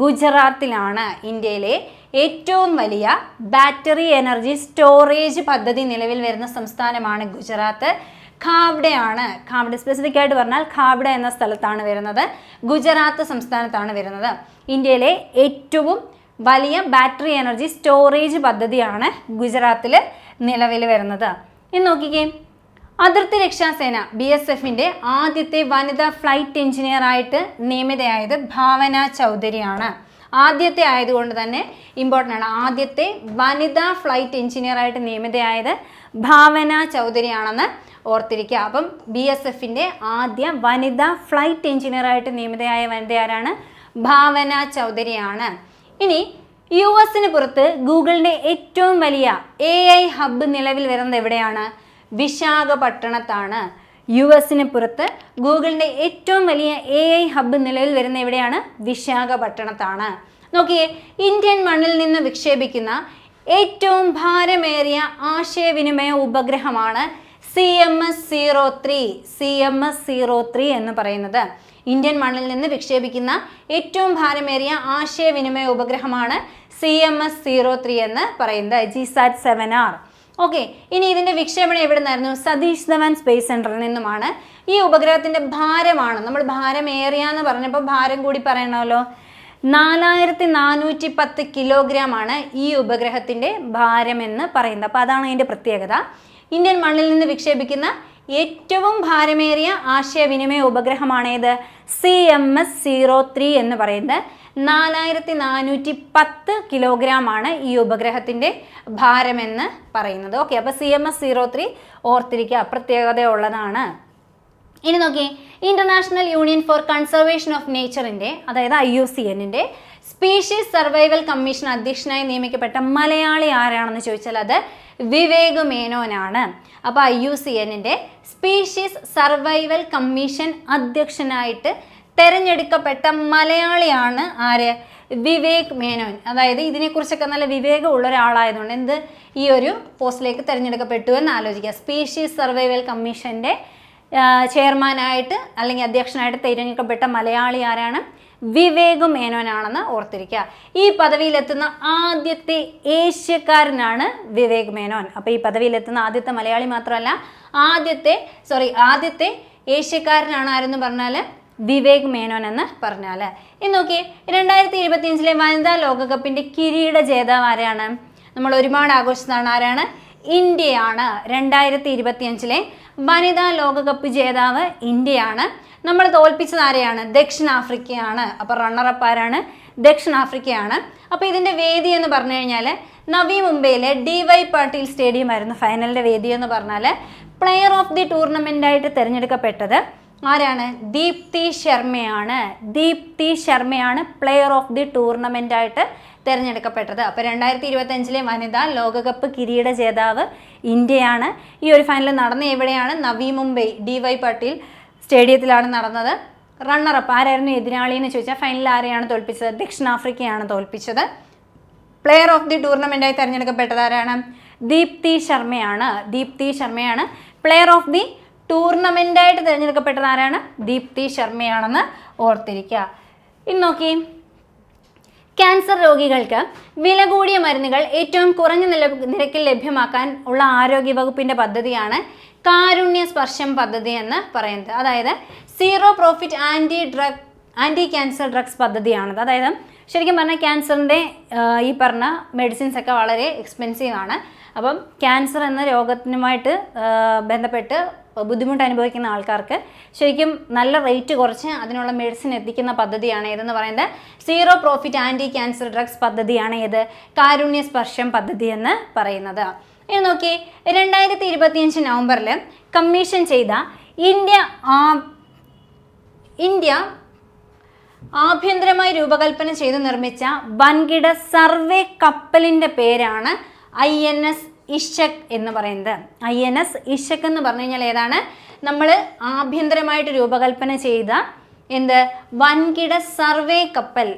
Speaker 1: ഗുജറാത്തിലാണ്. ഇന്ത്യയിലെ ഏറ്റവും വലിയ ബാറ്ററി എനർജി സ്റ്റോറേജ് പദ്ധതി നിലവിൽ വരുന്ന സംസ്ഥാനമാണ് ഗുജറാത്ത്. ഖാവ്ഡയാണ്. ഖാവ്ഡ സ്പെസിഫിക് ആയിട്ട് പറഞ്ഞാൽ ഖാവ്ഡ എന്ന സ്ഥലത്താണ് വരുന്നത്. ഗുജറാത്ത് സംസ്ഥാനത്താണ് വരുന്നത്. ഇന്ത്യയിലെ ഏറ്റവും വലിയ ബാറ്ററി എനർജി സ്റ്റോറേജ് പദ്ധതിയാണ് ഗുജറാത്തിൽ നിലവിൽ വരുന്നത്. ഇനി നോക്കിക്കേ, അതിർത്തി രക്ഷാസേന BSFന്റെ ആദ്യത്തെ വനിതാ ഫ്ലൈറ്റ് എഞ്ചിനീയർ ആയിട്ട് നിയമിതയായത് ഭാവന ചൗധരിയാണ്. ആദ്യത്തെ ആയതുകൊണ്ട് തന്നെ ഇമ്പോർട്ടൻ്റ് ആണ്. ആദ്യത്തെ വനിതാ ഫ്ലൈറ്റ് എഞ്ചിനീയർ ആയിട്ട് നിയമിതയായത് ഭാവന ചൗധരിയാണെന്ന് ഓർത്തിരിക്കുക. അപ്പം BSFന്റെ ആദ്യ വനിതാ ഫ്ലൈറ്റ് എഞ്ചിനീയർ ആയിട്ട് നിയമിതയായ വനിത ആരാണ്? ഭാവന ചൗധരിയാണ്. ഇനി US പുറത്ത് ഗൂഗിളിൻ്റെ ഏറ്റവും വലിയ AI ഹബ്ബ് നിലവിൽ വരുന്നത് എവിടെയാണ്? വിശാഖപട്ടണത്താണ്. US പുറത്ത് ഗൂഗിളിൻ്റെ ഏറ്റവും വലിയ AI ഹബ്ബ് നിലവിൽ വരുന്ന എവിടെയാണ്? വിശാഖപട്ടണത്താണ്. നോക്കിയേ, ഇന്ത്യൻ മണ്ണിൽ നിന്ന് വിക്ഷേപിക്കുന്ന ഏറ്റവും ഭാരമേറിയ ആശയവിനിമയ ഉപഗ്രഹമാണ് CMS-03 എന്ന് പറയുന്നത്. ഇന്ത്യൻ മണ്ണിൽ നിന്ന് വിക്ഷേപിക്കുന്ന ഏറ്റവും ഭാരമേറിയ ആശയവിനിമയ ഉപഗ്രഹമാണ് CMS-03 എന്ന് പറയുന്നത്. GSAT 7R. ഓക്കെ, ഇനി ഇതിൻ്റെ വിക്ഷേപണം എവിടെ നിന്നായിരുന്നു? സതീഷ് ധവാൻ സ്പേസ് സെൻറ്ററിൽ നിന്നുമാണ്. ഈ ഉപഗ്രഹത്തിൻ്റെ ഭാരമാണ്, നമ്മൾ ഭാരം ഏറിയാന്ന് പറഞ്ഞപ്പോൾ ഭാരം കൂടി പറയണമല്ലോ, 4410 കിലോഗ്രാം ആണ് ഈ ഉപഗ്രഹത്തിൻ്റെ ഭാരമെന്ന് പറയുന്നത്. അപ്പോൾ അതാണ് അതിൻ്റെ പ്രത്യേകത. ഇന്ത്യൻ മണ്ണിൽ നിന്ന് വിക്ഷേപിക്കുന്ന ഏറ്റവും ഭാരമേറിയ ആശയവിനിമയ ഉപഗ്രഹമാണേത്? CMS-03 എന്ന് പറയുന്നത്. 4410 കിലോഗ്രാം ആണ് ഈ ഉപഗ്രഹത്തിൻ്റെ ഭാരമെന്ന് പറയുന്നത്. ഓക്കെ, അപ്പോൾ CMS-03 ഓർത്തിരിക്കുക, പ്രത്യേകതയുള്ളതാണ്. ഇനി നോക്കിയേ, international union for conservation of നേച്ചറിൻ്റെ, അതായത് IUCN-ൻ്റെ സ്പീഷീസ് സർവൈവൽ കമ്മീഷൻ അധ്യക്ഷനായി നിയമിക്കപ്പെട്ട മലയാളി ആരാണെന്ന് ചോദിച്ചാൽ അത് വിവേക് മേനോനാണ്. അപ്പോൾ IUCN-ൻ്റെ സ്പീഷീസ് സർവൈവൽ കമ്മീഷൻ അധ്യക്ഷനായിട്ട് തിരഞ്ഞെടുക്കപ്പെട്ട മലയാളിയാണ് ആര്? വിവേക് മേനോൻ. അതായത് ഇതിനെക്കുറിച്ചൊക്കെ നല്ല വിവേകമുള്ള ഒരാളായതുകൊണ്ട് ഈ ഒരു പോസ്റ്റിലേക്ക് തിരഞ്ഞെടുക്കപ്പെട്ടു എന്ന് ആലോചിക്കുക. സ്പീഷീസ് സർവൈവൽ കമ്മീഷൻ്റെ ചെയർമാനായിട്ട് അല്ലെങ്കിൽ അധ്യക്ഷനായിട്ട് തിരഞ്ഞെടുക്കപ്പെട്ട മലയാളി ആരാണ്? വിവേക് മേനോനാണെന്ന് ഓർത്തിരിക്കുക. ഈ പദവിയിലെത്തുന്ന ആദ്യത്തെ ഏഷ്യക്കാരനാണ് വിവേക് മേനോൻ. അപ്പോൾ ഈ പദവിയിലെത്തുന്ന ആദ്യത്തെ മലയാളി മാത്രമല്ല, ആദ്യത്തെ ഏഷ്യക്കാരനാണ് ആരെന്ന് പറഞ്ഞാൽ വിവേക് മേനോൻ എന്ന് പറഞ്ഞാൽ. ഇനി നോക്കിയേ, 2025 വനിതാ ലോകകപ്പിൻ്റെ കിരീട ജേതാവ് ആരാണ്? നമ്മൾ ഒരുപാട് ആഘോഷിച്ചതാണ്. ആരാണ്? ഇന്ത്യയാണ്. 2025 വനിതാ ലോകകപ്പ് ജേതാവ് ഇന്ത്യയാണ്. നമ്മൾ തോൽപ്പിച്ചത് ആരെയാണ്? ദക്ഷിണാഫ്രിക്കയാണ്. അപ്പോൾ റണ്ണറപ്പ് ആരാണ്? ദക്ഷിണാഫ്രിക്കയാണ്. അപ്പോൾ ഇതിൻ്റെ വേദി എന്ന് പറഞ്ഞു കഴിഞ്ഞാൽ നവി മുംബൈയിലെ DY പാട്ടീൽ സ്റ്റേഡിയം ആയിരുന്നു ഫൈനലിൻ്റെ വേദി എന്ന് പറഞ്ഞാൽ. പ്ലെയർ ഓഫ് ദി ടൂർണമെൻ്റായിട്ട് തിരഞ്ഞെടുക്കപ്പെട്ടത് ആരാണ്? ദീപ്തി ശർമ്മയാണ് പ്ലെയർ ഓഫ് ദി ടൂർണമെൻ്റായിട്ട് തിരഞ്ഞെടുക്കപ്പെട്ടത്. അപ്പോൾ 2025 വനിതാ ലോകകപ്പ് കിരീട ജേതാവ് ഇന്ത്യയാണ്. ഈ ഒരു ഫൈനൽ നടന്ന എവിടെയാണ്? നവി മുംബൈ DY പാട്ടീൽ സ്റ്റേഡിയത്തിലാണ് നടന്നത്. റണ്ണറപ്പ് ആരായിരുന്നു എതിരാളി എന്ന് ചോദിച്ചാൽ ഫൈനലിൽ ആരെയാണ് തോൽപ്പിച്ചത്? ദക്ഷിണാഫ്രിക്കയാണ് തോൽപ്പിച്ചത്. പ്ലെയർ ഓഫ് ദി ടൂർണമെൻ്റായി തിരഞ്ഞെടുക്കപ്പെട്ടത് ആരാണ്? ദീപ്തി ശർമ്മയാണ്. പ്ലെയർ ഓഫ് ദി ടൂർണമെൻ്റായിട്ട് തിരഞ്ഞെടുക്കപ്പെട്ടത് ആരാണ്? ദീപ്തി ശർമ്മയാണെന്ന് ഓർത്തിരിക്കുക. ഇന്ന് നോക്കി, ക്യാൻസർ രോഗികൾക്ക് വില കൂടിയ മരുന്നുകൾ ഏറ്റവും കുറഞ്ഞ നിരക്കിൽ ലഭ്യമാക്കാൻ ഉള്ള ആരോഗ്യവകുപ്പിൻ്റെ പദ്ധതിയാണ് കാരുണ്യ സ്പർശം പദ്ധതി എന്ന് പറയുന്നത്. അതായത് zero profit anti cancer drugs പദ്ധതിയാണത്. അതായത് ശരിക്കും പറഞ്ഞാൽ ക്യാൻസറിൻ്റെ ഈ പറഞ്ഞ മെഡിസിൻസ് ഒക്കെ വളരെ എക്സ്പെൻസീവ് ആണ്. അപ്പം ക്യാൻസർ എന്ന രോഗത്തിനുമായിട്ട് ബന്ധപ്പെട്ട് ബുദ്ധിമുട്ട് അനുഭവിക്കുന്ന ആൾക്കാർക്ക് ശരിക്കും നല്ല റേറ്റ് കുറച്ച് അതിനുള്ള മെഡിസിൻ എത്തിക്കുന്ന പദ്ധതിയാണ് ഏതെന്ന് പറയുന്നത് zero profit anti cancer drugs പദ്ധതിയാണ് ഏത്? കാരുണ്യ സ്പർശം പദ്ധതി എന്ന് പറയുന്നത്. ഇനി നോക്കി, 2025 നവംബറിൽ കമ്മീഷൻ ചെയ്ത ഇന്ത്യ ആഭ്യന്തരമായി രൂപകൽപ്പന ചെയ്ത് നിർമ്മിച്ച വൻകിട സർവേ കപ്പലിൻ്റെ പേരാണ് INS ഇഷക് എന്ന് പറയുന്നത്. INS ഇഷക് എന്ന് പറഞ്ഞു കഴിഞ്ഞാൽ ഏതാണ്? നമ്മൾ ആഭ്യന്തരമായിട്ട് രൂപകൽപ്പന ചെയ്ത വൻകിട സർവേ കപ്പൽ,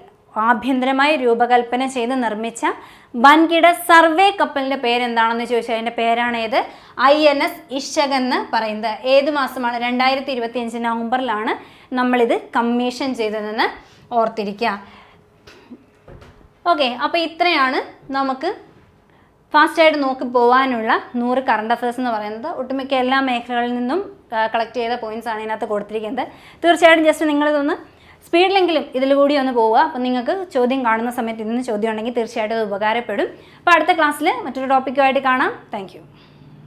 Speaker 1: ആഭ്യന്തരമായി രൂപകൽപ്പന ചെയ്ത് നിർമ്മിച്ച വൻകിട സർവേ കപ്പലിൻ്റെ പേരെന്താണെന്ന് ചോദിച്ചാൽ അതിൻ്റെ പേരാണ് ഏത്? INS ഇഷക് എന്ന് പറയുന്നത്. ഏത് മാസമാണ്? 2025 നവംബറിലാണ് നമ്മളിത് കമ്മീഷൻ ചെയ്തതെന്ന് ഓർത്തിരിക്കുക. ഓക്കെ, അപ്പോൾ ഇത്രയാണ് നമുക്ക് ഫാസ്റ്റായിട്ട് നോക്കി പോകാനുള്ള 100 കറണ്ട് അഫയേഴ്സ് എന്ന് പറയുന്നത്. ഒട്ടുമിക്ക എല്ലാ മേഖലകളിൽ നിന്നും കളക്ട് ചെയ്ത പോയിൻറ്റ്സ് ആണ് ഇതിനകത്ത് കൊടുത്തിരിക്കുന്നത്. തീർച്ചയായിട്ടും ജസ്റ്റ് നിങ്ങളിതൊന്ന് സ്പീഡിലെങ്കിലും ഇതിലൂടെ ഒന്ന് പോവുക. അപ്പോൾ നിങ്ങൾക്ക് ചോദ്യം കാണുന്ന സമയത്ത് ഇതിന് ചോദ്യം ഉണ്ടെങ്കിൽ തീർച്ചയായിട്ടും അത് ഉപകാരപ്പെടും. അപ്പോൾ അടുത്ത ക്ലാസ്സിൽ മറ്റൊരു ടോപ്പിക്കുമായിട്ട് കാണാം. താങ്ക്